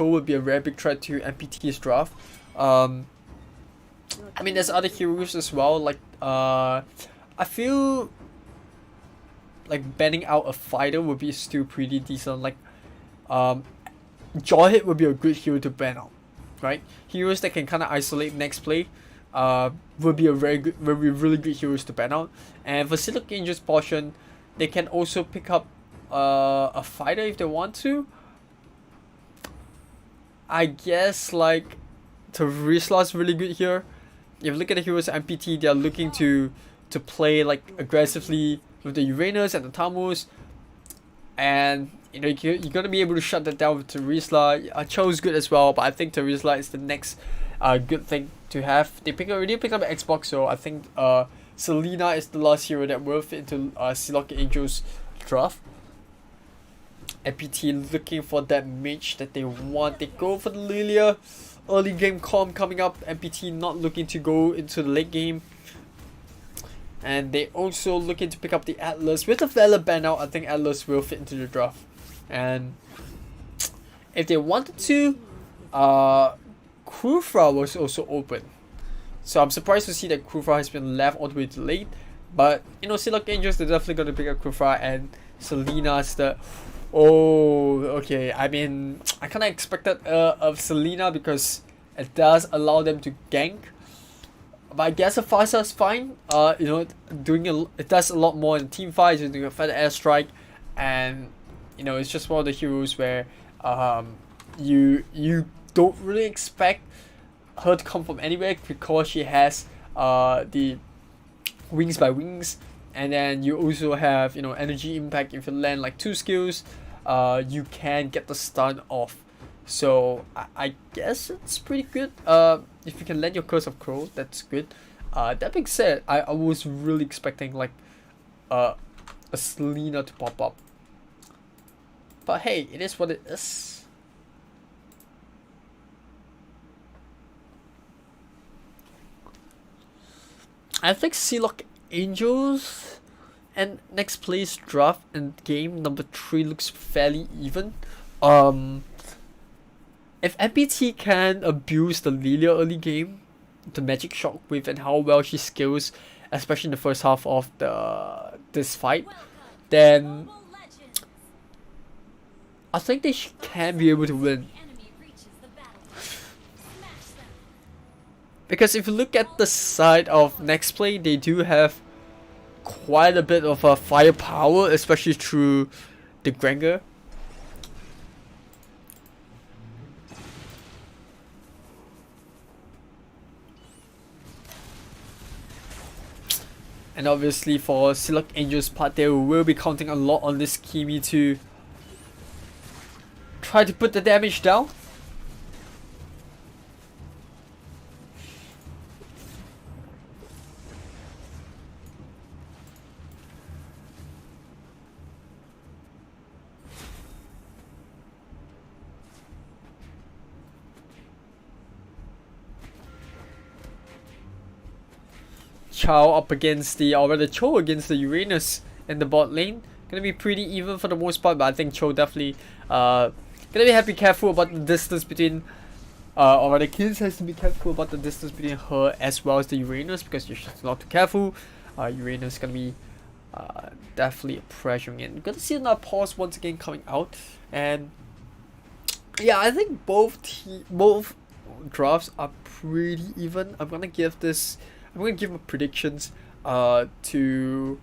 would be a very big threat to NPT's draft. I mean, there's other heroes as well. Like, I feel like banning out a fighter would be still pretty decent. Like, Jawhead would be a good hero to ban out, right? Heroes that can kind of isolate NEXPLAY would be really good heroes to ban out. And for SILOG Angels portion, they can also pick up a fighter if they want to. I guess like Terizla's really good here. If you look at the heroes at MPT, they are looking to play like aggressively with the Uranus and the Tamus, and you know you're gonna be able to shut that down with Terizla. Cho's good as well, but I think Terizla is the next good thing to have. They already picked up an Xbox, so I think Selena is the last hero that will fit into SILOG Angels draft. MPT looking for that mage that they want. They go for the Lilia. Early game comp coming up. MPT not looking to go into the late game. And they also looking to pick up the Atlas. With the Valor ban out, I think Atlas will fit into the draft. And if they wanted to, Kufra was also open. So I'm surprised to see that Kufra has been left all the way to late. But, you know, SILOG Angels, they're definitely going to pick up Kufra, and Selena's the... Oh, okay. I mean, I kind of expected of Selena because it does allow them to gank. But I guess a Fasa is fine. You know, it does a lot more in team fights. You're doing a Feather Airstrike, and you know, it's just one of the heroes where you don't really expect her to come from anywhere because she has the wings by wings, and then you also have, you know, energy impact. If you land like 2 skills, you can get the stun off. So I guess it's pretty good. If you can land your Curse of Crow, that's good. That being said, I was really expecting like a Selena to pop up, but hey, it is what it is. I think SILOG Angels and NEXTPLAY's draft in game number 3 looks fairly even. If MPT can abuse the Lilia early game, the Magic Shockwave, and how well she skills, especially in the first half of this fight, then Mobile Legends. I think they can be able to win. The enemy reaches the battlefield. Smash them. Because if you look at the side of NEXTPLAY, they do have quite a bit of firepower, especially through the Granger. And obviously for SILOG Angels part, they will be counting a lot on this Kimi to try to put the damage down. Chow up against the, or rather Cho against the Uranus in the bot lane. Gonna be pretty even for the most part, but I think Cho definitely gonna have to be careful about the distance between, or rather Kids has to be careful about the distance between her as well as the Uranus, because if she's not too careful, Uranus gonna be definitely pressuring in. Gonna see another pause once again coming out, and yeah, I think both drafts are pretty even. I'm gonna give my predictions to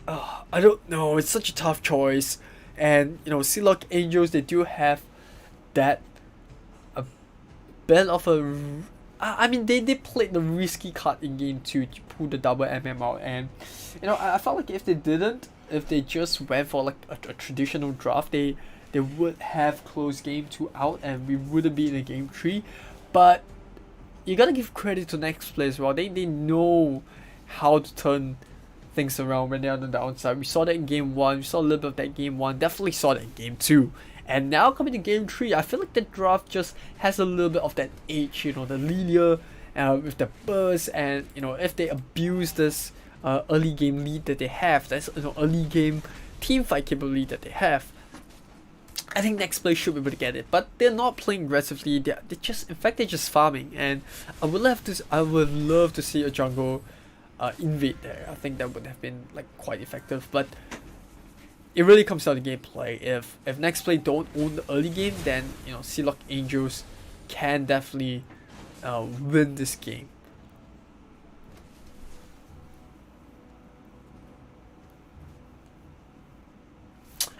I don't know, it's such a tough choice. And you know, SILOG Angels, they do have that a bit of a I mean they played the risky card in game 2 to pull the double MM out, and you know, I felt like if they just went for like a traditional draft, they would have closed game 2 out and we wouldn't be in a game 3. But you gotta give credit to NEXTPLAY as well. They know how to turn things around when they're on the downside. We saw that in game 1, we saw a little bit of that game 1, definitely saw that in game 2. And now coming to game 3, I feel like the draft just has a little bit of that edge, you know, the Lilia with the burst, and you know, if they abuse this early game lead that they have, that's, you know, early game team fight capability that they have, I think NEXTPLAY should be able to get it, but they're not playing aggressively. They're just, in fact, they're just farming, and I would love to see a jungle invade there. I think that would have been like quite effective, but it really comes down to gameplay. If NEXTPLAY don't own the early game, then you know, SILOG Angels can definitely win this game.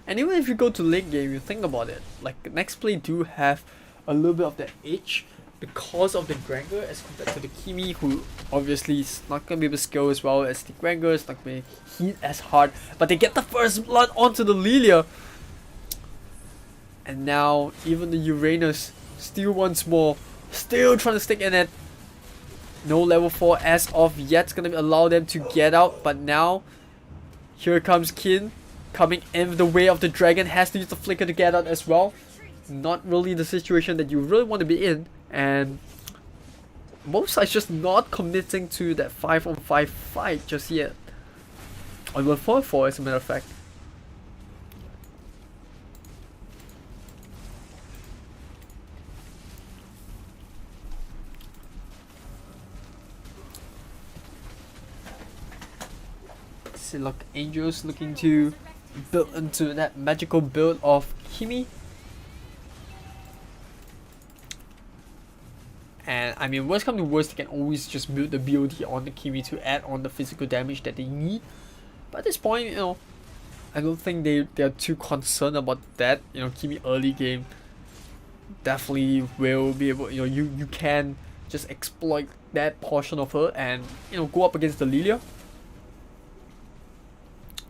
And even if you go to late game, you think about it, like NEXTPLAY do have a little bit of that edge because of the Granger as compared to the Kimi, who obviously is not going to be able to scale as well as the Granger, it's not going to hit as hard, but they get the first blood onto the Lilia. And now even the Uranus still once more, still trying to stick in it. No level 4 as of yet, it's going to allow them to get out, but now here comes Kin. Coming in the way of the dragon, has to use the flicker to get out as well. Not really the situation that you really want to be in, and both sides just not committing to that 5-on-5 fight just yet. Or even 4-4 as a matter of fact. SILOG Angels looking to build into that magical build of Kimi. And I mean, worst come to worst, they can always just build the BOD on the Kimi to add on the physical damage that they need. But at this point, you know, I don't think they're too concerned about that. You know, Kimi early game definitely will be able, you know, you can just exploit that portion of her and, you know, go up against the Lilia.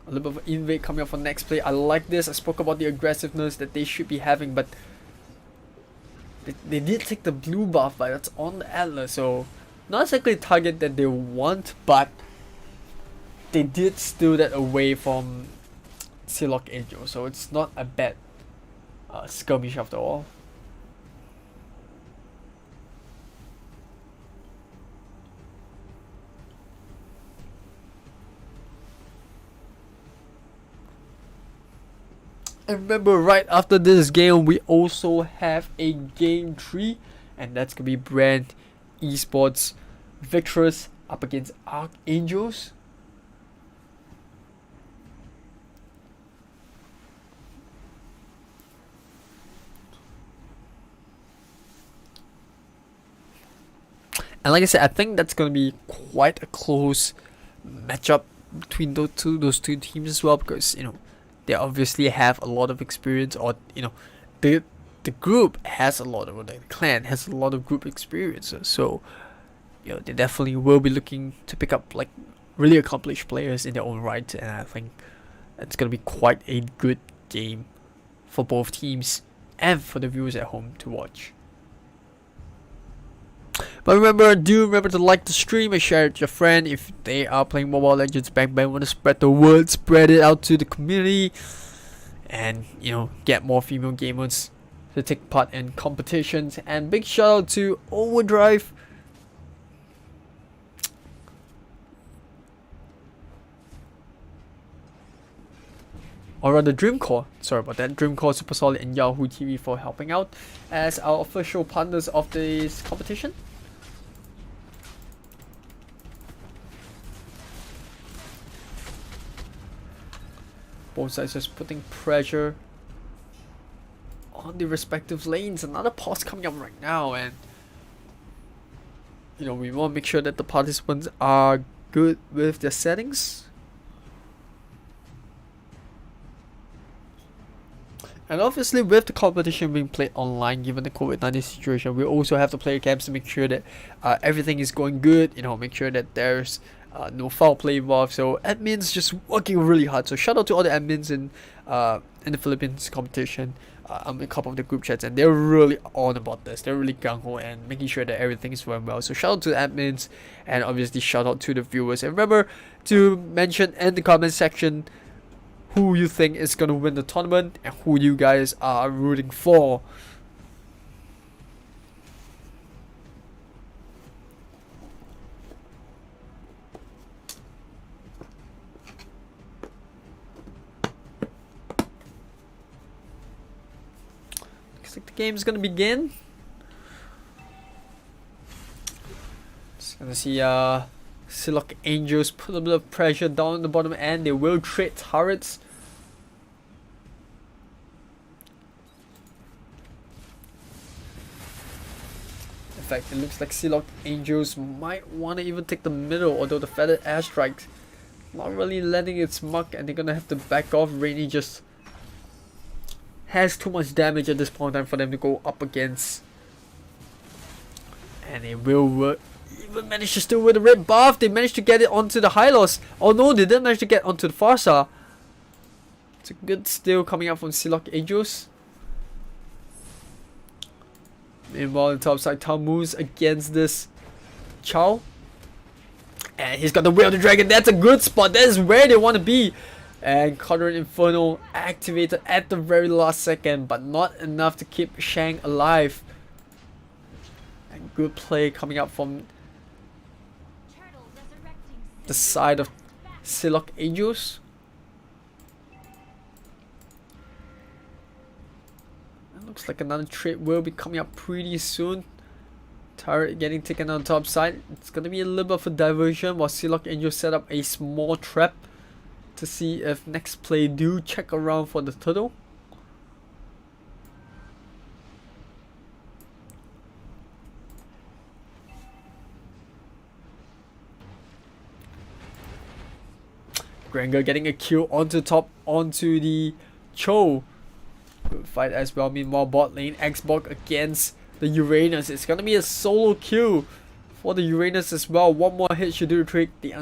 A little bit of invade coming up for NEXTPLAY. I like this. I spoke about the aggressiveness that they should be having, but they did take the blue buff, but that's on the Atlas, so not exactly a target that they want, but they did steal that away from SILOG Angel, so it's not a bad skirmish after all. And remember, right after this game, we also have a game 3, and that's gonna be BREN ESPORTS VICTRESS up against ARKANGEL. And like I said, I think that's gonna be quite a close matchup between those two teams as well, because they obviously have a lot of experience, or the group has a lot of, or the clan has a lot of group experience. So they definitely will be looking to pick up like really accomplished players in their own right, and I think it's gonna be quite a good game for both teams and for the viewers at home to watch. But do remember to like the stream and share it with your friend if they are playing Mobile Legends Bang Bang. Want to spread the word, spread it out to the community, and get more female gamers to take part in competitions. And big shout out to Overdrive. Or rather Dreamcore, sorry about that, Dreamcore, Super Solid and Yahoo TV for helping out as our official partners of this competition. Both sides just putting pressure on the respective lanes. Another pause coming up right now, and we want to make sure that the participants are good with their settings. And obviously, with the competition being played online, given the COVID-19 situation, we also have the player camps to make sure that everything is going good. Make sure that there's no foul play involved. So admins just working really hard. So shout out to all the admins in the Philippines competition. I'm in a couple of the group chats, and they're really on about this. They're really gung-ho and making sure that everything is going well. So shout out to the admins, and obviously shout out to the viewers. And remember to mention in the comment section who you think is going to win the tournament and who you guys are rooting for. Looks like the game is going to begin. Just going to see SILOG Angels put a bit of pressure down at the bottom end. They will trade turrets. In fact, it looks like SILOG Angels might want to even take the middle, although the feathered airstrike not really letting its mark, and they're gonna have to back off. Rainy just has too much damage at this point in time for them to go up against, and it will work. Even managed to still with the red buff. They managed to get it onto the Hylos. Oh no, they didn't manage to get onto the Farsa. It's a good steal coming up from SILOG Angels. Meanwhile, on the top side, Talmuz against this Chow. And he's got the Will of the Dragon. That's a good spot. That is where they want to be. And Conjuring Inferno activated at the very last second, but not enough to keep Shang alive. And good play coming up from the side of SILOG Angels. It looks like another trade will be coming up pretty soon. Turret getting taken on the top side. It's gonna be a little bit of a diversion while SILOG Angels set up a small trap to see if NEXPLAY do check around for the turtle. Granger getting a kill onto top, onto the Cho. Good fight as well. Meanwhile, bot lane, Xbox against the Uranus. It's gonna be a solo kill for the Uranus as well. One more hit should do the trick. The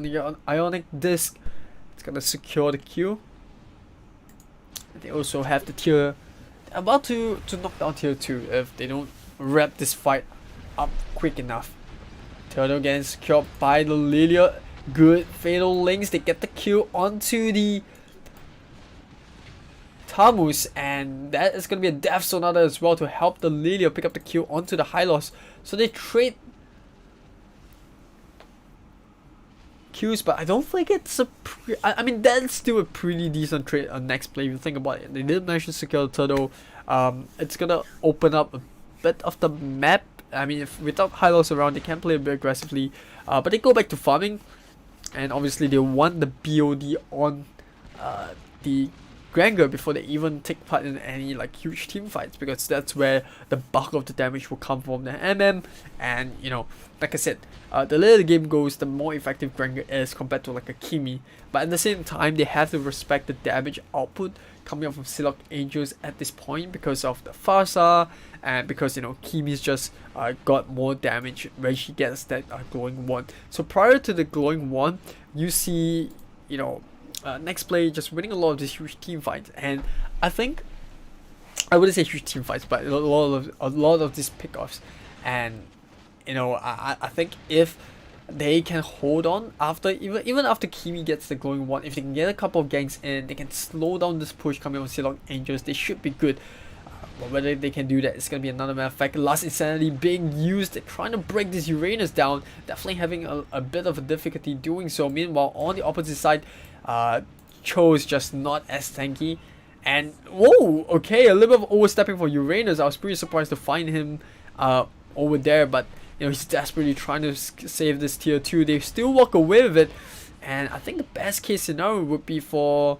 Ionic Disc, it's gonna secure the kill. And they also have the tier, about to knock down tier 2 if they don't wrap this fight up quick enough. Turtle getting secured by the Lilia. Good fatal links. They get the kill onto the Tamus, and that is going to be a Death Sonata as well to help the Lilia pick up the kill onto the Hylos. So they trade kills, but I don't think it's a I mean, that's still a pretty decent trade on NEXPLAY if you think about it. They did manage to secure the turtle. It's gonna open up a bit of the map. I mean, if without high loss around, they can play a bit aggressively, but they go back to farming, and obviously they want the BOD on the Granger before they even take part in any like huge team fights, because that's where the bulk of the damage will come from the MM. And you know, like I said, the later the game goes, the more effective Granger is compared to like a Kimi. But at the same time, they have to respect the damage output coming up from SILOG Angels at this point because of the Farsa, and because you know Kimi's just got more damage when she gets that glowing wand. So prior to the glowing wand, you see, you know, NEXPLAY just winning a lot of these huge team fights. And I think, I wouldn't say huge team fights, but a lot of these pickoffs. And you know, I think if they can hold on after even after Kimi gets the glowing wand, if they can get a couple of ganks in, they can slow down this push coming from SILOG Angels, they should be good. But whether they can do that, it's going to be another matter of fact. Last Insanity being used, they're trying to break this Uranus down, definitely having a bit of a difficulty doing so. Meanwhile, on the opposite side, Cho is just not as tanky. And whoa, okay, a little bit of overstepping for Uranus. I was pretty surprised to find him over there, but you know, he's desperately trying to save this tier 2. They still walk away with it, and I think the best case scenario would be for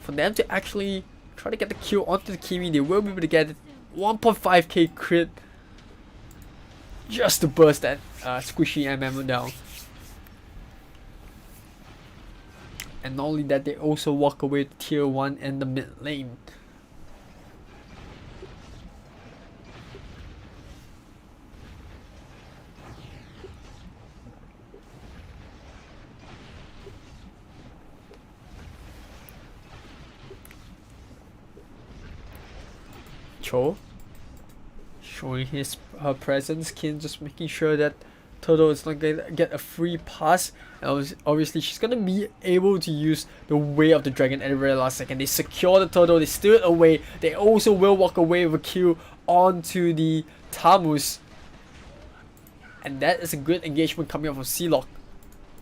them to actually try to get the kill onto the Kimi. They will be able to get it. 1.5k crit just to burst that squishy MM down. And not only that, they also walk away to tier 1 in the mid lane. Cho showing her presence, Kin just making sure that Turtle is not going to get a free pass. And obviously she's going to be able to use the Way of the Dragon at the very last second. They secure the Turtle, they steal it away. They also will walk away with a kill onto the Tamus. And that is a good engagement coming up from SILOG.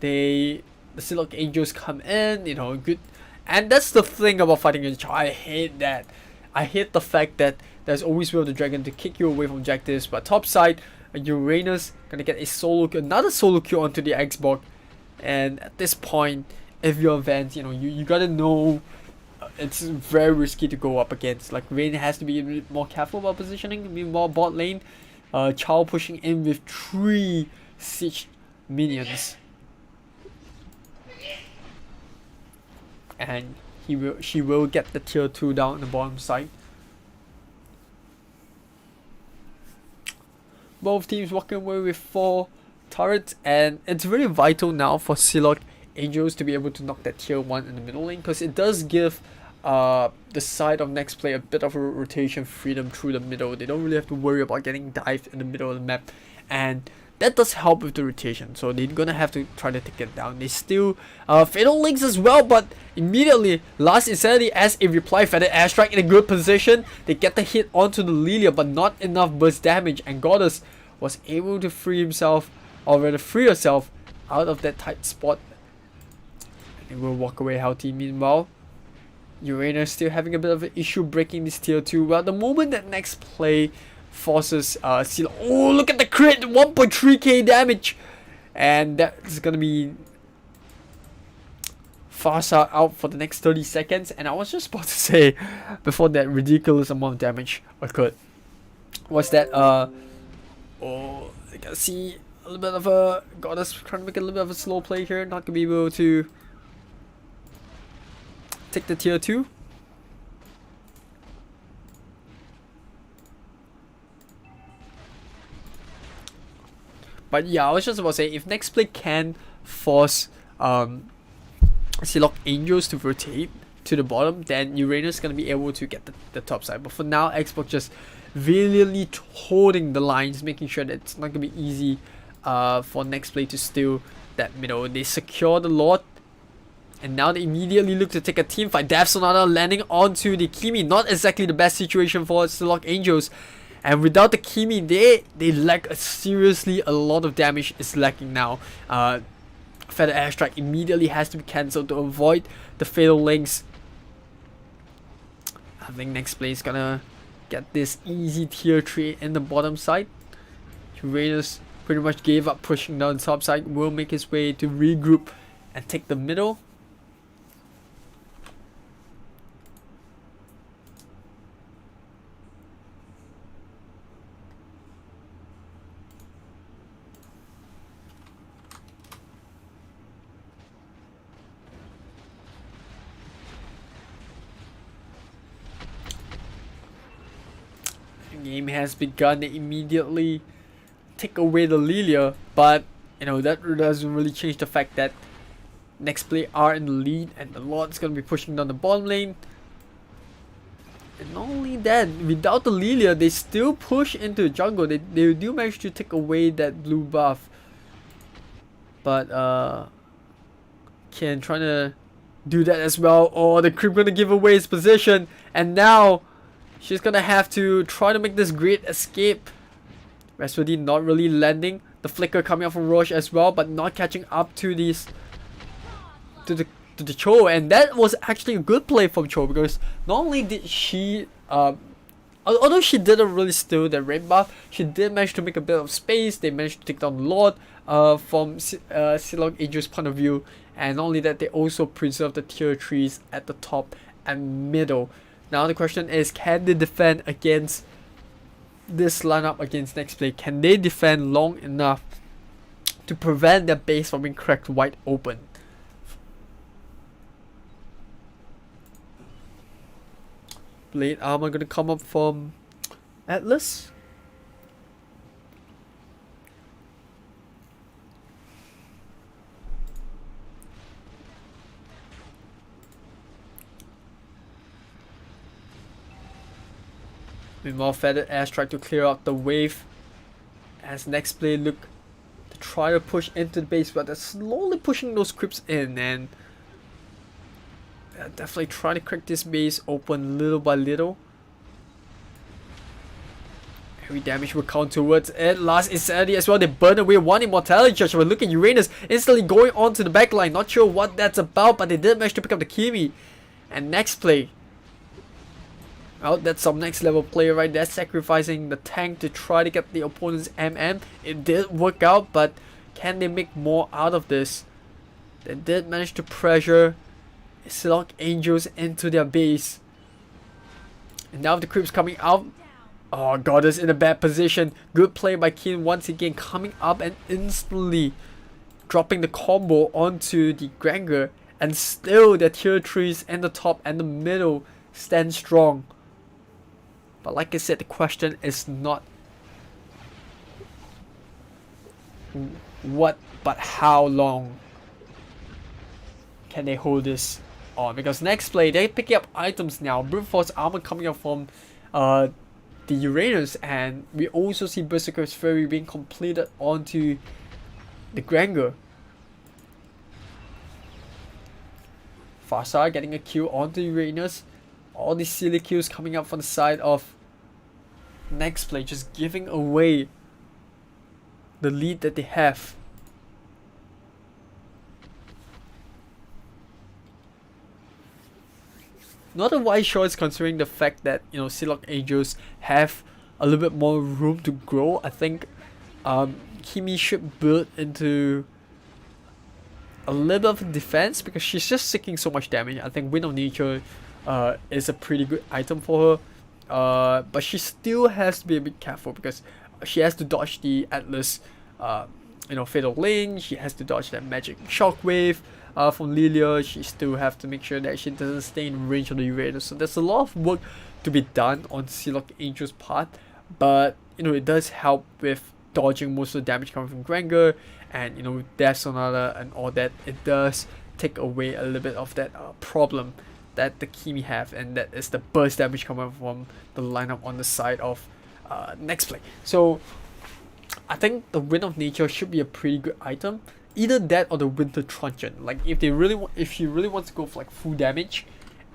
The SILOG Angels come in, you know, good. And that's the thing about fighting against Cho. I hate that. I hate the fact that there's always Will of the Dragon to kick you away from objectives, but top side, Uranus gonna get another solo kill onto the Xbox. And at this point, if you're Vance, you know, you gotta know it's very risky to go up against. Like, Rain has to be a bit more careful about positioning. Meanwhile, bot lane, Chow pushing in with 3 siege minions. And she will get the tier 2 down on the bottom side. Both teams walking away with 4 turrets, and it's really vital now for SILOG Angels to be able to knock that tier 1 in the middle lane, because it does give the side of NEXPLAY a bit of a rotation freedom through the middle. They don't really have to worry about getting dived in the middle of the map, and that does help with the rotation. So they're gonna have to try to take it down. They still Fatal Links as well, but immediately Last Insanity as a reply feather airstrike in a good position. They get the hit onto the Lilia, but not enough burst damage, and Goddess was able to free himself, or rather free herself, out of that tight spot. They will walk away healthy. Meanwhile, Uranus still having a bit of an issue breaking this tier 2. Well, the moment that NEXPLAY forces SILOG, oh, look at the crit, 1.3k damage, and that's gonna be Farsa out for the next 30 seconds. And I was just about to say, before that ridiculous amount of damage occurred, was that oh, I can see a little bit of a Goddess trying to make a little bit of a slow play here, not gonna be able to take the tier 2. But yeah, I was just about to say, if NEXPLAY can force SILOG Angels to rotate to the bottom, then Uranus is going to be able to get the top side. But for now, Xbox just valiantly holding the lines, making sure that it's not going to be easy for NEXPLAY to steal that middle. They secure the Lord, and now they immediately look to take a team fight. Death Sonata landing onto the Kimi. Not exactly the best situation for SILOG Angels. And without the Kimi, they lack seriously a lot of damage is lacking now. Feather Airstrike immediately has to be cancelled to avoid the fatal links. I think NEXTPLAY is gonna get this easy tier 3 in the bottom side. Uranus pretty much gave up pushing down top side, will make his way to regroup and take the middle. Game has begun. They immediately take away the Lilia, but you know that doesn't really change the fact that NEXTPLAY are in the lead and the Lord's gonna be pushing down the bottom lane. And not only that, without the Lilia, they still push into the jungle. They do manage to take away that blue buff, but Ken trying to do that as well. Oh, the creep gonna give away his position, and now she's gonna have to try to make this great escape. Rasputin not really landing. The flicker coming up from Roche as well, but not catching up to these to the Cho, and that was actually a good play from Cho, because not only did she although she didn't really steal the red buff, she did manage to make a bit of space. They managed to take down the Lord from SILOG Angel's point of view, and not only that, they also preserve the tier 3s at the top and middle. Now the question is, can they defend against this lineup against NEXTPLAY? Can they defend long enough to prevent their base from being cracked wide open? Blade armor gonna come up from Atlas. Meanwhile, Feathered Airstrike to clear out the wave as NEXTPLAY look to try to push into the base, but they're slowly pushing those creeps in, and they're definitely trying to crack this base open little by little. Heavy damage will count towards it. Last Insanity as well. They burn away one Immortality Charge. But look at Uranus instantly going on to the backline. Not sure what that's about, but they did manage to pick up the Kimi. And NEXTPLAY, well, that's some next level player right there, sacrificing the tank to try to get the opponent's MM. It did work out, but can they make more out of this? They did manage to pressure SILOG Angels into their base. And now the creeps coming out. Oh, Goddess in a bad position. Good play by Keen once again, coming up and instantly dropping the combo onto the Granger. And still their tier 3s in the top and the middle stand strong. But like I said, the question is not what, but how long can they hold this on? Because NEXTPLAY, they're picking up items now. Brute Force armor coming up from the Uranus, and we also see Berserker's Fury being completed onto the Granger. Farsar getting a kill onto Uranus. All these silly kills coming up from the side of NEXTPLAY, just giving away the lead that they have. Not a wise choice considering the fact that, you know, SILOG Angels have a little bit more room to grow. I think Kimi should build into a little bit of defense because she's just seeking so much damage. I think Wind of Nature is a pretty good item for her, but she still has to be a bit careful because she has to dodge the Atlas Fatal Link. She has to dodge that magic shockwave from Lilia. She still have to make sure that she doesn't stay in range of the Uranus. So there's a lot of work to be done on SILOG Angel's part, but it does help with dodging most of the damage coming from Granger, and Death Sonata and all that. It does take away a little bit of that problem that the Kimi have, and that is the burst damage coming from the lineup on the side of NEXTPLAY. So I think the Wind of Nature should be a pretty good item. Either that or the Winter Truncheon. Like if she really wants to go for like full damage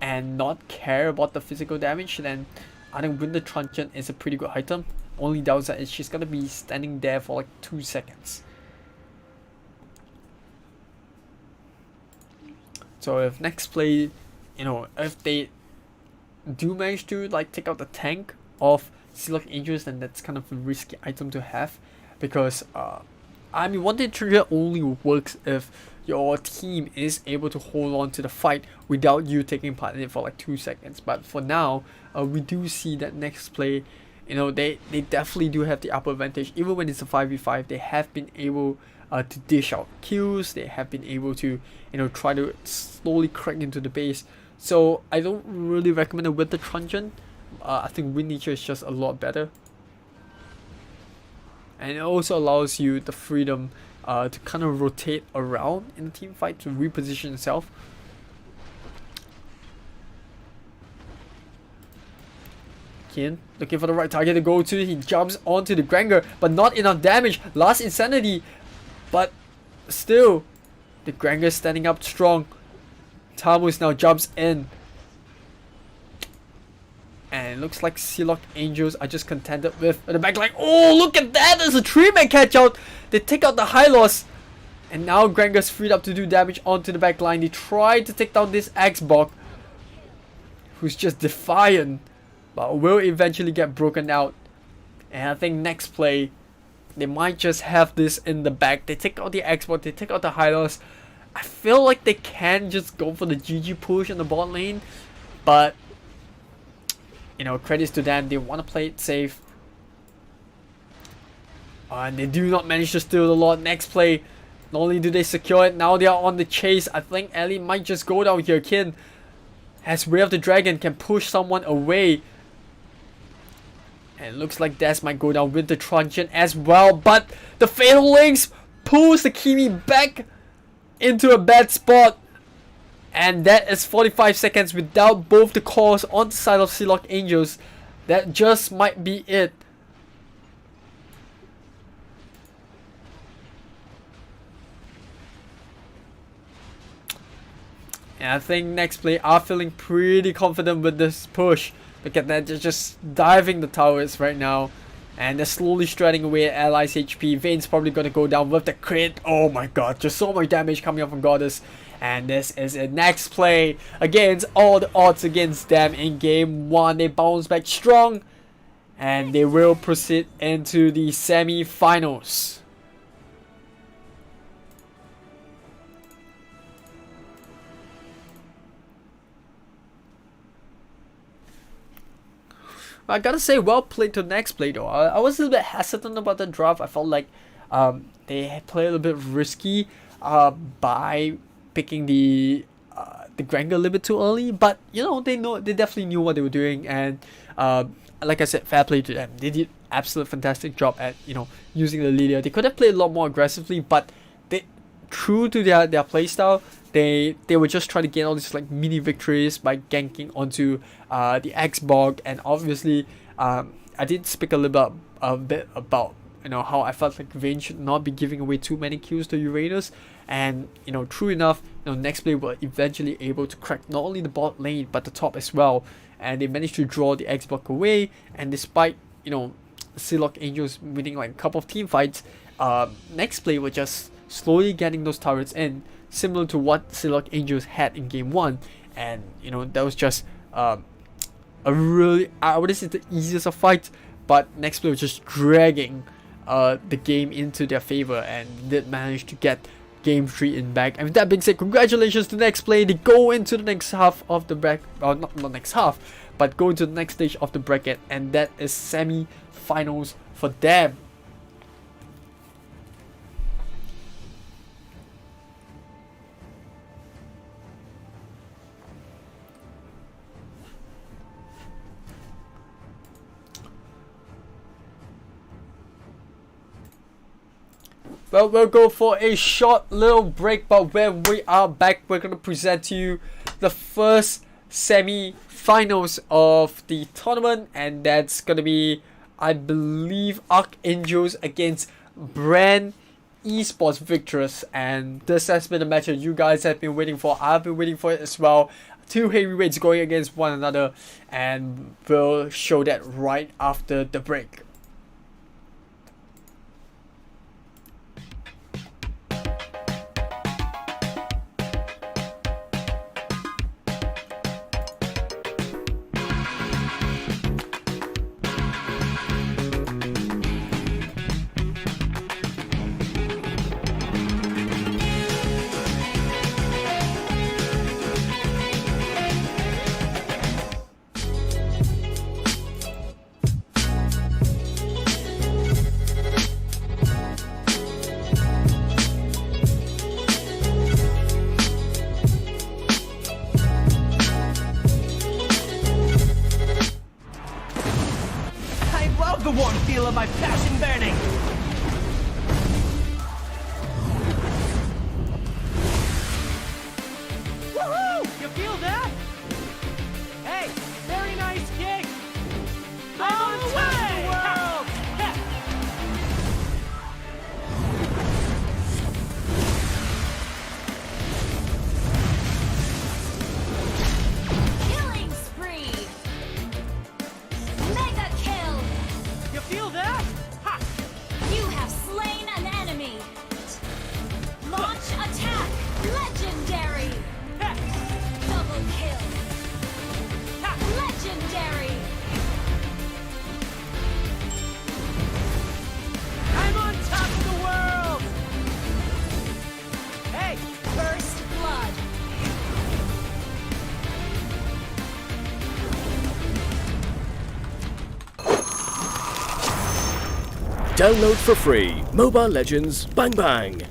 and not care about the physical damage, then I think Winter Truncheon is a pretty good item. Only downside is she's gonna be standing there for like 2 seconds. So if NEXPLAY, if they do manage to like take out the tank of SILOG Angels, then that's kind of a risky item to have, because one day trigger only works if your team is able to hold on to the fight without you taking part in it for like 2 seconds. But for now, we do see that NEXPLAY, they definitely do have the upper advantage. Even when it's a 5v5, they have been able to dish out kills. They have been able to try to slowly crack into the base. So I don't really recommend it with the Truncheon. I think Wind Nature is just a lot better, and it also allows you the freedom to kind of rotate around in the team fight to reposition yourself. Kian looking for the right target to go to. He jumps onto the Granger, but not enough damage. Last Insanity, but still the Granger standing up strong. Tamus now jumps in, and it looks like SILOG Angels are just contented with the backline. Oh, look at that! There's a 3-man catch out. They take out the Hylos, and now Granger's freed up to do damage onto the backline. They try to take down this X-Bog, who's just defiant, but will eventually get broken out. And I think NEXPLAY, they might just have this in the back. They take out the X-Bog, they take out the Hylos. I feel like they can just go for the GG push in the bot lane, but credits to them, they want to play it safe. And they do not manage to steal the Lord. NEXPLAY, not only do they secure it, now they are on the chase. I think Ellie might just go down here. Kin has Way of the Dragon, can push someone away. And it looks like Des might go down with the Truncheon as well. But the Fatal Links pulls the Kimi back into a bad spot. And that is 45 seconds without both the cores on the side of SILOG Angels. That just might be it. And I think NEXPLAY are feeling pretty confident with this push. Look at that, they're just diving the towers right now. And they're slowly shredding away at Allies HP. Vayne's probably gonna go down with the crit. Oh my god, just so much damage coming up from Goddess. And this is a NEXPLAY against all the odds against them in game 1. They bounce back strong, and they will proceed into the semi-finals. I gotta say, well played to NEXPLAY though. I was a little bit hesitant about the draft. I felt like they played a little bit risky by picking the Granger a little bit too early, but they definitely knew what they were doing, and like I said, fair play to them. They did absolute fantastic job at using the Lydia. They could have played a lot more aggressively, but they, true to their playstyle, they were just trying to gain all these like mini victories by ganking onto the X-Bog. And obviously I did speak a bit about how I felt like Vayne should not be giving away too many kills to Uranus. And true enough, NEXPLAY were eventually able to crack not only the bot lane but the top as well, and they managed to draw the X-Bog away. And despite SILOG Angels winning like a couple of team fights, NEXPLAY were just slowly getting those turrets in, similar to what SILOG Angels had in game 1. And that was just a really, I wouldn't say the easiest of fights, but NEXPLAY was just dragging the game into their favor and did manage to get game 3 in back. And with that being said, congratulations to NEXPLAY. They go into the next half of the bracket, not next half, but go into the next stage of the bracket, and that is semi-finals for them. Well, we'll go for a short little break, but when we are back, we're going to present to you the first semi-finals of the tournament, and that's going to be, I believe, ARKANGEL against BREN ESPORTS VICTRESS. And this has been a match that you guys have been waiting for. I've been waiting for it as well. Two heavyweights going against one another, and we'll show that right after the break. of my passion burning. Woohoo! You feel that? Hey, very nice kick. I'm on top of the world. Killing spree. Mega kill. You feel that? Ha! You have slain an enemy. Launch attack. Legendary. Ha! Double kill. Ha! Legendary. I'm on top of the world. Hey, First blood. Download for free. Mobile Legends Bang Bang.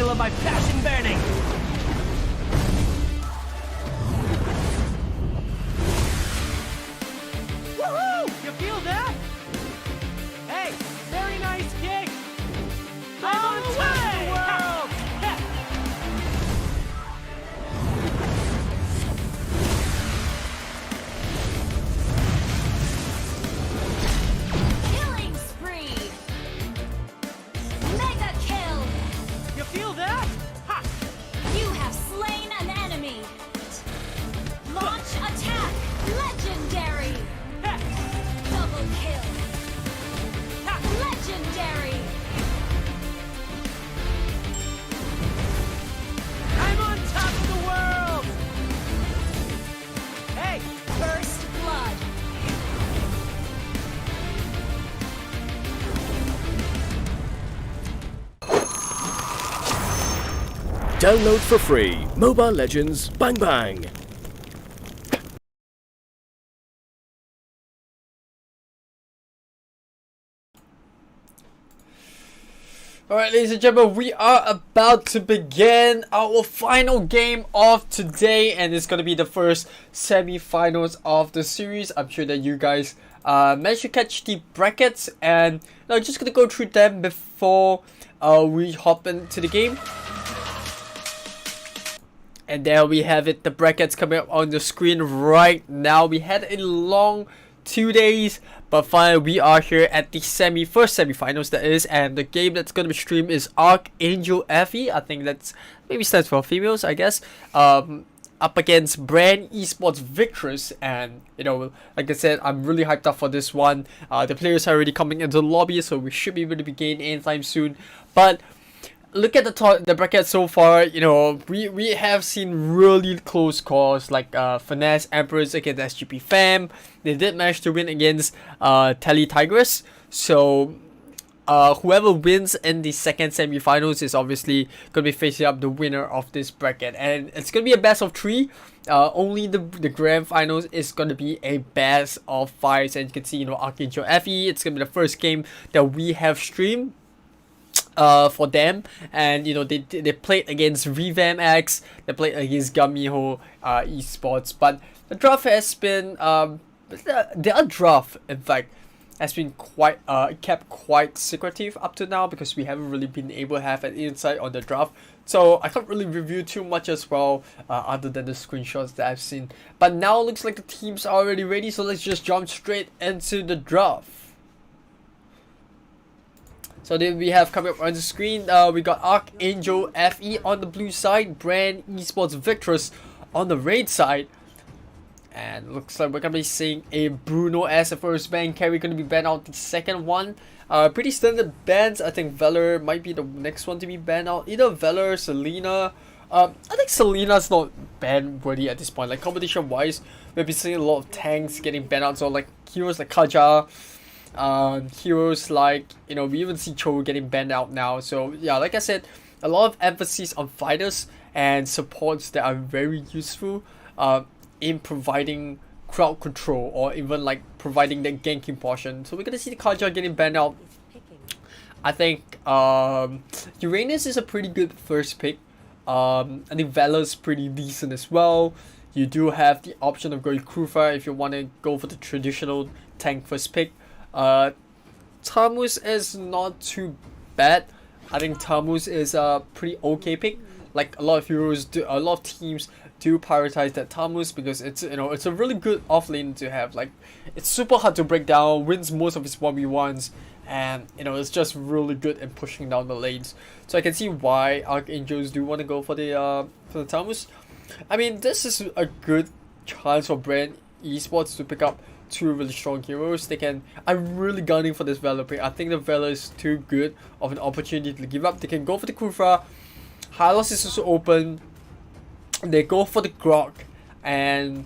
feel my passion burning. Woohoo! You feel that? Hey, very nice kick. I'm on top of the world. Killing spree. Mega kill. You feel that? Ha! You have slain an enemy. Launch attack. Legendary. Ha! Double kill. Ha! Legendary. I'm on top of the world. Hey, First blood. Download for free Mobile Legends Bang Bang. Alright, ladies and gentlemen, we are about to begin our final game of today, and it's going to be the first semi-finals of the series. I'm sure that you guys managed to catch the brackets, and I'm just going to go through them before we hop into the game. And there we have it, the brackets coming up on the screen right now. We had a long 2 days, but finally we are here at the first semi-finals, that is, and the game that's going to be streamed is ARKANGEL FE. I think that's maybe stands for females, I guess. Up against BREN ESPORTS VICTRESS, and you know, like I said, I'm really hyped up for this one. The players are already coming into the lobby, so we should be able to begin anytime soon. But look at the bracket so far. You know, we have seen really close scores, like Finesse Emperors against SGP Fam. They did manage to win against Tele Tigress. So whoever wins in the second semi-finals is obviously going to be facing up the winner of this bracket, and it's going to be a best of 3. Only the grand finals is going to be a best of 5. And you can see, you know, ARKANGEL FE, it's going to be the first game that we have streamed for them, and you know, they played against Revamp X, they played against Gamiho Esports, but the draft has been their draft, in fact, has been quite kept quite secretive up to now, because we haven't really been able to have an insight on the draft. So I can't really review too much as well, other than the screenshots that I've seen. But now it looks like the teams are already ready, so let's just jump straight into the draft. So then we have coming up on the screen, we got ARKANGEL FE on the blue side, BREN ESPORTS VICTRESS on the red side. And looks like we're going to be seeing a Bruno as the first ban carry, going to be banned out the second one. Pretty standard bans. I think Valor might be the next one to be banned out. Either Valor, Selena. I think Selena's not ban worthy at this point. Like, competition wise, we've been seeing a lot of tanks getting banned out. So like heroes like Kaja, heroes like, you know, we even see Cho getting banned out now. So yeah, like I said, a lot of emphasis on fighters and supports that are very useful in providing crowd control, or even like providing the ganking portion. So we're gonna see the Kaja getting banned out. I think Uranus is a pretty good first pick. I think Valor's pretty decent as well. You do have the option of going Krufa if you want to go for the traditional tank first pick. Tamus is not too bad. I think Tamus is a pretty okay pick. Like, a lot of heroes do, a lot of teams do prioritize that Tamus, because it's, you know, it's a really good offlane to have. Like, it's super hard to break down, wins most of its 1v1s, and you know, it's just really good in pushing down the lanes. So I can see why Archangels do want to go for the Tamus. I mean, this is a good chance for BREN Esports to pick up 2 really strong heroes. They can. I'm really gunning for this Valor pick. I think the Valor is too good of an opportunity to give up. They can go for the Kufra. Hylos is also open. They go for the Grok, and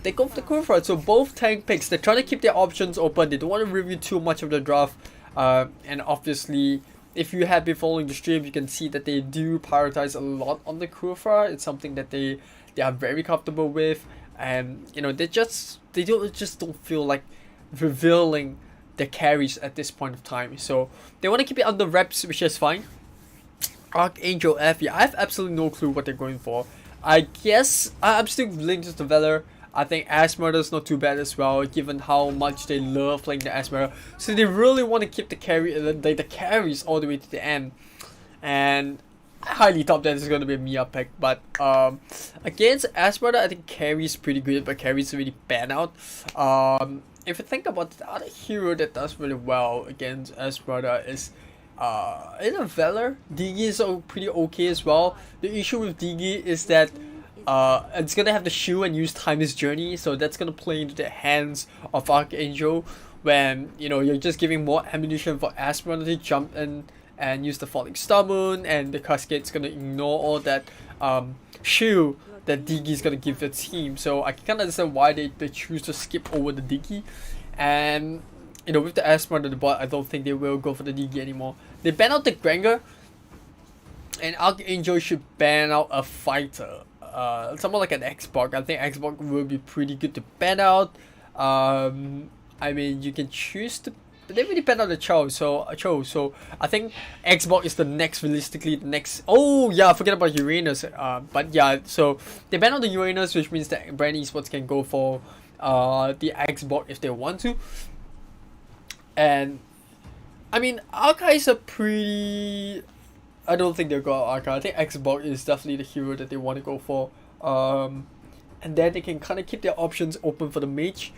they go for the Kufra. So both tank picks. They're trying to keep their options open. They don't want to review too much of the draft. And obviously, if you have been following the stream, you can see that they do prioritize a lot on the Kufra. It's something that they are very comfortable with, and you know, they just don't feel like revealing the carries at this point of time. So they want to keep it under wraps, which is fine. Archangel F, yeah, I have absolutely no clue what they're going for. I guess I'm still linked to the Valor. I think Asmurder's not too bad as well, given how much they love playing the Asmurder. So they really want to keep the carries all the way to the end. And I highly thought that it's going to be a Mia pick, but against Asmurder, I think carry's pretty good, but carry's really bad out. If you think about the other hero that does really well against Asmurder is in a Valor, Digi is pretty okay as well. The issue with Digi is that it's gonna have the shield and use Timeless Journey, so that's gonna play into the hands of Archangel when you're just giving more ammunition for Asmurder to jump in and use the Falling Stubborn, and the Cascade's gonna ignore all that shield that Digi is gonna give the team. So I can understand why they choose to skip over the Digi, and with the Asmurder on the bot, I don't think they will go for the Digi anymore. They ban out the Granger, and Archangel should ban out a fighter. Someone like an Xbox. I think Xbox will be pretty good to ban out. I mean, you can choose to, but they really ban out the Cho. So I think Xbox is realistically the next. Oh yeah, I forget about Uranus. But yeah, so they ban out the Uranus, which means that BREN Esports can go for the Xbox if they want to. And I mean, Archives are pretty. I don't think they'll go Arca. I think Xbox is definitely the hero that they want to go for. And then they can kind of keep their options open for the mage.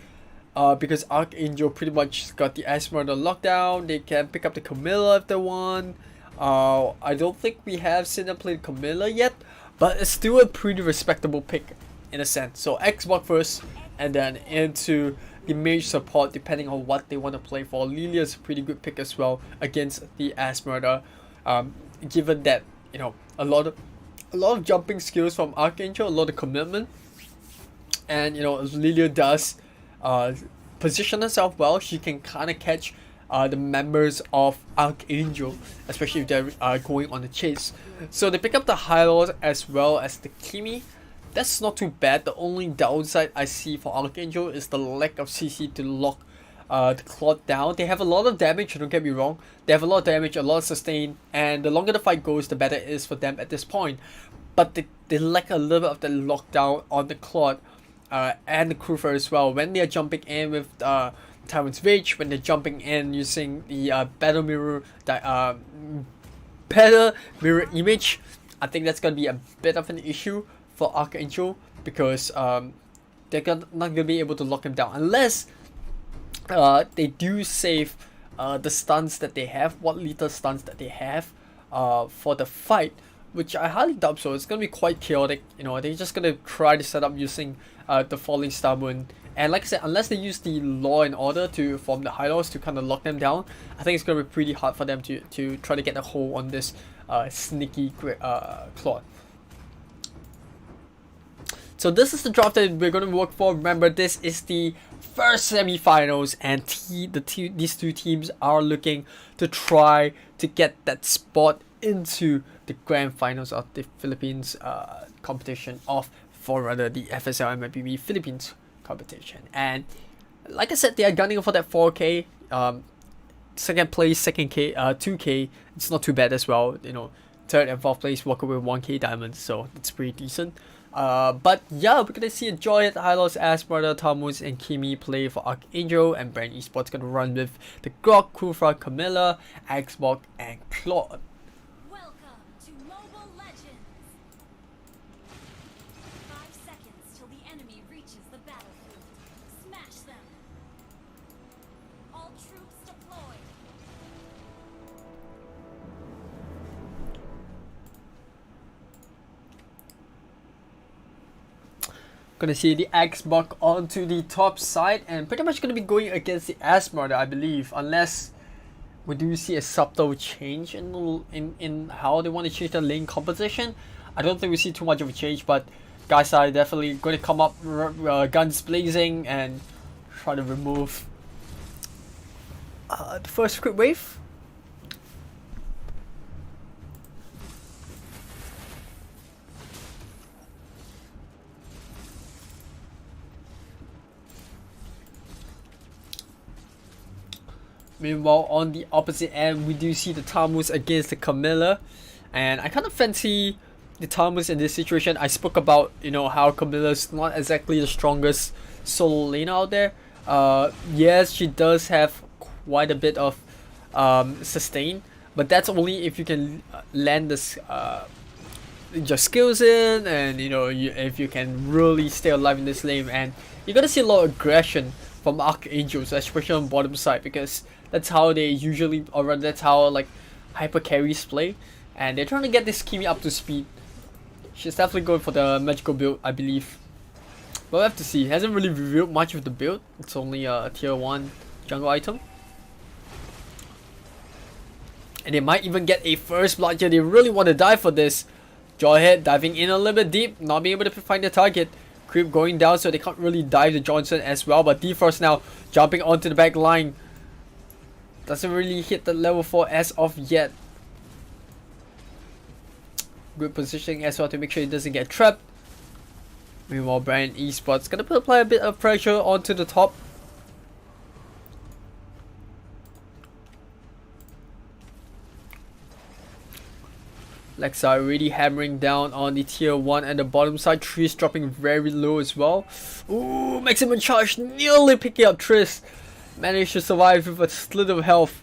Because Archangel pretty much got the Asmurder lockdown. They can pick up the Camilla if they want. I don't think we have seen them play Camilla yet, but it's still a pretty respectable pick in a sense. So Xbox first, and then into the mage support depending on what they want to play for. Lilia is a pretty good pick as well against the Asmurder. Given that a lot of jumping skills from Archangel, a lot of commitment, and Lilia does position herself well. She can kind of catch the members of Archangel, especially if they're going on the chase. So they pick up the Hylos as well as the Kimi. That's not too bad. The only downside I see for Archangel is the lack of CC to lock the Claude down. They have a lot of damage, don't get me wrong. They have a lot of damage, a lot of sustain, and the longer the fight goes, the better it is for them at this point. But they lack a little bit of the lockdown on the Claude and the Krufer as well. When they're jumping in with Tyrant's Rage, when they're jumping in using the Battle Mirror image, I think that's going to be a bit of an issue for Archangel, because they're not going to be able to lock him down unless they do save the stuns that they have, what little stuns that they have for the fight, which I highly doubt so. It's going to be quite chaotic. They're just going to try to set up using the Falling Stubborn, and like I said, unless they use the Law and Order to form the Hylos to kind of lock them down, I think it's going to be pretty hard for them to try to get a hold on this sneaky Claude. So this is the draft that we're going to work for. Remember, this is the first semi-finals, and these two teams are looking to try to get that spot into the grand finals of the Philippines competition the FSL MLBB Philippines competition. And like I said, they are gunning for that 4K. Second place, 2K. It's not too bad as well. Third and fourth place walk away with 1K diamonds, so that's pretty decent. But yeah, we're gonna see Joy at Hylos, Asmurder, Tamus, and Kimi play for Archangel, and BREN Esports gonna run with the Grok, Kufra, Camilla, Xbox, and Claude. Welcome to Mobile Legends. 5 seconds till the enemy reaches the battlefield. Smash them. All troops deployed. Gonna see the Xbox onto the top side, and pretty much gonna be going against the Asmurder, I believe, unless we do see a subtle change in how they want to change the lane composition. I don't think we see too much of a change, but guys are definitely going to come up guns blazing and try to remove the first crit wave. Meanwhile, on the opposite end, we do see the Tamus against the Camilla. And I kind of fancy the Thomas in this situation. I spoke about, you know, how Camilla's not exactly the strongest solo laner out there. Yes, she does have quite a bit of sustain, but that's only if you can land this your skills in, and you know, if you can really stay alive in this lane. And you're gonna see a lot of aggression from Archangels, especially on bottom side, because that's how they usually, or rather that's how like hyper carries play, and they're trying to get this Kimi up to speed. She's definitely going for the magical build, I believe. But we'll have to see. He hasn't really revealed much of the build. It's only a tier 1 jungle item. And they might even get a first blood here. They really want to die for this. Jawhead diving in a little bit deep, not being able to find the target. Creep going down, so they can't really dive the Johnson as well. But D-Frost now jumping onto the back line. Doesn't really hit the level 4 as of yet. Good positioning as well to make sure he doesn't get trapped. Meanwhile, BREN ESPORTS gonna apply a bit of pressure onto the top. Lexa already hammering down on the tier 1 and the bottom side. Triss dropping very low as well. Ooh, maximum charge nearly picking up Triss. Managed to survive with a slit of health.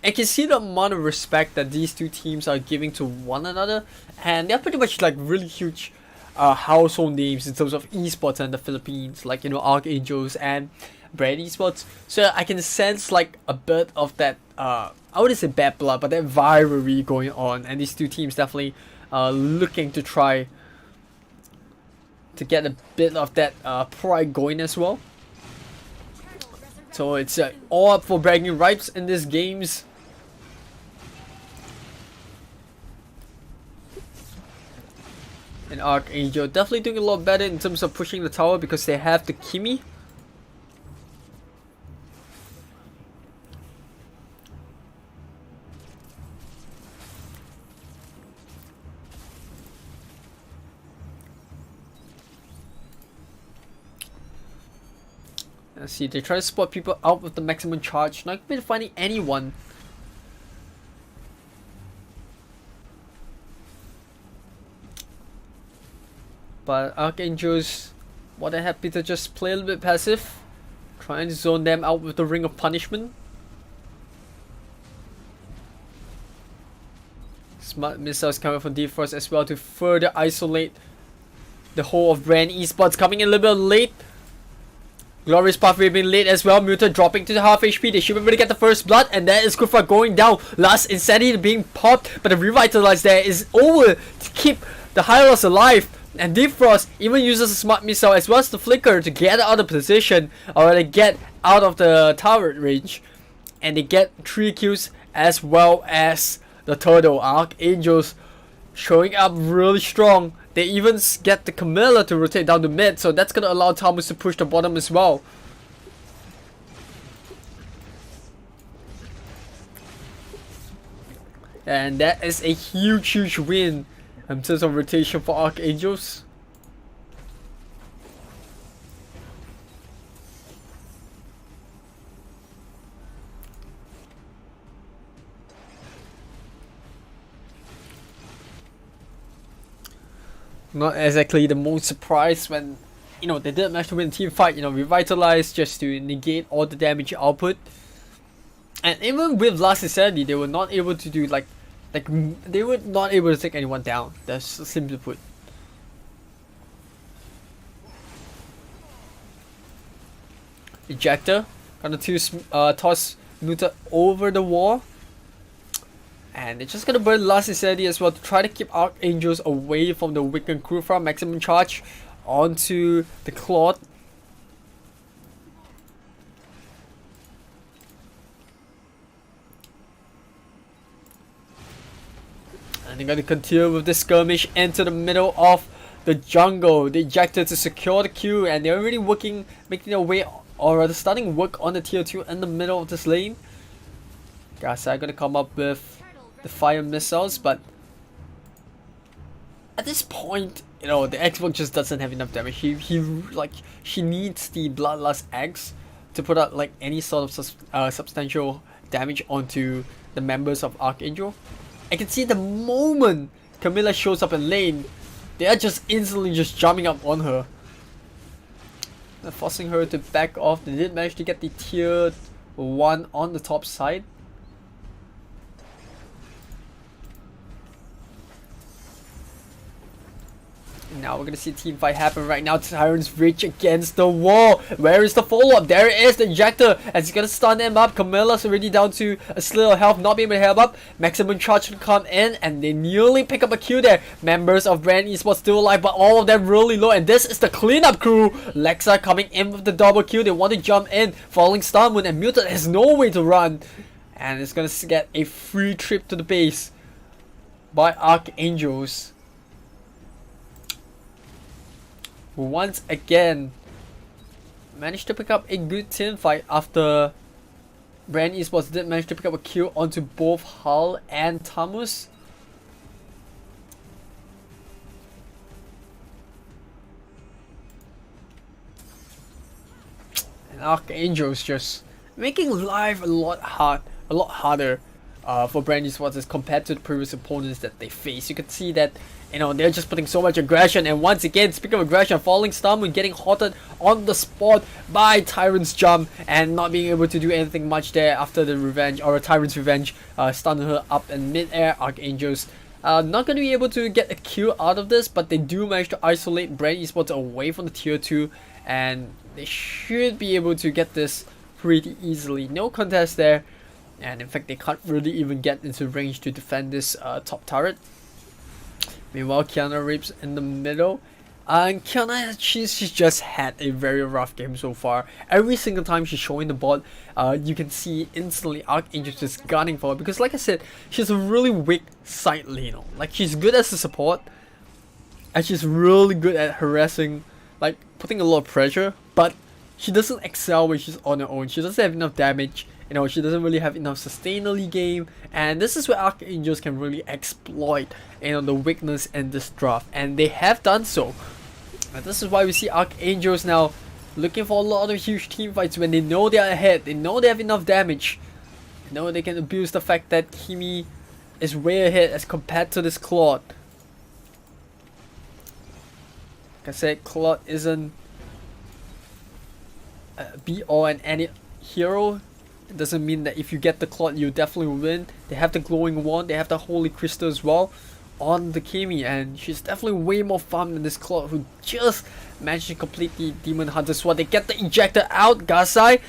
I can see the amount of respect that these two teams are giving to one another, and they're pretty much like really huge household names in terms of esports in the Philippines, like, you know, Archangels and BREN esports. So I can sense like a bit of that I wouldn't say bad blood, but that rivalry going on, and these two teams definitely looking to try to get a bit of that pride going as well. So it's all up for bragging rights in these games. And Archangel definitely doing a lot better in terms of pushing the tower because they have the Kimi. Let's see, they try to spot people out with the maximum charge, not really finding anyone. But Archangels more than happy to just play a little bit passive, trying to zone them out with the Ring of Punishment. Smart missiles coming from D-Frost as well to further isolate the whole of BREN esports. Coming in a little bit late. Glorious Pathway being late as well. Muta dropping to the half HP. They should be able to get the first blood, and that is Kufa going down. Last Insanity being popped, but the Revitalize there is over to keep the Hylos alive. And D-Frost even uses a smart missile as well as the flicker to get out of position, or to get out of the tower range. And they get 3 kills as well as the Turtle. Archangels showing up really strong. They even get the Camilla to rotate down the mid, so that's gonna allow Thomas to push the bottom as well. And that is a huge win in terms of rotation for Archangels. Not exactly the most surprised when, you know, they did manage to win team fight, you know, Revitalize just to negate all the damage output. And even with Last Insanity, they were not able to do they were not able to take anyone down. That's simply put. Ejector gonna toss Muta over the wall. And they're just gonna burn Last Insanity as well to try to keep Archangels away from the Wiccan crew from maximum charge onto the Claude. And they're gonna continue with the skirmish into the middle of the jungle. The Ejector to secure the queue, and they're already making their way, or rather starting work on the tier 2 in the middle of this lane. Guys, I'm gonna come up with the fire missiles, but at this point, you know, the Xbox just doesn't have enough damage. She needs the Bloodlust eggs to put out like any sort of substantial damage onto the members of Archangel. I can see the moment Camilla shows up in lane, they are just instantly just jumping up on her. They're forcing her to back off. They did manage to get the tier 1 on the top side. Now we're gonna see a team fight happen right now. Tyrant's reach against the wall. Where is the follow-up? There it is, the injector, as he's gonna stun him up. Camilla's already down to a little health, not being able to help up. Maximum charge can come in, and they nearly pick up a kill there. Members of BREN Esports still alive, but all of them really low, and this is the cleanup crew. Lexa coming in with the double kill. They want to jump in, falling stun moon, and Mutant has no way to run. And it's gonna get a free trip to the base by Archangels. Once again managed to pick up a good team fight after BREN Esports did manage to pick up a kill onto both Hull and Tamus. And Archangels just making life a lot harder for BREN Esports as compared to the previous opponents that they face. You can see that, you know, they're just putting so much aggression, and once again, speaking of aggression, falling stun and getting halted on the spot by Tyrant's jump and not being able to do anything much there after the revenge, or Tyrant's revenge, stunned her up in mid-air. Archangels not going to be able to get a kill out of this, but they do manage to isolate BREN Esports away from the tier 2, and they should be able to get this pretty easily. No contest there, and in fact they can't really even get into range to defend this top turret. Meanwhile, Kiana Reaps in the middle, and Kiana, she's just had a very rough game so far. Every single time she's showing the bot, you can see instantly Archangel just gunning for her, because like I said, she's a really weak side laner. Like, she's good as a support, and she's really good at harassing, like putting a lot of pressure, but she doesn't excel when she's on her own. She doesn't have enough damage. You know, she doesn't really have enough sustain early game, and this is where Archangels can really exploit, you know, the weakness in this draft, and they have done so. And this is why we see Archangels now looking for a lot of huge team fights when they know they are ahead, they know they have enough damage, they know they can abuse the fact that Kimi is way ahead as compared to this Claude. Like I said, Claude isn't be all and any hero. It doesn't mean that if you get the Claude you definitely win. They have the glowing wand, they have the holy crystal as well on the Kimi, and she's definitely way more fun than this Claude, who just managed to complete the Demon Hunter Sword. They get the ejector out. Gasai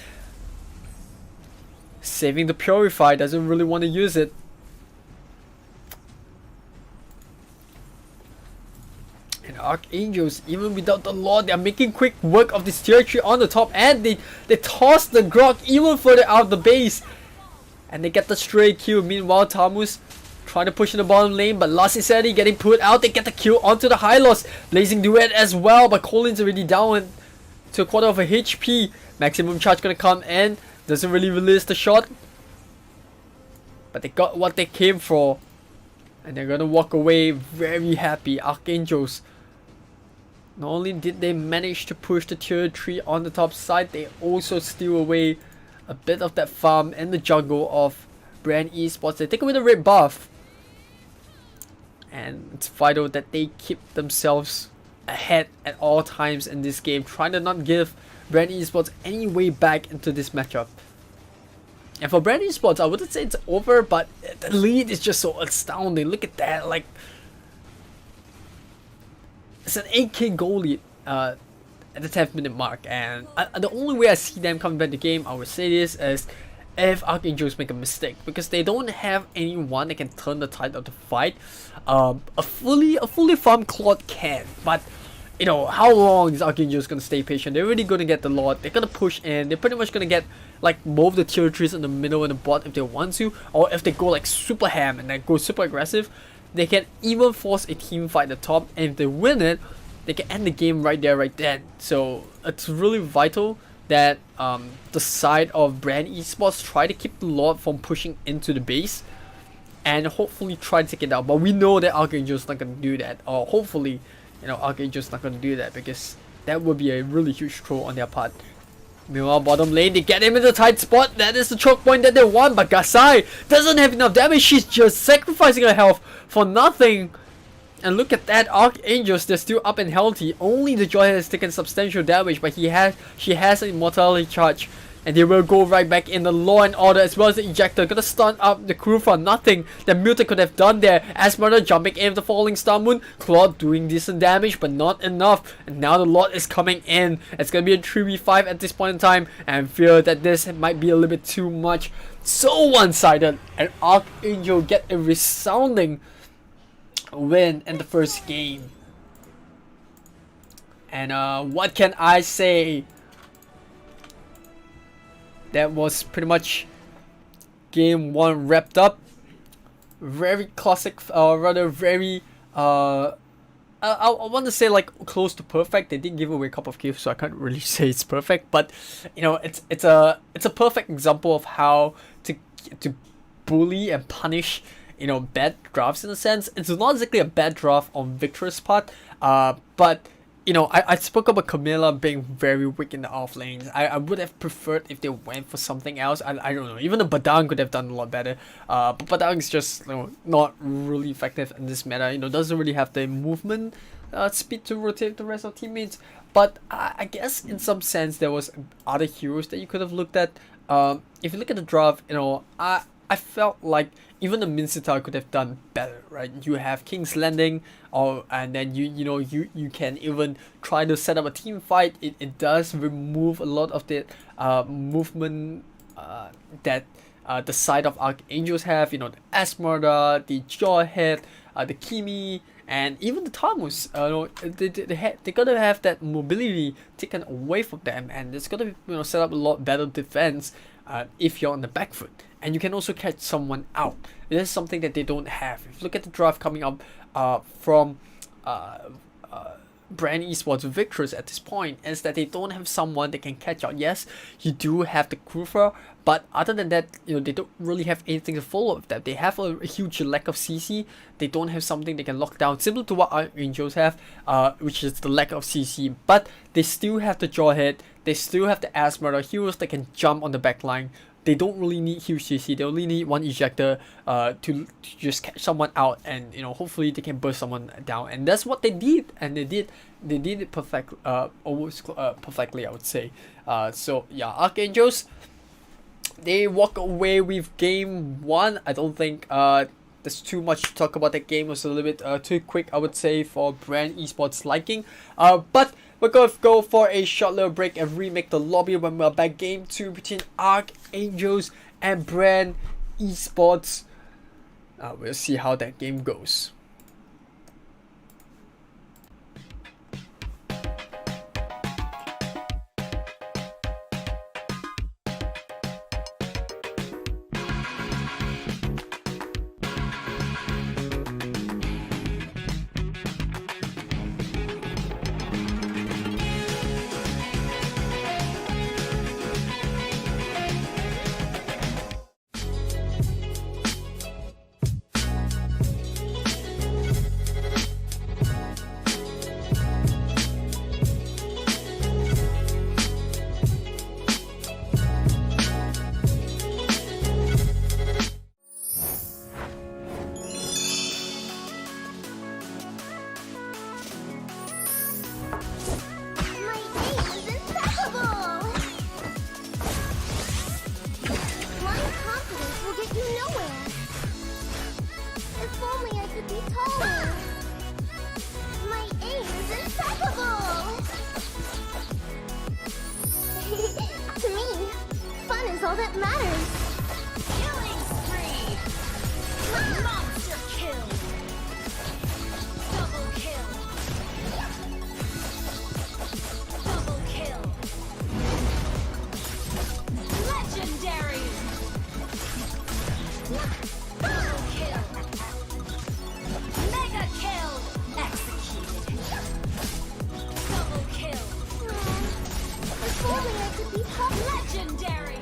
saving the Purify, doesn't really want to use it. And Archangels, even without the Lord, they are making quick work of this tier 3 on the top, and they toss the Grok even further out of the base, and they get the stray kill. Meanwhile, Tamus trying to push in the bottom lane, but Lassiseti getting put out. They get the kill onto the Hylos. Blazing Duet as well, but Colin's already down to a quarter of a HP. Maximum charge gonna come in, doesn't really release the shot, but they got what they came for, and they're gonna walk away very happy. Archangels, not only did they manage to push the tier 3 on the top side, they also steal away a bit of that farm in the jungle of BREN Esports. They take away the red buff, and it's vital that they keep themselves ahead at all times in this game, trying to not give BREN Esports any way back into this matchup. And for BREN Esports, I wouldn't say it's over, but the lead is just so astounding. Look at that, like, it's an 8k goal lead at the 10th minute mark, and the only way I see them coming back to the game, I would say this, is if Archangels make a mistake, because they don't have anyone that can turn the tide of the fight. A fully farmed Claude can, but you know, how long is Archangels gonna stay patient? They're really gonna get the Lord, they're gonna push in, they're pretty much gonna get like both the tier 3s in the middle and the bot if they want to, or if they go like super ham and then go super aggressive, they can even force a team fight at the top, and if they win it, they can end the game right there, right then. So it's really vital that the side of BREN Esports try to keep the Lord from pushing into the base, and hopefully try to take it out. But we know that Archangel's not gonna do that, or hopefully, you know, Archangel's not gonna do that, because that would be a really huge throw on their part. Meanwhile, bottom lane, they get him in the tight spot. That is the choke point that they want, but Gasai doesn't have enough damage. She's just sacrificing her health for nothing. And look at that, Archangels, they're still up and healthy. Only the Joy has taken substantial damage, but she has an immortality charge. And they will go right back in the Law and Order as well as the Ejector. Gonna stun up the crew for nothing that Muta could have done there. Esmeralda jumping in with the Falling Star Moon. Claude doing decent damage, but not enough. And now the Lord is coming in. It's gonna be a 3v5 at this point in time. And I feel that this might be a little bit too much. So one-sided. And Archangel get a resounding win in the first game. And what can I say? That was pretty much game 1 wrapped up. Very classic, rather very I want to say like close to perfect. They did give away a couple of kills, so I can't really say it's perfect, but you know, it's a perfect example of how to bully and punish, you know, bad drafts in a sense. It's not exactly a bad draft on VICTRESS part, but you know, I spoke about Camilla being very weak in the off lanes. I would have preferred if they went for something else. I don't know. Even the Badang could have done a lot better. But Badang is just, you know, not really effective in this meta. You know, doesn't really have the movement speed to rotate the rest of teammates. But I guess in some sense there was other heroes that you could have looked at. If you look at the draft, you know, I felt like even the Minsita could have done better, right? You have King's Landing, and then you can even try to set up a team fight. It does remove a lot of the movement that the side of Archangels have. You know, the Esmeralda, the Jawhead, the Kimi, and even the Tamus. They gotta have that mobility taken away from them, and it's gotta, you know, set up a lot better defense if you're on the back foot. And you can also catch someone out. This is something that they don't have. If you look at the draft coming up from BREN Esports VICTRESS at this point, is that they don't have someone that can catch out. Yes, you do have the Krufer, but other than that, you know, they don't really have anything to follow up that. They have a huge lack of CC. They don't have something they can lock down, similar to what Archangels have, which is the lack of CC. But they still have the Jawhead. They still have the Esmeralda heroes that can jump on the back line. They don't really need huge CC. They only need one ejector to just catch someone out, and you know, hopefully they can burst someone down. And that's what they did, and they did it perfect, almost perfectly, I would say. So yeah, Archangels, they walk away with game 1. I don't think there's too much to talk about. That game. It was a little bit too quick, I would say, for BREN Esports liking. But we're going to go for a short little break and remake the lobby when we're back. Game 2 between Archangels and BREN Esports. We'll see how that game goes. All that matters. Killing spree! Monster kill! Double kill! Double kill! Legendary! Double kill! Mega kill! Executed! Double kill! If only I could be Legendary!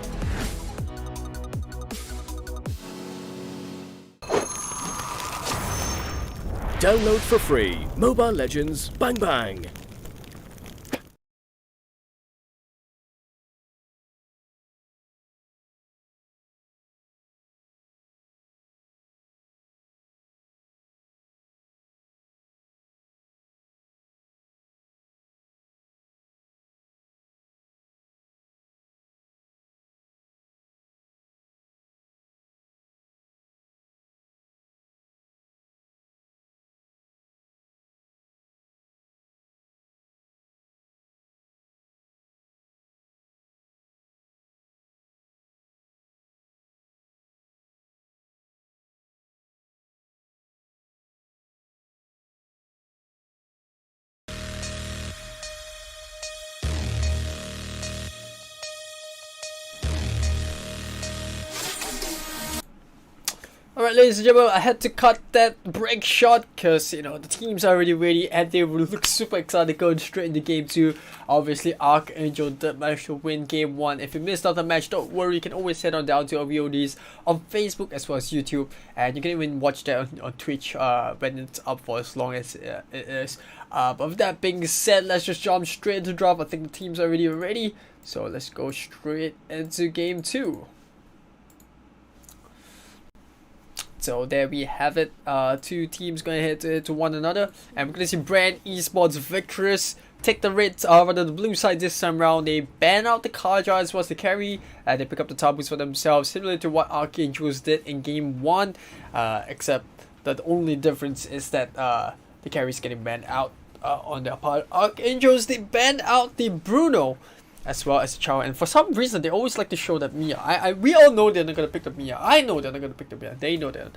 Download for free Mobile Legends Bang Bang. Alright, ladies and gentlemen, I had to cut that break shot because, you know, the teams are already ready and they look super excited going straight into game 2. Obviously, Archangel did manage to win game 1. If you missed out the match, don't worry, you can always head on down to our VODs on Facebook as well as YouTube. And you can even watch that on Twitch when it's up for as long as it is. But with that being said, let's just jump straight into draft. I think the teams are already ready. So let's go straight into game 2. So there we have it, two teams going head to one another, and we're going to see BREN Esports VICTRESS take the rather the blue side this time round. They ban out the Kaja as well as the carry, and they pick up the tabus for themselves, similar to what Archangels did in game 1, except that the only difference is that the carry is getting banned out on their part. Archangels, they banned out the Bruno as well as Chow, and for some reason they always like to show that Mia. We all know they're not gonna pick the Mia. I know they're not gonna pick the Mia. They know that,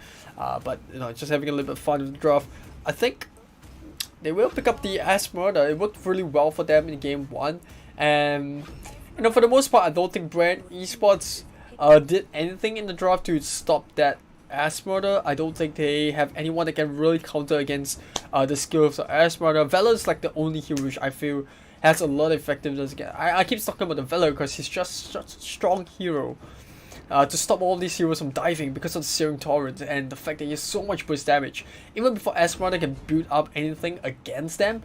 but you know, just having a little bit of fun with the draft. I think they will pick up the Esmeralda. It worked really well for them in game 1, and you know, for the most part, I don't think BREN Esports did anything in the draft to stop that Esmeralda. I don't think they have anyone that can really counter against the skills of Esmeralda. Vela is like the only hero which I feel has a lot of effectiveness again. I keep talking about the Vela because he's just such a strong hero to stop all these heroes from diving because of the Searing Torrent and the fact that he has so much burst damage. Even before Esmeralda can build up anything against them,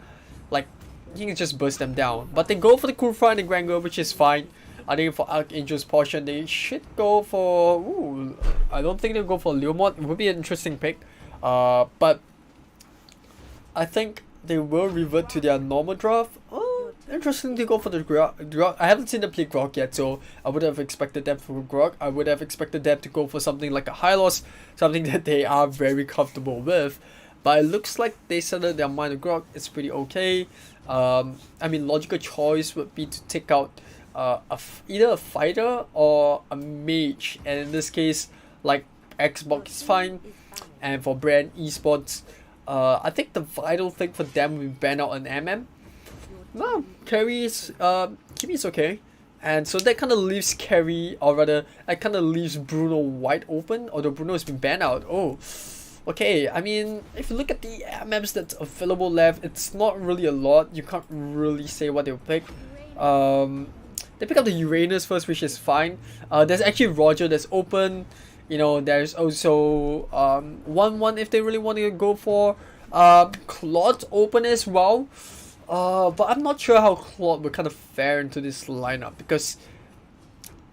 like, he can just burst them down. But they go for the Kurfa and the Granger, which is fine. I think for Archangel's portion, they should go for... Ooh, I don't think they'll go for Leomod. It would be an interesting pick. But I think they will revert to their normal draft. Interesting to go for the Grog. I haven't seen them play Grog yet, so I would have expected them for Grog. I would have expected them to go for something like a Hylos, something that they are very comfortable with. But it looks like they settled their mind on Grog. It's pretty okay. I mean, logical choice would be to take out either a fighter or a mage, and in this case, like, Xbox is fine. And for BREN Esports, I think the vital thing for them will be ban out an MM. No, carries, Kimmy's okay. And so that kind of leaves Carry, or rather, that kind of leaves Bruno wide open, although Bruno has been banned out. Oh, okay. I mean, if you look at the MMs that's available left, it's not really a lot. You can't really say what they'll pick. They pick up the Uranus first, which is fine. There's actually Roger that's open. You know, there's also 1-1 if they really want to go for. Claude open as well. But I'm not sure how Claude will kind of fare into this lineup, because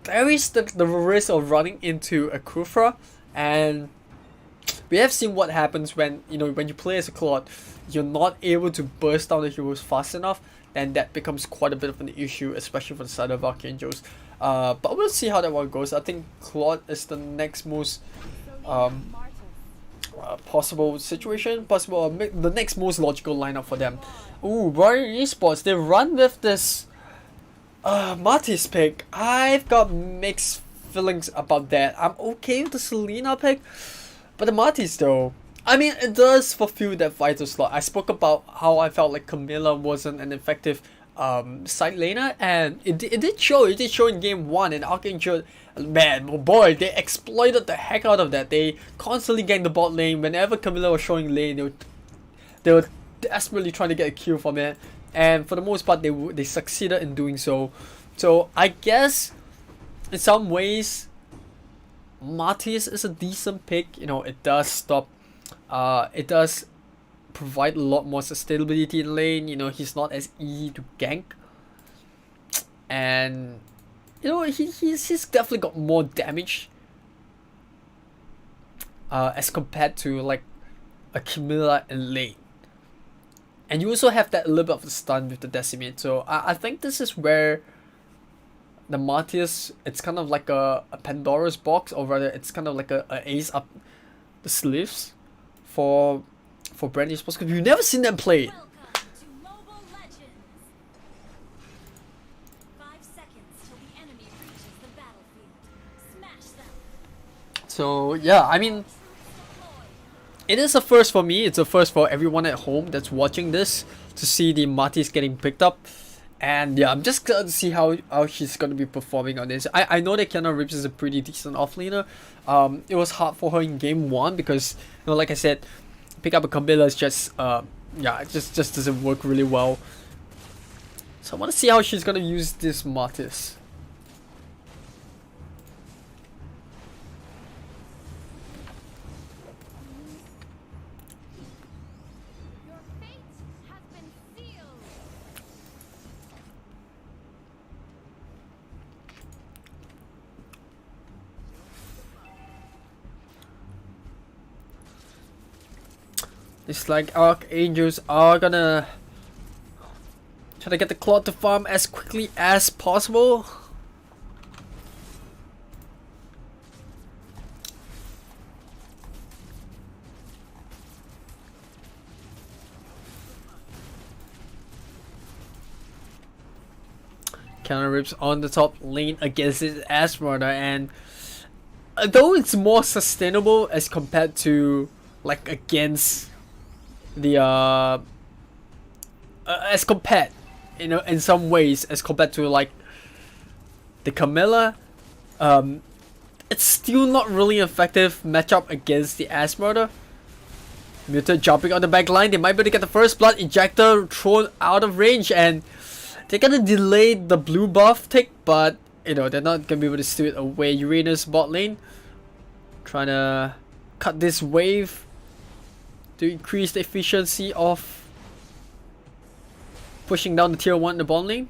there is the risk of running into a Kufra, and we have seen what happens when, you know, when you play as a Claude, you're not able to burst down the heroes fast enough, and that becomes quite a bit of an issue, especially for the side of Archangels. But we'll see how that one goes. I think Claude is the next most possible situation, the next most logical lineup for them. Ooh, BREN Esports, they run with this Martis pick. I've got mixed feelings about that. I'm okay with the Selena pick, but the Martis though, I mean, it does fulfill that vital slot. I spoke about how I felt like Camilla wasn't an effective side laner, and it did show in game 1, and Archangel, man, oh boy, they exploited the heck out of that. They constantly ganked the bot lane. Whenever Camilla was showing lane, they were desperately trying to get a kill from it, and for the most part they succeeded in doing so. So I guess in some ways Martis is a decent pick. You know, it does stop, it does provide a lot more sustainability in lane. You know, he's not as easy to gank, and you know, he's definitely got more damage as compared to like a Camilla in lane. And you also have that little bit of the stun with the Decimate. So I think this is where the Martius, it's kind of like a Pandora's box, or rather it's kind of like a ace up the sleeves for BREN Esports, because we've never seen them play it. Welcome to Mobile Legends. 5 seconds till the enemy reaches the battlefield. Smash them. So yeah, I mean, it is a first for me. It's a first for everyone at home that's watching this to see the Martis getting picked up. And yeah, I'm just glad to see how she's gonna be performing on this. I know that Kiana Rips is a pretty decent offlaner. It was hard for her in game 1 because, you know, like I said, pick up a Camilla is just yeah, it just doesn't work really well. So I want to see how she's gonna use this Martis. Your fate has been sealed. It's like Archangels are gonna try to get the Claude to farm as quickly as possible. Counter rips on the top lane against his Esmeralda, and though it's more sustainable as compared to like against the as compared, you know, in some ways as compared to like the Camilla, it's still not really effective matchup against the Esmeralda. Muta jumping on the back line, they might be able to get the first blood. Ejector thrown out of range, and they're gonna delay the blue buff tick, but you know, they're not gonna be able to steal it away. Uranus bot lane trying to cut this wave to increase the efficiency of pushing down the tier 1 in the bottom lane.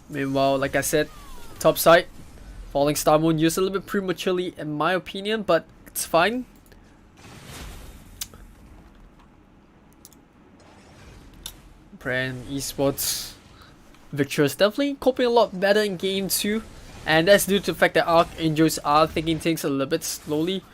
Meanwhile, like I said, top side, Falling Star Moon used a little bit prematurely in my opinion, but it's fine. BREN Esports VICTRESS definitely coping a lot better in game 2, and that's due to the fact that Archangels are taking things a little bit slowly.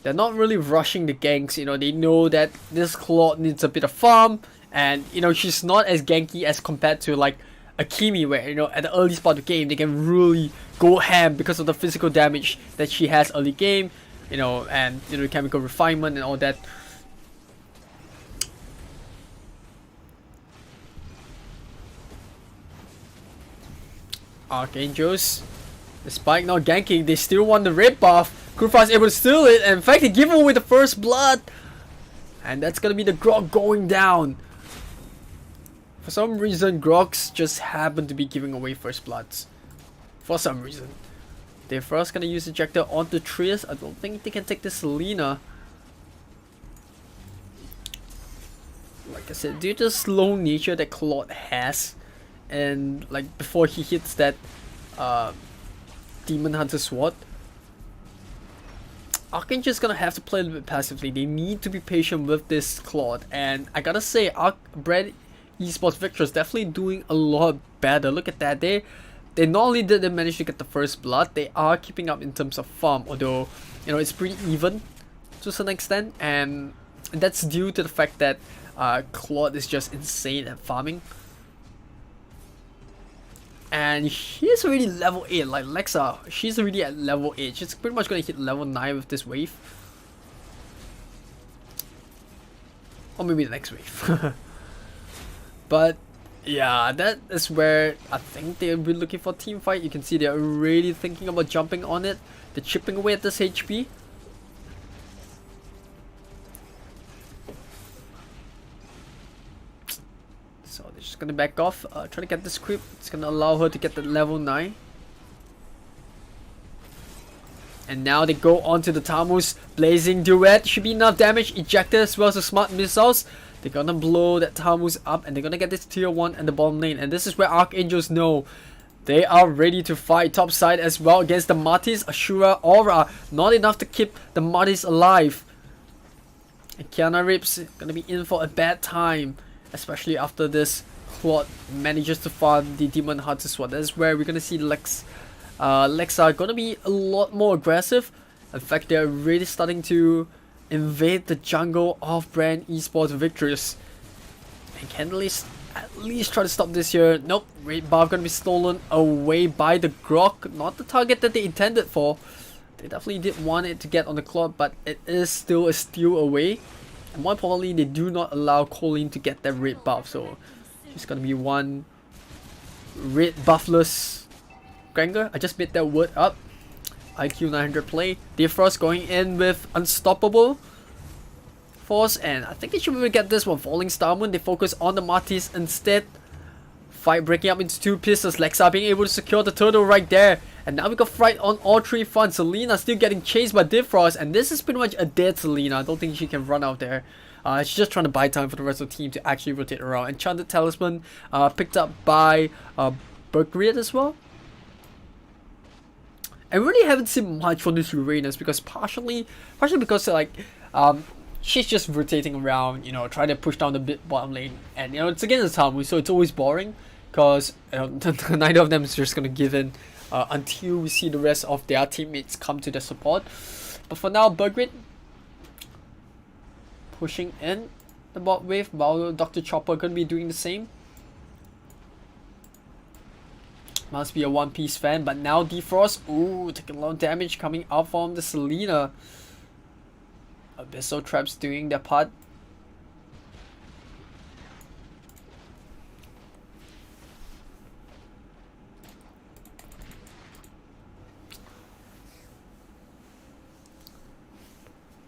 They're not really rushing the ganks, you know, they know that this Claude needs a bit of farm, and you know, she's not as ganky as compared to like Akimi, where you know, at the early part of the game they can really go ham because of the physical damage that she has early game, you know, and you know, chemical refinement and all that. Archangels, despite not ganking, they still want the red buff. Kurfa is able to steal it, and in fact they give away the first blood, and that's gonna be the Grog going down. For some reason, Grogs just happen to be giving away first bloods. For some reason. They're first gonna use Ejector onto Trias. I don't think they can take this Selena. Like I said, due to the slow nature that Claude has, and like before he hits that Demon Hunter Sword, Arkangel's gonna have to play a little bit passively. They need to be patient with this Claude, and I gotta say, BREN Esports VICTRESS definitely doing a lot better. Look at that. They not only did they manage to get the first blood, they are keeping up in terms of farm, although you know, it's pretty even to some extent, and that's due to the fact that Claude is just insane at farming. And he's already level 8, like Lexa, she's already at level 8. She's pretty much gonna hit level 9 with this wave. Or maybe the next wave. But yeah, that is where I think they'll be looking for team fight. You can see they're already thinking about jumping on it. They're chipping away at this HP. So they're just gonna back off, try to get this creep. It's gonna allow her to get the level 9. And now they go on to the Tamus. Blazing Duet should be enough damage. Ejector as well as the smart missiles. They're gonna blow that Tamus up, and they're gonna get this tier 1 and the bottom lane. And this is where Archangels know they are ready to fight top side as well against the Martis, Ashura, Aura. Not enough to keep the Martis alive. And Kiana Rips gonna be in for a bad time, especially after this Claude manages to farm the Demon Hunter Sword. That is where we're gonna see Lexa gonna be a lot more aggressive. In fact, they're really starting to invade the jungle of BREN Esports VICTRESS. And can at least try to stop this here. Nope, red buff gonna be stolen away by the Grok. Not the target that they intended for. They definitely did want it to get on the clock, but it is still a steal away. And more importantly, they do not allow Colleen to get that red buff, so it's gonna be one red buffless Granger. I just made that word up. IQ 900 play. Defrost going in with Unstoppable Force, and I think they should be able to get this one. Falling Star Moon, they focus on the Martis instead. Fight breaking up into two pieces. Lexa being able to secure the turtle right there. And now we got fight on all three fronts. Selena still getting chased by Defrost, and this is pretty much a dead Selena. I don't think she can run out there. She's just trying to buy time for the rest of the team to actually rotate around. Enchanted Talisman picked up by Bergriad as well. I really haven't seen much from this Uranus because partially because like she's just rotating around, you know, trying to push down the bottom lane, and you know it's against the Tamu, so it's always boring because you know, neither of them is just gonna give in until we see the rest of their teammates come to their support. But for now, Bergrid pushing in the bot wave, while Dr. Chopper gonna be doing the same. Must be a One Piece fan, but now Defrost, ooh, taking a lot of damage coming out from the Selena. Abyssal Traps doing their part.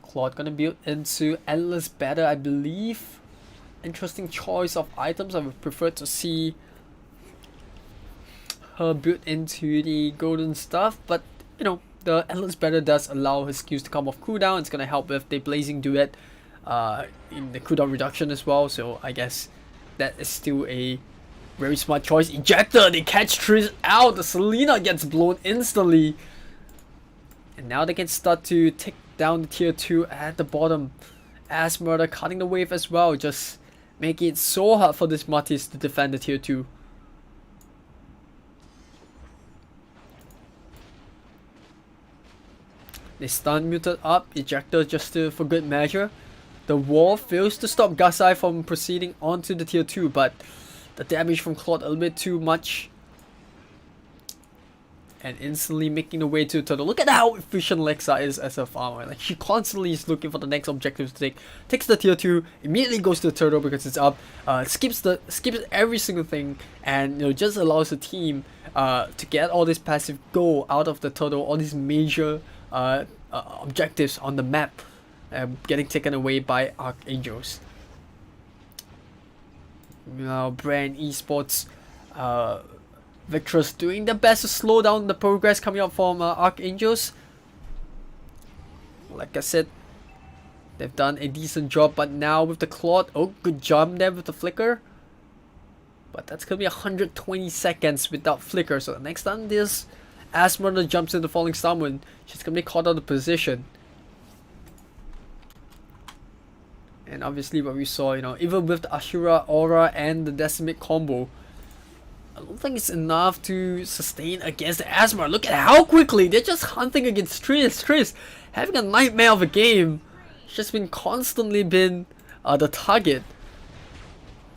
Claude gonna build into Endless Battle, I believe. Interesting choice of items. I would prefer to see her built into the golden stuff, but you know, the Endless Battle does allow her skills to come off cooldown. It's gonna help with the Blazing Duet in the cooldown reduction as well, so I guess that is still a very smart choice. Ejector, they catch Trish out, the Selena gets blown instantly, and now they can start to take down the tier 2 at the bottom. As Murder cutting the wave as well, just making it so hard for this Martis to defend the tier 2. They stun muted up, Ejector just for good measure. The wall fails to stop Gasai from proceeding onto the tier 2, but the damage from Claude a little bit too much. And instantly making the way to the turtle. Look at how efficient Lexa is as a farmer. Like, she constantly is looking for the next objective to take. Takes the tier 2, immediately goes to the turtle because it's up. Skips every single thing, and you know, just allows the team to get all this passive goal out of the turtle, all these major objectives on the map getting taken away by Archangels. Now BREN ESPORTS, VICTRESS doing their best to slow down the progress coming up from Archangels. Like I said, they've done a decent job, but now with the Claude, oh, good job there with the flicker. But that's gonna be 120 seconds without flicker, so next time this Asmunda jumps into Falling Star Moon, she's gonna be caught out of position. And obviously what we saw, you know, even with the Ashura Aura and the Decimate combo, I don't think it's enough to sustain against the Asmar. Look at how quickly they're just hunting against Triss. Triss having a nightmare of a game. She's just been constantly been the target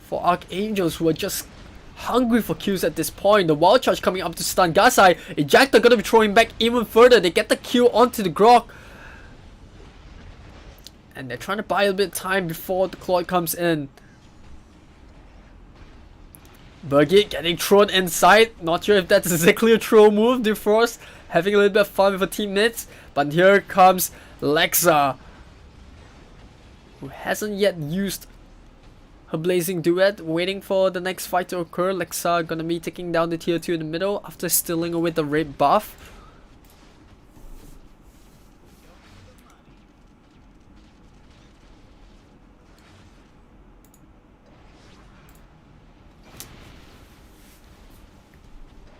for Archangels, who are just hungry for kills at this point. The Wild Charge coming up to stun Gasai. Ejector gonna be throwing back even further. They get the kill onto the Grok. And they're trying to buy a little bit of time before the Claude comes in. Birgit getting thrown inside. Not sure if that's exactly a throw move. Defrost having a little bit of fun with her teammates. But here comes Lexa, who hasn't yet used her Blazing Duet, waiting for the next fight to occur. Lexa gonna be taking down the tier 2 in the middle after stealing away the red buff.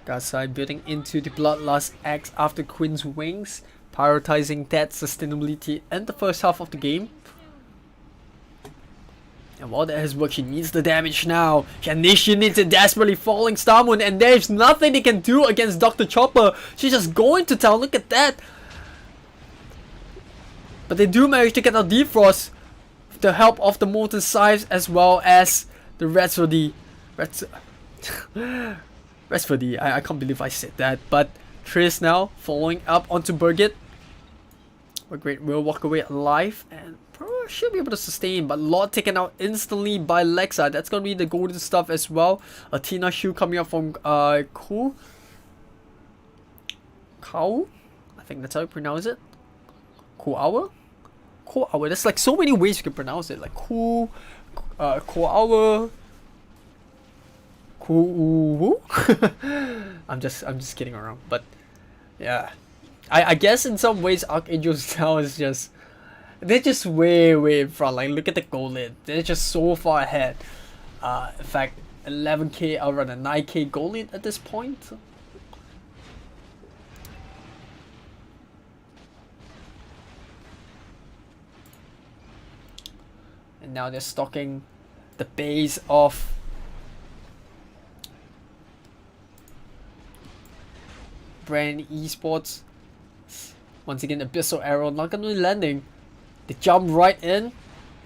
Gasai building into the Bloodlust Axe after Queen's Wings, prioritizing that sustainability in the first half of the game. And while that has worked, she needs the damage now. She needs a desperately Falling Star Moon, and there's nothing they can do against Dr. Chopper. She's just going to town, look at that. But they do manage to get out Defrost with the help of the Molten Scythes as well as the rest for the rest for the I can't believe I said that, but Triss now following up onto Birgit. But great, we'll walk away alive and probably should be able to sustain, but Lord taken out instantly by Lexa. That's gonna be the golden stuff as well. A Tina shoe coming up from Kau, I think that's how you pronounce it. Kuawa? Kuawa. There's like so many ways you can pronounce it, like Kuawa. I'm just kidding around, but yeah, I guess in some ways Arkangel's now is just, they're just way in front. Like look at the goal lead, they're just so far ahead. In fact, 11k around a 9k goal lead at this point. And now they're stalking the base of BREN Esports. Once again, Abyssal Arrow not gonna be landing. They jump right in.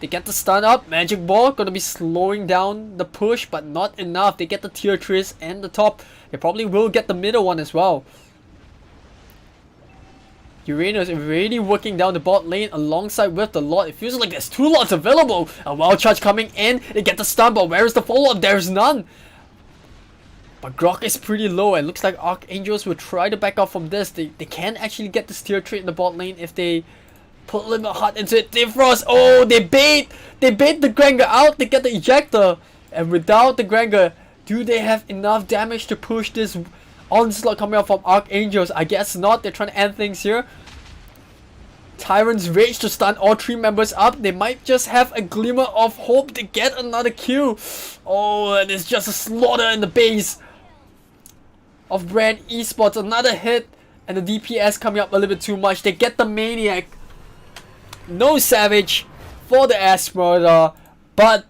They get the stun up. Magic Ball gonna be slowing down the push, but not enough. They get the tier 3s and the top. They probably will get the middle one as well. Uranus is really working down the bot lane alongside with the Lord. It feels like there's 2 Lords available. A wild charge coming in. They get the stun, but where is the follow-up? There's none. But Grok is pretty low, and looks like Archangels will try to back off from this. They can actually get this tier 3 in the bot lane if they put a little bit hard into it. Defrost, oh, they bait the Granger out. They get the ejector, and without the Granger, do they have enough damage to push this onslaught coming out from Archangels? I guess not. They're trying to end things here. Tyrant's Rage to stun all 3 members up. They might just have a glimmer of hope to get another kill. Oh, and it's just a slaughter in the base of BREN Esports. Another hit, and the DPS coming up a little bit too much. They get the Maniac. No Savage for the Esmeralda, but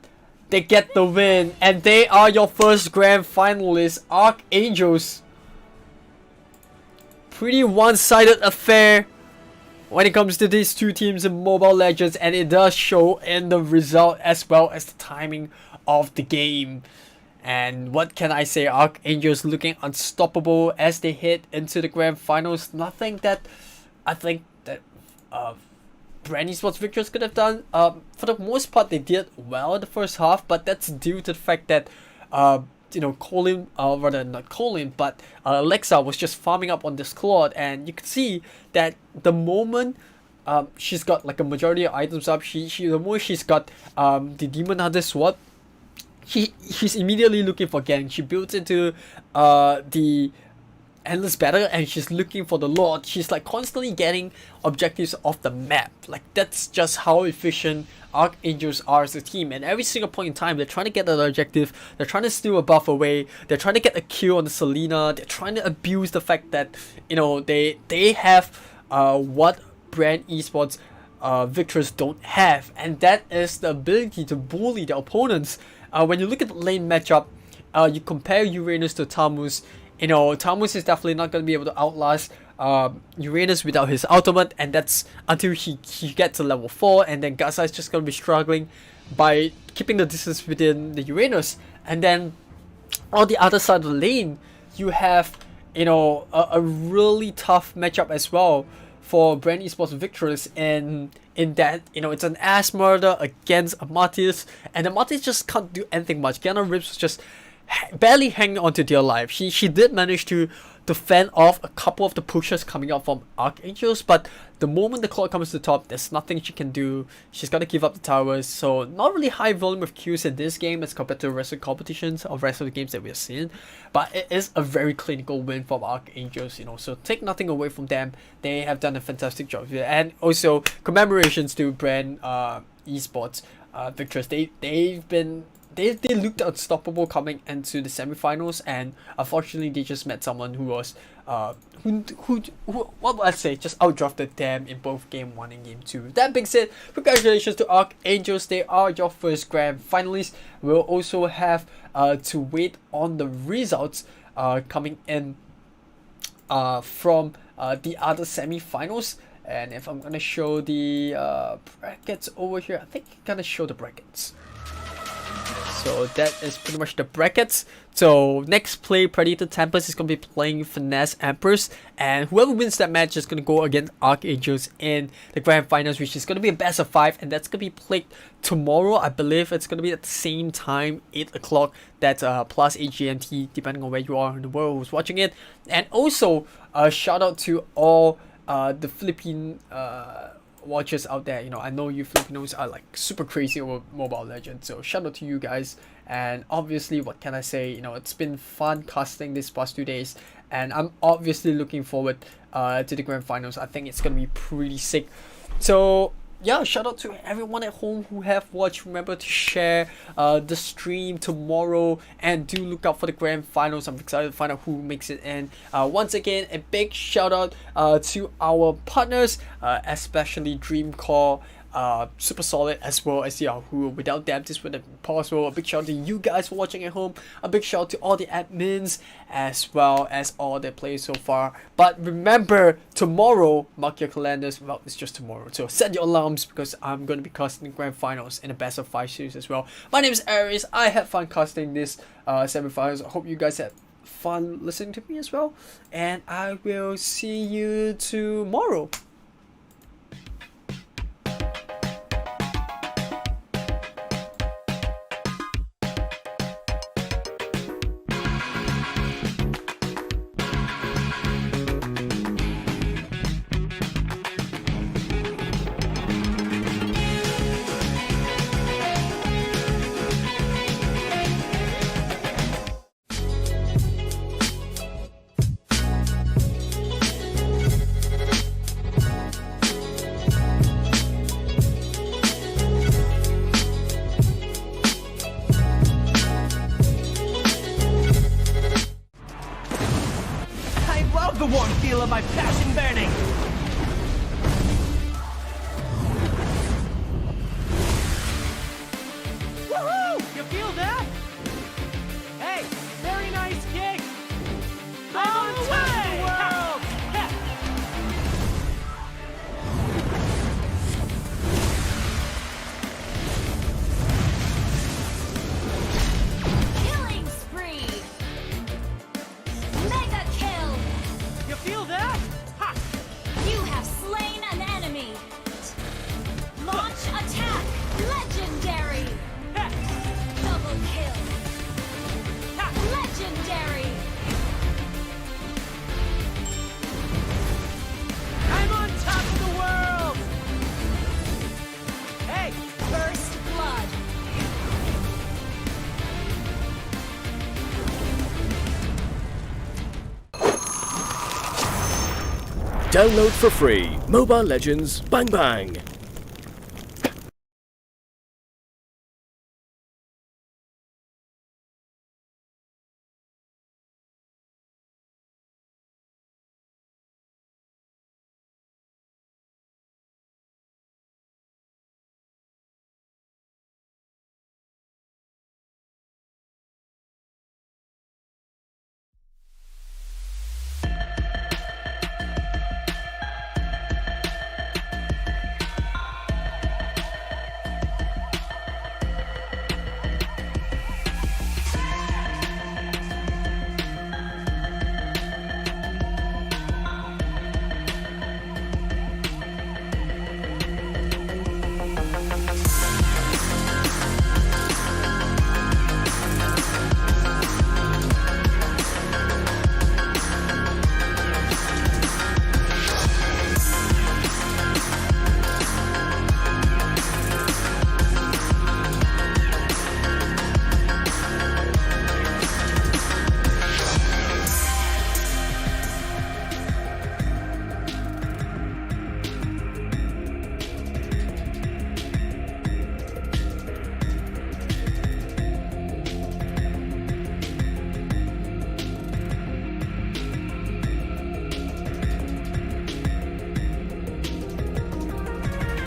they get the win, and they are your first grand finalists, Archangels. Pretty one-sided affair when it comes to these 2 teams in Mobile Legends, and it does show in the result as well as the timing of the game. And what can I say, Archangels looking unstoppable as they hit into the grand finals. Nothing that I think that BREN Esports VICTRESS could have done. For the most part, they did well in the first half, but that's due to the fact that you know, Colin, rather not Colin, but Alexa was just farming up on this Claude, and you can see that the moment she's got like a majority of items up, the moment she's got the Demon Hunter Sword, she's immediately looking for gang. She builds into the Endless Battle, and she's looking for the Lord. She's like constantly getting objectives off the map. Like that's just how efficient Archangels are as a team, and every single point in time they're trying to get that objective, they're trying to steal a buff away, they're trying to get a kill on the Selena, they're trying to abuse the fact that, you know, they have what BREN Esports VICTRESS don't have, and that is the ability to bully the opponents. When you look at the lane matchup, you compare Uranus to Tamus. You know, Tamus is definitely not going to be able to outlast Uranus without his ultimate, and that's until he gets to level 4, and then Gaza is just going to be struggling by keeping the distance within the Uranus. And then on the other side of the lane, you have, you know, a really tough matchup as well for BREN Esports VICTRESS, in that, you know, it's an ass murder against a Martis, and the Martis just can't do anything much. Gannon Rips was just barely hanging on to their life. She did manage to fend off a couple of the pushes coming out from Archangels, but the moment the clock comes to the top, there's nothing she can do. She's got to give up the towers, so not really high volume of kills in this game as compared to the rest of the competitions or rest of the games that we've seen, but it is a very clinical win from Archangels, you know, so take nothing away from them. They have done a fantastic job here, and also commemorations to BREN Esports VICTRESS. They looked unstoppable coming into the semifinals, and unfortunately they just met someone who was what would I say, just outdrafted them in both game 1 and game 2. That being said, congratulations to Archangels. They are your first grand finalists. We'll also have to wait on the results coming in from the other semifinals. And if I'm gonna show the brackets over here, I think I'm gonna show the brackets. So that is pretty much the brackets. So next play, Predator Tempest is going to be playing Finesse Empress, and whoever wins that match is going to go against Archangels in the grand finals, which is going to be a best of 5, and that's going to be played tomorrow. I believe it's going to be at the same time, 8 o'clock. That's plus 8 GMT, depending on where you are in the world who's watching it. And also, shout out to all the Philippine watchers out there. You know, I know you Filipinos are like super crazy over Mobile Legends, so shout out to you guys. And obviously, what can I say, you know, it's been fun casting this past 2 days, and I'm obviously looking forward to the grand finals. I think it's gonna be pretty sick. So yeah, shout out to everyone at home who have watched. Remember to share the stream tomorrow, and do look out for the grand finals. I'm excited to find out who makes it in. Once again, a big shout out to our partners, especially Dreamcore, super solid, as well as Yahoo. Without them, this wouldn't have been possible. A big shout out to you guys for watching at home. A big shout out to all the admins, as well as all the players so far. But remember, tomorrow, mark your calendars. Well, it's just tomorrow, so set your alarms, because I'm going to be casting the grand finals in a best of 5 series as well. My name is Aries. I had fun casting this semi-finals. I hope you guys had fun listening to me as well, and I will see you tomorrow. The warm feel of my passion burning. Woohoo! You feel that? Hey, very nice kick. I'm on top of the world. Killing spree. Mega kill. You feel that? Ha! You have slain an enemy. Launch attack. Legendary. Ha! Double kill. Ha! Legendary. I'm on top of the world. Hey, First blood. Download for free Mobile Legends Bang Bang.